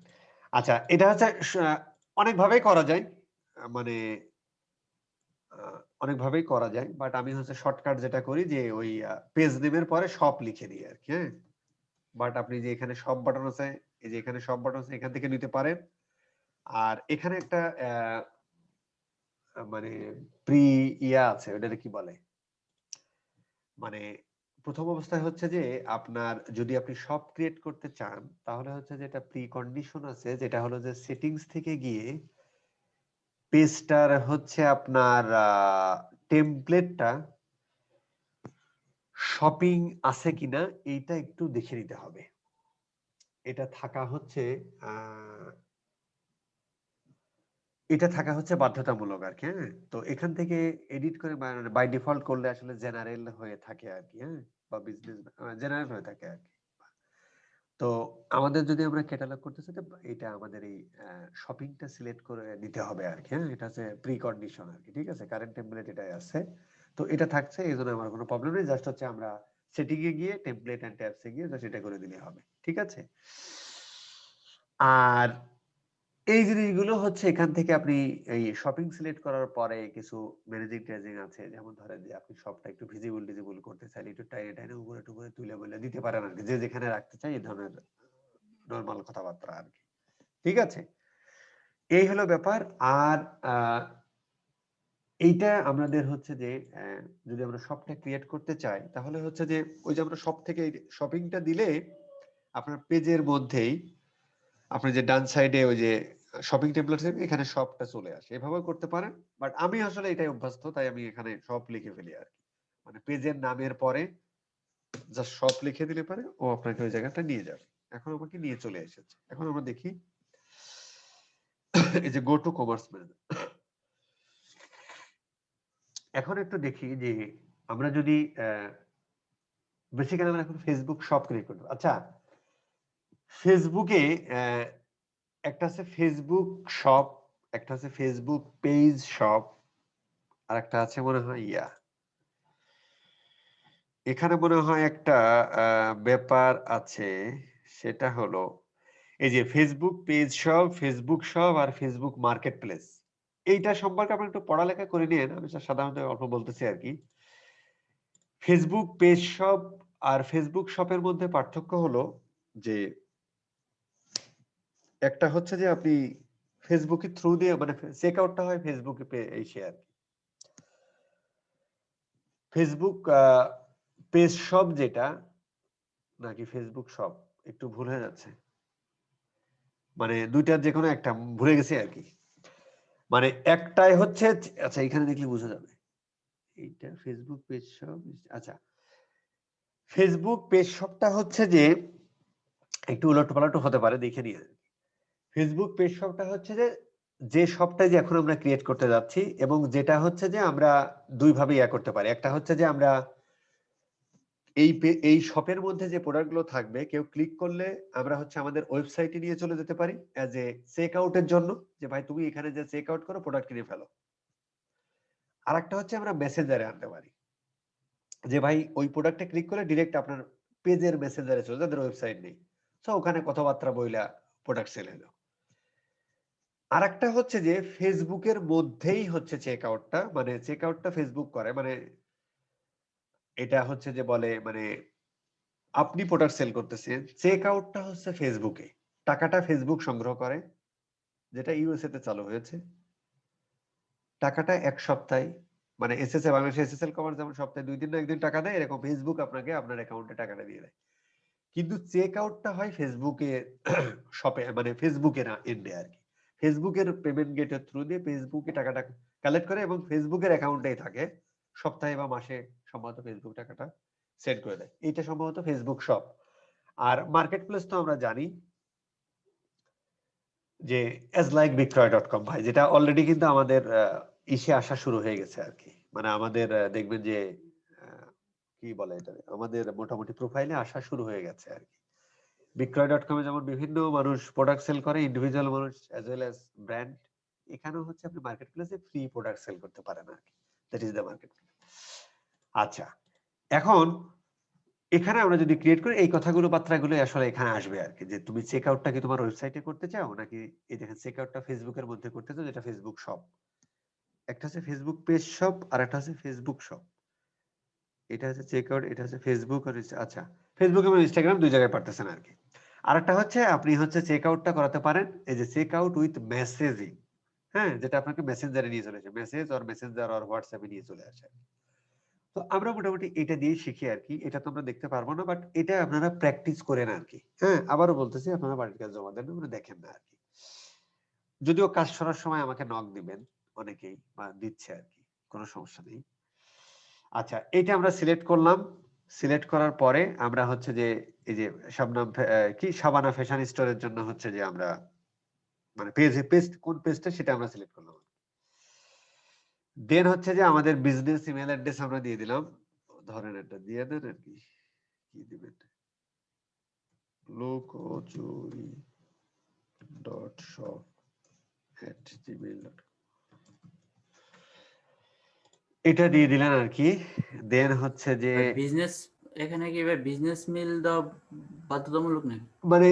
আচ্ছা, এটা হচ্ছে অনেকভাবেই করা যায়, মানে অনেকভাবেই করা যায়, বাট আমি হচ্ছে শর্টকাট যেটা করি, যে ওই পেজ নেমের পরে শপ লিখে দিই আর কি। হ্যাঁ, বাট আপনি যে এখানে শপ বাটন আছে, এই যে এখানে শপ বাটন আছে, এখান থেকে নিতে পারেন। আর এখানে একটা মানে প্রি আছে, ওটাকে কি বলে, মানে প্রথম অবস্থায় হচ্ছে যে আপনার যদি আপনি শপ ক্রিয়েট করতে চান, তাহলে হচ্ছে যে এটা প্রি কন্ডিশন আছে, যেটা হলো যে সেটিংস থেকে গিয়ে পেজটার হচ্ছে আপনার টেমপ্লেটটা শপিং আছে কিনা এইটা একটু দেখে নিতে হবে। এটা থাকা হচ্ছে বাধ্যতামূলক আর কি। হ্যাঁ, তো এখান থেকে এডিট করে বাই ডিফল্ট করলে আসলে জেনারেল হয়ে থাকে আর কি। হ্যাঁ, বা বিজনেস জেনারেল হয়ে থাকে আর কি। তো আমাদের যদি আমরা ক্যাটালগ করতে চাই, এটা আমাদের এই শপিংটা সিলেক্ট করে নিতে হবে আর কি। হ্যাঁ, এটা হচ্ছে প্রি কন্ডিশন আর কি। ঠিক আছে, কারেন্ট টেমপ্লেট এটাই আছে, তো এটা থাকছে, এই জন্য আমার কোনো প্রবলেম নেই। জাস্ট হচ্ছে আমরা সেটিং এ গিয়ে টেমপ্লেট এন্ড ট্যাবস এ গিয়ে জাস্ট এটা করে দিলে হবে। ঠিক আছে, আর এই জিনিসগুলো হচ্ছে এখান থেকে আপনি এই শপিং সিলেক্ট করার পরে কিছু ম্যানেজিং ট্যাজিং আছে, যেমন ধরেন যে আপনি সবটা একটু ভিজিবল করতে চাইলে একটু টাইনে টাইনে উপরে টুপরে তুলে বলে দিতে পারেন আর কি, যে যেখানে রাখতে চাই এই ধরনের নরমাল কথাবার্তা আর কি। ঠিক আছে, এই হলো ব্যাপার। আর এইটা আমাদের হচ্ছে যে যদি আমরা শপটা ক্রিয়েট করতে চাই, তাহলে হচ্ছে যে ওই যে আমরা শপ থেকে শপিংটা দিলে আপনার পেজের মধ্যেই আপনি যে ডান সাইডে ওই যে শপিং টেমপ্লেট এখানে শপটা চলে আসে, এভাবে করতে পারেন। বাট আমি আসলে এটাই অভ্যস্ত, তাই আমি এখানে শপ লিখে ফেলি আর কি। মানে পেজের নামের পরে জাস্ট শপ লিখে দিলে পারে ও আপনাকে ওই জায়গাটা নিয়ে যাবে। এখন আমাকে নিয়ে চলে এসেছে। এখন আমরা দেখি এই যে গো টু কমার্স ম্যানেজার। এখন একটু দেখি যে আমরা যদি বেসিক্যালি আমরা এখন ফেসবুক শপ ক্রিয়েট করতে, আচ্ছা ফেসবুকে একটা আছে ফেসবুক শপ, একটা আছে ফেসবুক পেজ শপ, আর একটা আছে মনে হয় এখানে মনে হয় একটা ব্যাপার আছে, সেটা হলো এই যে Facebook page shop, Facebook shop আর ফেসবুক মার্কেট প্লেস। এইটা সম্পর্কে আপনি একটু পড়ালেখা করে নিন, আমি সাধারণত অল্প বলতেছি আর কি। ফেসবুক পেজ শপ আর ফেসবুক শপের মধ্যে পার্থক্য হলো যে একটা হচ্ছে যে আপনি ফেসবুকের থ্রু দিয়ে মানে চেক আউটটা হয় ফেসবুকে এসে আর কি। ফেসবুক পেজ শপ যেটা নাকি ফেসবুক শপ একটু ভুল হয়ে যাচ্ছে, মানে দুইটার যে কোনো একটা ভুলে গেছি আর কি। মানে একটাই হচ্ছে, আচ্ছা এখানে দেখলে বোঝা যাবে এইটা ফেসবুক পেজ শপ। আচ্ছা ফেসবুক পেজ শপটা হচ্ছে যে একটু উলট হতে পারে, দেখে নিয়ে। ফেসবুক পেজ শপটা হচ্ছে যে শপটা যে এখন আমরা ক্রিয়েট করতে যাচ্ছি, এবং যেটা হচ্ছে যে আমরা দুই ভাবে করতে পারি। একটা হচ্ছে যে আমরা এই শপের মধ্যে যে প্রোডাক্টগুলো থাকবে, কেউ ক্লিক করলে আমরা হচ্ছে আমাদের ওয়েবসাইটে নিয়ে চলে যেতে পারি অ্যাজ এ চেক আউটের জন্য, যে ভাই তুমি এখানে যে চেক আউট করো, প্রোডাক্ট কিনে ফেলো। আর একটা হচ্ছে আমরা মেসেঞ্জারে আনতে পারি, যে ভাই ওই প্রোডাক্টে ক্লিক করে ডিরেক্ট আপনার পেজের মেসেঞ্জারে চলে, যাদের ওয়েবসাইট নেই, তো ওখানে কথাবার্তা বইলা প্রোডাক্ট সেল হলো। আর একটা হচ্ছে যে ফেসবুকের মধ্যেই হচ্ছে চেক আউটটা, মানে চেক আউটটা ফেসবুক করে, মানে এটা হচ্ছে যে বলে মানে আপনি প্রোডাক্ট সেল করতেছেন, চেক আউটটা হচ্ছে ফেসবুকে, টাকাটা ফেসবুক সংগ্রহ করে, যেটা ইউএসএ তে চালু হয়েছে। টাকাটা এক সপ্তাহে, মানে এসএসএ বাংলাদেশ এসএসএল কমার্স যেমন সপ্তাহে 2 দিন না 1 দিন টাকা দেয়, এরকম ফেসবুক আপনাকে আপনার অ্যাকাউন্টে টাকাটা দিয়ে দেয়। কিন্তু চেক আউটটা হয় ফেসবুকে শপে, মানে ফেসবুকের এন্ডে আর কি। ফেসবুকের পেমেন্ট গেটের থ্রু দিয়ে ফেসবুকে টাকাটা কালেক্ট করে এবং ফেসবুকের অ্যাকাউন্টেই থাকে, সপ্তাহে বা মাসে সম্ভবত ফেসবুক টাকাটা সেন্ড করে দেয়। এইটা সম্ভবত ফেসবুক শপ। আর মার্কেট প্লেস তো আমরা জানি যে asLikeBiCroy.com ভাই, যেটা অলরেডি কিন্তু আমাদের ইসে আসা শুরু হয়ে গেছে আর কি। মানে আমাদের দেখবেন যে কি বলে এটা, আমাদের মোটামুটি প্রোফাইলে আসা শুরু হয়ে গেছে আর কি। বিক্রয়.com এ যেমন বিভিন্ন মানুষ প্রোডাক্ট সেল করে, ইন্ডিভিজুয়াল মানুষ অ্যাজ ওয়েল অ্যাজ ব্র্যান্ড, এখানেও হচ্ছে আপনি মার্কেট প্লেসে ফ্রি প্রোডাক্ট সেল করতে পারেন আর কি। That is the market place. আচ্ছা, এখন এখানে আমরা যদি ক্রিয়েট করি, এই কথাগুলো বার্তাগুলো আসলে এখানে আসবে আর কি, যে তুমি চেক আউটটা কি তোমার ওয়েবসাইটে করতে চাও, নাকি এই দেখেন চেক আউটটা ফেসবুকের মধ্যে করতে চাও, যেটা ফেসবুক শপ। একটা হচ্ছে ফেসবুক পেজ শপ আর একটা হচ্ছে ফেসবুক শপ। এটা হচ্ছে চেক আউট, এটা হচ্ছে ফেসবুক আর আচ্ছা ফেসবুক এবং ইনস্টাগ্রাম দুই জায়গায় পারতেছেন আর কি। আরেকটা হচ্ছে আপনি হচ্ছে চেক আউটটা করাতে পারেন এই যে চেক আউট উইথ মেসেজিং, হ্যাঁ, যেটা আপনাকে মেসেঞ্জারে নিয়ে চলে আসে, মেসেজ আর মেসেঞ্জার আর হোয়াটসঅ্যাপে নিয়ে চলে আসে। তো আমরা মোটামুটি এটা দিয়ে শিখি আর কি। এটা তো আমরা দেখতে পারবো না, বাট এটা আপনারা প্র্যাকটিস করেন আর কি। হ্যাঁ, আবারও বলতেছি, আপনারা বাড়ির কাজ জমা দেন, দেখেন না আর কি। যদিও কাজ করার সময় আমাকে নক দিবেন, অনেকেই দিচ্ছে আর কি, কোনো সমস্যা নেই। আচ্ছা, এটা আমরা সিলেক্ট করলাম। সিলেক্ট করার পরে আমরা হচ্ছে যে এই যে শবনম কি শাবানা ফ্যাশন স্টোরের জন্য হচ্ছে যে আমরা মানে পেজ কোন পেজটা সেটা আমরা সিলেক্ট করলাম। দেন হচ্ছে যে আমাদের বিজনেস ইমেল অ্যাড্রেস আমরা দিয়ে দিলাম, ধরেন এটা দিয়ে দেন আর কি, কি দিবেন, lokochuri.shop@gmail.com, এটা দিয়ে দিলেন আর কি। দেন হচ্ছে যে বিজনেস, এখানে কি ভাই বিজনেস মেল দেওয়া বাধ্যতামূলক নাকি? মানে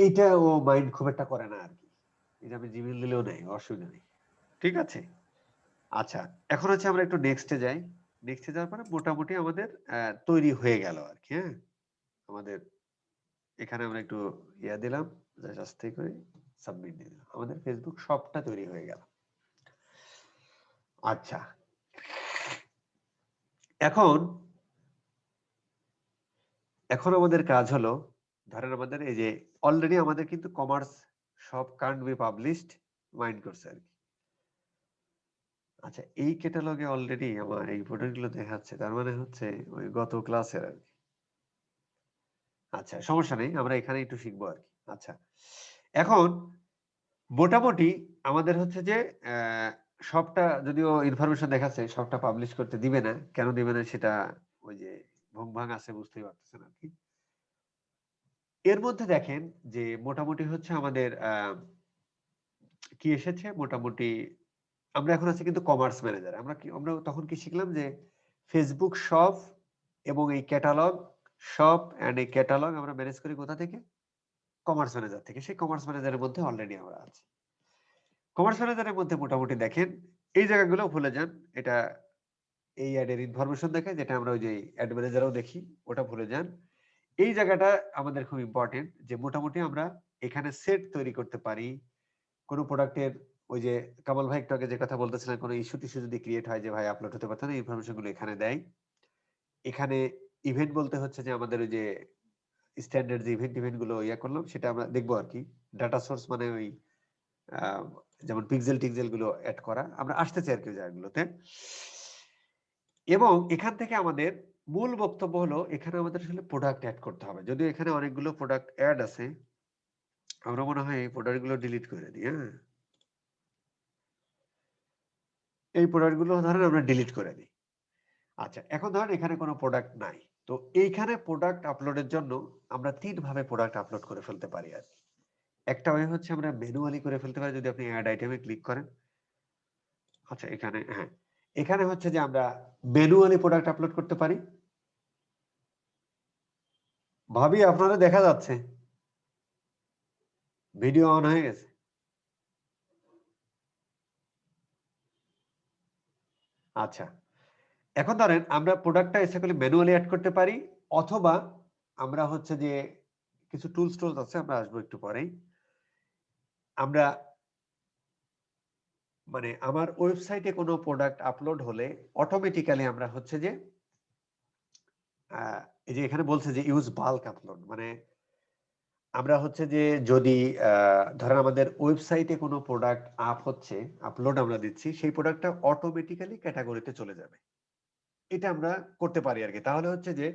এটা ও মাইন্ড খুব একটা করে না আর কি, এটা আমি জিমেল দিলেও নেই, অসুবিধা নেই, ঠিক আছে। আচ্ছা, এখন হচ্ছে আমরা একটু নেক্সটে যাই। নেক্সটে যাওয়ার পরে মোটামুটি আমাদের তৈরি হয়ে গেল আর কি। হ্যাঁ, আমাদের এখানে আমরা একটু ইয়া দিলাম, আস্তে করে সাবমিট দিয়ে দিলাম, আমাদের ফেসবুক শপটা তৈরি হয়ে গেল। আচ্ছা, এখন আমাদের কাজ হলো, ধরেন আমাদের এই যে অলরেডি আমাদের কিন্তু commerce shop can't be published mind করছে আর কি। আচ্ছা, এই ক্যাটালগে অলরেডি আমার এই প্রোডাক্টগুলো দেখাচ্ছে, তার মানে হচ্ছে ওই গত ক্লাসের আর কি। আচ্ছা, সমস্যা নেই, আমরা এখানে একটু শিখবো আর কি। আচ্ছা, এখন মোটামুটি আমাদের হচ্ছে যে সবটা, যদিও ইনফরমেশন দেখাচ্ছে সবটা পাবলিশ করতে দিবে না, কেন দিবে না সেটা ওই যে ভং ভাং আছে, বুঝতেই পারতেছেন আর কি। এর মধ্যে দেখেন যে মোটামুটি হচ্ছে আমাদের কি এসেছে, মোটামুটি আমরা এখন আছি কিন্তু কমার্স ম্যানেজার। আমরা তখন কি শিখলাম যে ফেসবুক শপ এবং এই ক্যাটালগ শপ এন্ড এই ক্যাটালগ আমরা ম্যানেজ করি কোথা থেকে, কমার্স ম্যানেজার থেকে। সেই কমার্স ম্যানেজারের মধ্যে অলরেডি আমরা আছি। কমার্স ম্যানেজারের মধ্যে মোটামুটি দেখেন এই জায়গাগুলো ভুলে যান, এটা এই অ্যাডের ইনফরমেশন দেখায়, যেটা আমরা ওই যে অ্যাড ম্যানেজারও দেখি, ওটা ভুলে যান। এই জায়গাটা আমাদের খুব ইম্পর্টেন্ট, যে মোটামুটি আমরা এখানে সেট তৈরি করতে পারি কোন প্রোডাক্টের। ওই যে কামাল ভাই একটু আগে যে কথা বলতেছিলেন, কোনো ইস্যু টিস্যু যদি ক্রিয়েট হয় যে ভাই আপলোড হতে পারতো না, ইনফরমেশন গুলো এখানে দেয়। এখানে ইভেন্ট বলতে হচ্ছে যে আমাদের ওই যে স্ট্যান্ডার্ড যে ইভেন্ট গুলো ইয়া করলাম, সেটা আমরা দেখবো আর কি। ডাটা সোর্স মানে ওই যেমন পিক্সেল টিক্সেল গুলো অ্যাড করা, আমরা আসতেছি আর কি ওই জায়গাগুলোতে। এবং এখান থেকে আমাদের মূল বক্তব্য হলো, এখানে আমাদের আসলে প্রোডাক্ট অ্যাড করতে হবে। যদিও এখানে অনেকগুলো প্রোডাক্ট অ্যাড আছে, আমরা মনে হয় এই প্রোডাক্ট গুলো ডিলিট করে দিই। হ্যাঁ, এই প্রোডাক্ট গুলো ধরেন আমরা ডিলিট করে দিই। আচ্ছা, এখন ধরেন এখানে কোনো প্রোডাক্ট নাই, তো এইখানে প্রোডাক্ট আপলোডের জন্য আমরা 3 ভাবে প্রোডাক্ট আপলোড করে ফেলতে পারি আর কি। একটা ওয়ে হচ্ছে আমরা ম্যানুয়ালি করে ফেলতে পারি, যদি আপনি অ্যাড আইটেমে ক্লিক করেন। আচ্ছা, এখানে হ্যাঁ, এখানে হচ্ছে যে আমরা ম্যানুয়ালি প্রোডাক্ট আপলোড করতে পারি। ভাবি আপনারা দেখা যাচ্ছে, ভিডিও অন হয়ে গেছে। আচ্ছা, এখন ধরেন আমরা প্রোডাক্টটা এসে করে ম্যানুয়ালি অ্যাড করতে পারি, অথবা আমরা হচ্ছে যে কিছু টুলস আছে, আমরা আসবো একটু পরেই। আমরা মানে আমার ওয়েবসাইটে কোনো প্রোডাক্ট আপলোড হলে অটোমেটিক্যালি আমরা হচ্ছে যে এই যে এখানে বলছে যে ইউজ বাল্ক আপলোড, মানে আমরা হচ্ছে যে যদি ধরেন আমাদের ওয়েবসাইটে কোনো প্রোডাক্ট আপলোড আমরা দিচ্ছি, সেই প্রোডাক্টটা অটোমেটিক্যালি ক্যাটাগরিতে চলে যাবে। এটা আমরা করতে পারি আর কি। তাহলে হচ্ছে যে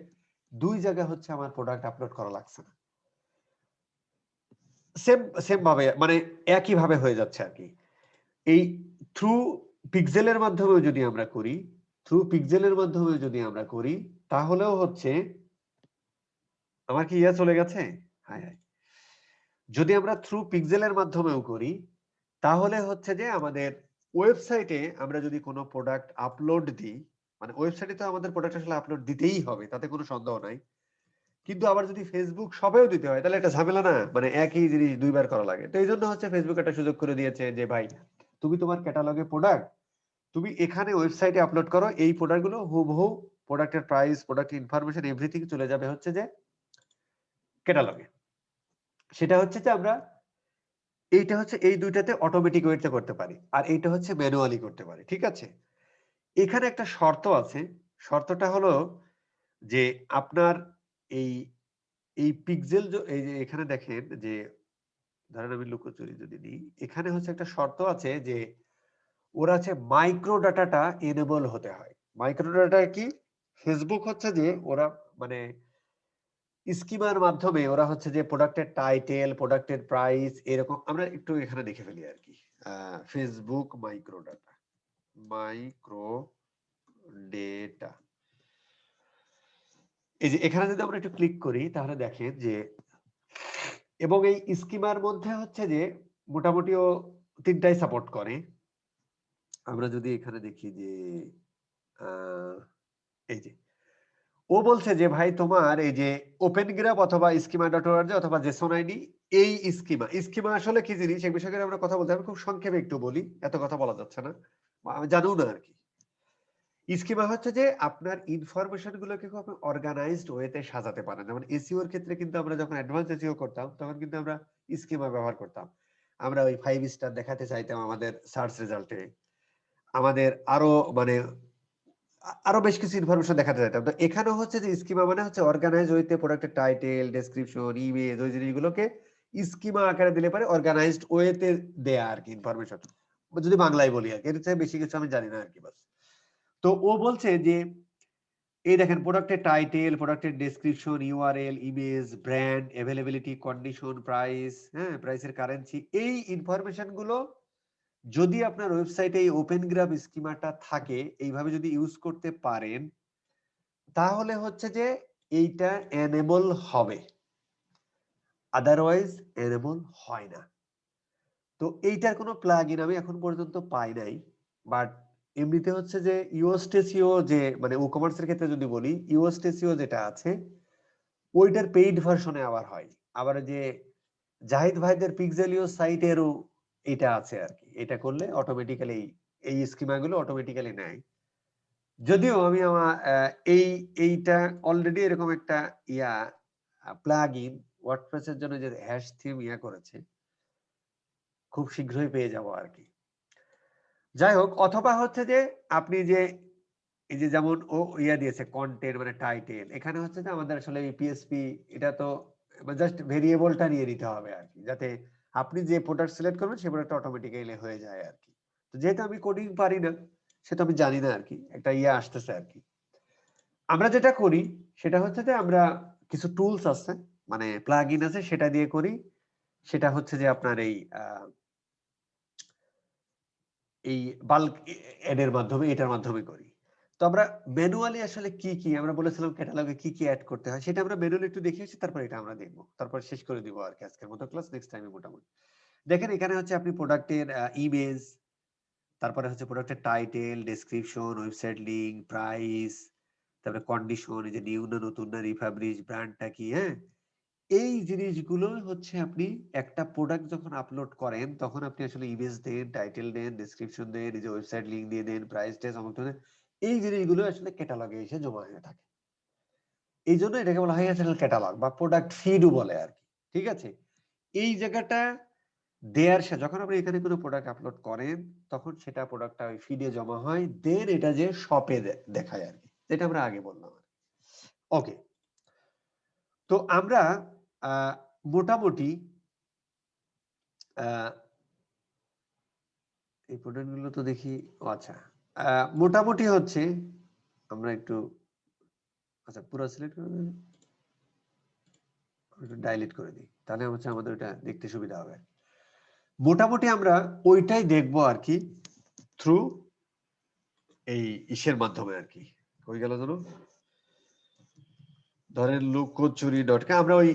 2 জায়গা হচ্ছে আমার প্রোডাক্ট আপলোড করা লাগছে না, সেম ভাবে মানে একই ভাবে হয়ে যাচ্ছে আর কি। এই থ্রু পিক্সেলের মাধ্যমে যদি আমরা করি, তাহলেও হচ্ছে আমার কি ইয়া চলে গেছে, হ্যাঁ হ্যাঁ, যদি আমরা থ্রু পিক্সেলের মাধ্যমেও করি, তাহলে হচ্ছে যে আমাদের ওয়েবসাইটে আমরা যদি কোনো প্রোডাক্ট আপলোড দিই, মানে ওয়েবসাইটে তো আমাদের প্রোডাক্ট আসলে আপলোড দিতেই হবে, তাতে কোনো সন্দেহ নাই। কিন্তু আবার যদি ফেসবুক শপেও দিতে হয়, তাহলে একটা ঝামেলা না, মানে একই জিনিস 2 বার করা লাগে। তো এই জন্য হচ্ছে ফেসবুক একটা সুযোগ করে দিয়েছে যে ভাই, তুমি তোমার ক্যাটালগে প্রোডাক্ট তুমি এখানে ওয়েবসাইটে আপলোড করো, এই প্রোডাক্টগুলো হুবহু প্রোডাক্টের প্রাইস, প্রোডাক্ট ইনফরমেশন এভরিথিং চলে যাবে হচ্ছে যে ক্যাটালগে। সেটা হচ্ছে যে আমরা এইটা হচ্ছে এই দুইটাতে অটোমেটিক ওয়েতে করতে পারি, আর এইটা হচ্ছে ম্যানুয়ালি করতে পারি, ঠিক আছে। এখানে একটা শর্ত আছে, শর্তটা হলো যে আপনার এই এই পিক্সেল, এই যে এখানে দেখেন যে ধরেন আমি লুকোচুরি যদি নিই, এখানে হচ্ছে একটা শর্ত আছে যে ওরা হচ্ছে মাইক্রো ডাটাটা এনেবল হতে হয়। মাইক্রো ডাটা কি? ফেসবুক হচ্ছে যে ওরা মানে স্কিমার মাধ্যমে ওরা হচ্ছে যে প্রোডাক্টের টাইটেল, প্রোডাক্টের প্রাইস এরকম, আমরা একটু এখানে দেখে ফেলি আর কি। Facebook micro data, micro data, এই যে এখানে যদি আমরা একটু ক্লিক করি তাহলে দেখেন যে, এবং এই স্কিমার মধ্যে হচ্ছে যে মোটামুটি ও তিনটাই সাপোর্ট করে। আমরা যদি এখানে দেখি যে এই যে ও বলছে যে ভাই তোমার এই যে ওপেন গ্রাফ অথবা স্কিমা.org অথবা জেসন আইডি, এই স্কিমা আসলে কি জিনিস এই বিষয়ে আমরা কথা বলতে হবে, খুব সংক্ষেপে একটু বলি, এত কথা বলা যাচ্ছে না, আমি জানিও না আর কি। স্কিমা হচ্ছে যে আপনার ইনফরমেশন গুলোকে খুব অর্গানাইজড ওয়েতে সাজাতে পারেন। যেমন এসইও এর ক্ষেত্রে কিন্তু আমরা যখন অ্যাডভান্স এসইও করতাম তখন কিন্তু আমরা স্কিমা ব্যবহার করতাম। আমরা ওই 5 স্টার দেখাতে চাইতাম আমাদের সার্চ রেজাল্টে, আমাদের আরো মানে আরো বেশ কিছু ইনফরমেশন দেখাতে চাইতাম। তো এখানে হচ্ছে যে স্কিমা মানে হচ্ছে অর্গানাইজ ওয়েতে প্রোডাক্টের টাইটেল, ডেসক্রিপশন, ইমেজ, ওই জিনিসগুলোকে স্কিমা আকারে দিলে পারে অর্গানাইজড ওয়েতে দেয়া আর কি ইনফরমেশন, যদি বাংলায় বলি আর কি, এর চেয়ে বেশি কিছু আমি জানি না আর কি বাস। তো ও বলছে যে এই দেখেন প্রোডাক্টের টাইটেল, প্রোডাক্টের description, URL, image, brand, availability, condition, price, হ্যাঁ প্রাইসের কারেন্সি, এই ইনফরমেশন গুলো যদি আপনার ওয়েবসাইটে এই ওপেন গ্রাফ স্কিমাটা থাকে, এইভাবে যদি ইউজ করতে পারেন তাহলে হচ্ছে যে এইটা এনেবল হবে, আদারওয়াইজ এনেবল হয় না। তো এইটার কোনো প্লাগইন আমি এখন পর্যন্ত পাই নাই, বাট এমনিতে হচ্ছে যে ইউস্টেসিও যে মানে ই কমার্সের ক্ষেত্রে যদি বলি, ইউস্টেসিও যেটা আছে ওইটার পেইড ভার্সনে আবার হয়। আবার যে জাহিদ ভাইদের পিক্সেলিও সাইটেরও এটা আছে আর কি, এটা করলে অটোমেটিক্যালি এই স্কিমাগুলো অটোমেটিক্যালি নেয়। যদিও আমি আমার এইটা অলরেডি এরকম একটা ইয়া প্লাগইন ওয়ার্ডপ্রেসের জন্য যে হ্যাশ থিম ইয়া করেছে, খুব শীঘ্রই পেয়ে যাব আর কি। যাই হোক, অথবা হচ্ছে যে আপনি যে এই যে যেমন ও ইয়া দিয়েছে কন্টেন্ট মানে টাইটেল, এখানে হচ্ছে যে আমাদের আসলে এই পিএসপি এটা তো জাস্ট ভেরিয়েবলটা নিয়ে নিতে হবে আর কি, যাতে আপনি যে প্রোডাক্ট সিলেক্ট করবেন সেই প্রোডাক্টটা অটোমেটিক্যালি হয়ে যায় আর কি। তো যেহেতু আমি কোডিং পারি না সেটা আমি জানি না আর কি, একটা ইয়া আসতেছে আর কি। আমরা যেটা করি সেটা হচ্ছে যে আমরা কিছু টুলস আছে মানে প্লাগইন আছে সেটা দিয়ে করি। সেটা হচ্ছে যে আপনার এই বাল্ক এর মাধ্যমে, এটার মাধ্যমে করি। তো আমরা ম্যানুয়ালি আসলে কি কি আমরা বলেছিলাম ক্যাটালগে কি কি অ্যাড করতে হয় সেটা আমরা ম্যানুয়ালি একটু দেখে আসি, তারপর এটা আমরা দেখবো, তারপর শেষ করে দিব আর কি আজকের মতো ক্লাস। নেক্সট টাইমে মোটামুটি দেখেন এখানে হচ্ছে আপনি প্রোডাক্টের ইমেজ, তারপরে হচ্ছে প্রোডাক্টের title, description, website link, price, তারপরে কন্ডিশন, এই যে নিউ না নতুন না রিফাবলিশ, ব্র্যান্ডটা কি, হ্যাঁ এই জিনিসগুলো হচ্ছে আপনি একটা প্রোডাক্ট যখন আপলোড করেন তখন আপনি আসলে ইমেজ দেন, টাইটেল দেন, ডেসক্রিপশন দেন, এই যে ওয়েবসাইট লিংক দিয়ে দেন, প্রাইস দেন, সমস্ত দেন, এই জিনিসগুলো আসলে ক্যাটালগে এসে জমা হয়ে থাকে। এই জন্য এটাকে বলা হয় আসলে ক্যাটালগ বা প্রোডাক্ট ফিডও বলে আর কি। ঠিক আছে, এই জায়গাটা দেয়ার সাথে যখন আপনি এখানে কোনো প্রোডাক্ট আপলোড করেন তখন সেটা প্রোডাক্টটা ওই ফিডে জমা হয়, দেন এটা যে শপে দেখায় আর কি, যেটা আমরা আগে বললাম। ওকে, তো আমরা মোটামুটি এই প্রোডাক্টগুলো তো দেখি, আচ্ছা মোটামুটি হচ্ছে আমরা একটু আচ্ছা পুরো সিলেক্ট করে দিই, একটু ডাইলিট করে দিই, তাহলে হচ্ছে আমাদের ওটা দেখতে সুবিধা হবে। মোটামুটি আমরা ওইটাই দেখবো আর কি থ্রু এই ইসের মাধ্যমে আর কি। হয়ে গেল ধরুন, ধরেন লুকোচুরি.com আমরা ওই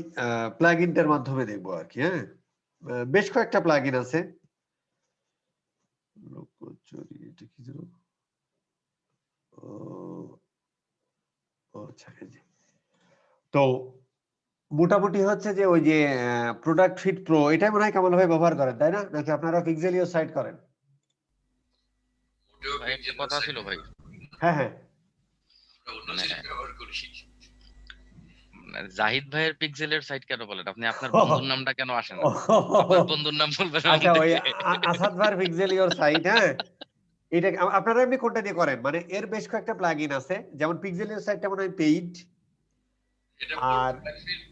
প্লাগইনটার মাধ্যমে দেখবো আর কি। হ্যাঁ, বেশ কয়েকটা প্লাগইন আছে। লুকোচুরি এটা কি ছিল? আচ্ছা, তো মোটামুটি হচ্ছে যে ওই যে প্রোডাক্ট ফিট প্রো, এটাই মনে হয় কামাল ভাই ব্যবহার করেন তাই না, নাকি আপনারা পিক্সেলিও সাইট করেন? ভাই একটা কথা ছিল ভাই, হ্যাঁ হ্যাঁ, জাহিদ ভাইয়ের পিক্সেলের সাইট কেন বলেন আপনি? আপনার বন্ধুর নামটা কেন আসে না? আপনার বন্ধুর নাম বলবেন। আচ্ছা ওই আসাদ ভাইয়ের পিক্সেলিওর সাইট, হ্যাঁ এটা আপনারা এমনি কোনটা দিয়ে করেন? মানে এর বেশ কয়েকটা প্লাগইন আছে, যেমন পিক্সেলিওর সাইটটা মনে হয় পেইড, আর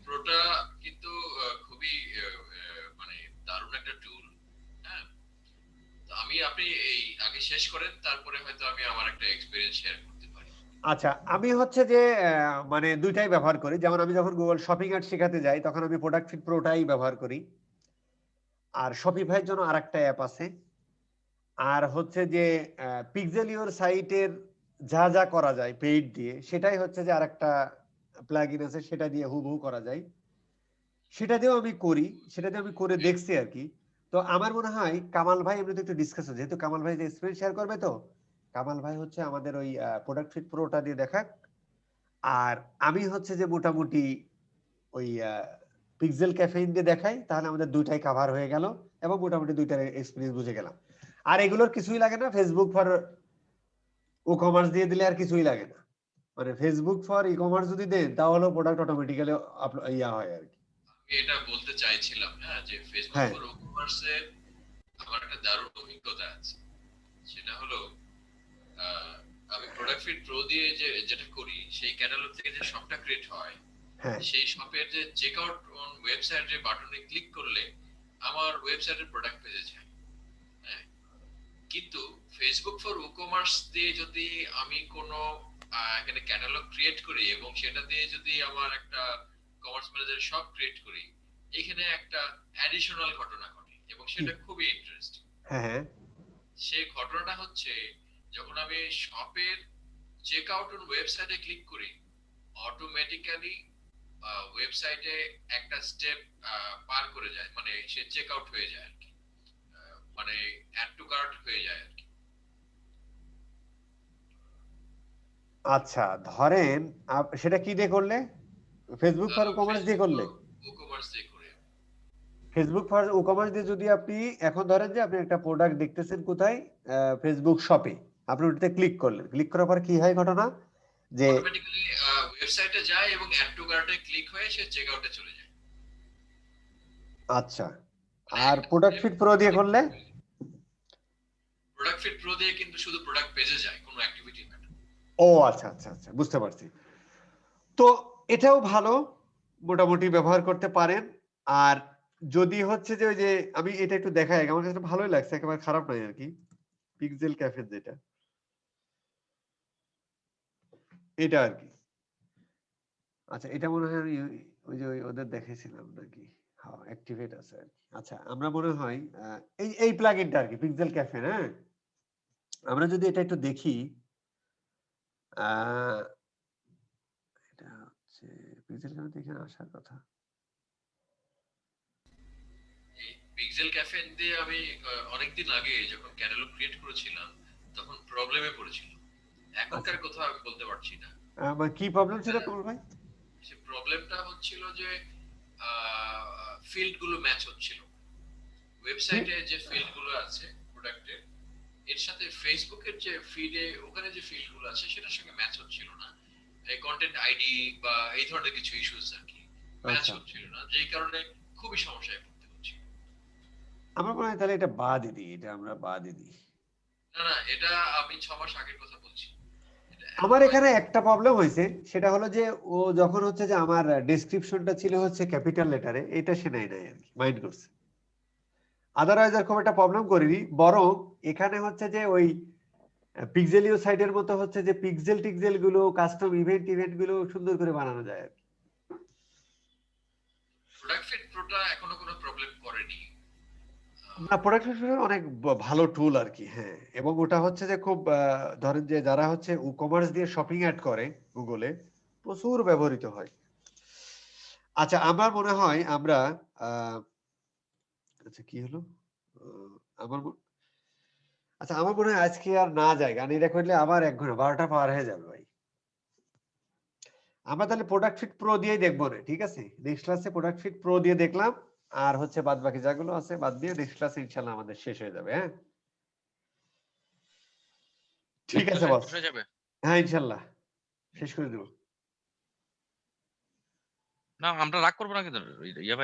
প্রোটা কিন্তু খুবই মানে দারুণ একটা টুল। হ্যাঁ, তো আপনি এই আগে শেষ করেন, তারপরে হয়তো আমি আমার একটা এক্সপেরিয়েন্স শেয়ার করতে পারি। আচ্ছা, আমি হচ্ছে যে মানে দুইটাই ব্যবহার করি। যেমন আমি যখন গুগল শপিং অ্যাড শেখাতে যাই তখন আমি প্রোডাক্ট ফিট প্রোটাই ব্যবহার করি। আর শপিফাইয়ের জন্য আরেকটা অ্যাপ আছে। আর হচ্ছে যে পিক্সেল ইওর সাইটের যা যা করা যায় পেইড দিয়ে, সেটাই হচ্ছে যে আরেকটা প্লাগইন আছে, সেটা দিয়ে হুবহু করা যায়। সেটা দিয়েও আমি করি, সেটা দিয়ে আমি করে দেখছি আর কি। তো আমার মনে হয় কামাল ভাই এমনিতে একটু ডিসকাস, যেহেতু কামাল ভাই যে এক্সপেরিয়েন্স শেয়ার করবে, তো কামাল ভাই হচ্ছে আমাদের ওই প্রোডাক্ট ফিট প্রোটা দিয়ে দেখাক, আর আমি হচ্ছে যে মোটামুটি ওই পিক্সেল ক্যাফেইন দিয়ে দেখাই, তাহলে আমাদের দুইটাই কভার হয়ে গেল এবং মোটামুটি দুইটার এক্সপেরিয়েন্স বুঝে গেলাম। আর এগুলোর কিছুই লাগে না, ফেসবুক ফর ই কমার্স দিয়ে দিলে আর কিছুই লাগে না। মানে ফেসবুক ফর ই কমার্স যদি দেন তাহলে প্রোডাক্ট অটোমেটিক্যালি ইয়া হয় আর কি। আমি এটা বলতে চাইছিলাম, হ্যাঁ, যে ফেসবুক হ্যাঁ। ফর ই-কমার্সে আমার একটা দারুণ অভিজ্ঞতা আছে। সেটা হলো আমি প্রোডাক্ট ফিট প্রো দিয়ে যেটা করি, সেই ক্যাটালগ থেকে যে শপটা ক্রিয়েট হয়, হ্যাঁ সেই শপের যে চেক আউট অন ওয়েবসাইটের বাটনে ক্লিক করলে আমার ওয়েবসাইটের প্রোডাক্ট পেজে যায়। হ্যাঁ, কিন্তু ফেসবুক ফর ই-কমার্স দিয়ে যদি আমি কোনো এখানে ক্যাটালগ ক্রিয়েট করি এবং সেটা দিয়ে যদি আমার একটা কমার্স ম্যানেজার শপ ক্রিয়েট করি, এখানে একটা অ্যাডিশনাল ঘটনা ঘটে এবং সেটা খুবই ইন্টারেস্টিং। হ্যাঁ সেই ঘটনাটা হচ্ছে, যখন আমি শপের চেক আউট অন ওয়েবসাইটে ক্লিক করি, অটোমেটিক্যালি ওয়েবসাইটে একটা স্টেপ পার করে যায়, মানে সে চেক আউট হয়ে যায় আর কি, মানে অ্যাড টু কার্ট হয়ে যায় আর কি। আচ্ছা, ধরেন সেটা কি দিয়ে করলে? ফেসবুক ফর ই-কমার্স দিয়ে করলে? ই-কমার্স দিয়ে করে। ফেসবুক ফর ই-কমার্স দিয়ে যদি আপনি এখন ধরেন যে আপনি একটা প্রোডাক্ট দেখতেছেন কোথায়, ফেসবুক শপে, আপনি ওটাতে ক্লিক করলেন, ক্লিক করার পর কি হয় ঘটনা, যে অটোমেটিক্যালি ওয়েবসাইটে যায় এবং অ্যাড টু কার্টে ক্লিক হয়ে সে চেক আউটে চলে যায়। আচ্ছা, আর প্রোডাক্ট ফিট প্রো দিয়ে করলে? প্রোডাক্ট ফিট প্রো দিয়ে কিন্তু শুধু প্রোডাক্ট পেজে যায়, কোনো অ্যাক্টিভিটি না। ও আচ্ছা আচ্ছা আচ্ছা, বুঝতে পারছি। তো এটাও ভালো, মোটামুটি ব্যবহার করতে পারেন। আর যদি হচ্ছে যে ওই যে আমি এটা একটু দেখাই, আমার কাছে ভালোই লাগছে, একেবারে খারাপ নয় আর কি, পিক্সেল ক্যাফে যেটা, এটা আর কি। আচ্ছা, এটা মনে হয় আমি ওই যে ওদের দেখেছিলাম নাকি, হ্যাঁ অ্যাক্টিভেট আছে আর কি। আচ্ছা, আমরা মনে হয় এই প্লাগইনটা আর কি, পিক্সেল ক্যাফে, হ্যাঁ, আমরা যদি এটা একটু দেখি, এটা হচ্ছে পিক্সেল ক্যাফে এখানে আসার কথা। পিক্সেল ক্যাফে দিয়ে আমি অনেকদিন আগে যখন ক্যাটালগ ক্রিয়েট করেছিলাম তখন প্রবলেমে পড়েছিলাম। এখনকার কথা আমি বলতে পারছি না। কি প্রবলেম ছিল তোমার ভাই? সে প্রবলেমটা হচ্ছিল যে ফিল্ড গুলো ম্যাচ হচ্ছিল। ওয়েবসাইটে যে ফিল্ড গুলো আছে প্রোডাক্টের, এর সাথে ফেসবুকের যে ফিডে ওখানে যে ফিল্ড গুলো আছে সেটার সঙ্গে ম্যাচ হচ্ছিল না। এই কন্টেন্ট আইডি বা এই ধরনের কিছু ইস্যুস আর কি ম্যাচ হচ্ছিল না, যেই কারণে খুবই সমস্যায় পড়তে হচ্ছিল। আমার মনে হয় তাহলে এটা বাদই দিই, এটা আমরা বাদই দিই। না, এটা আমি 6 মাস আগের কথা বলছি। আমার এখানে একটা প্রবলেম হয়েছে, সেটা হলো যে ও যখন হচ্ছে যে আমার ডেসক্রিপশনটা ছিল হচ্ছে ক্যাপিটাল লেটারে, এটা সে নাই আর কি, মাইন্ড করছে। আদারওয়াইজ আর খুব একটা প্রবলেম করিনি, বরং এখানে হচ্ছে যে ওই পিক্সেলিও সাইটের মতো হচ্ছে যে পিক্সেল টিক্সেল গুলো, কাস্টম ইভেন্ট গুলো সুন্দর করে বানানো যায় আর কি। প্রোডাক্ট ফিট প্রোটা এখনো কোনো প্রবলেম করেনি। না, প্রোডাক্ট অনেক ভালো টুল আর কি, হ্যাঁ। এবং ওটা হচ্ছে যে খুব ধরেন যে যারা হচ্ছে ই-কমার্স দিয়ে শপিং অ্যাড করে গুগলে, প্রচুর ব্যবহৃত হয়। আচ্ছা, আমার মনে হয় আমরা আচ্ছা কি হলো, আচ্ছা আমার মনে হয় আজকে আর না যাই, কারণ এটা করলে আবার 1 ঘন্টা 12টা পার হয়ে যাবে ভাই। আমরা তাহলে প্রোডাক্ট ফিট প্রো দিয়েই দেখবো না, ঠিক আছে? নেক্সট ক্লাসে প্রোডাক্ট ফিট প্রো দিয়ে দেখলাম, আর হচ্ছে বাদ বাকি যেগুলো আছে বাদ দিয়ে নেক্সট ক্লাসে ইনশাআল্লাহ আমাদের শেষ হয়ে যাবে। হ্যাঁ, ঠিক আছে বস, হয়ে যাবে। হ্যাঁ ইনশাআল্লাহ শেষ করে দেবো। না আমরা রাগ করবো না কিন্তু, ইয়া ভাই।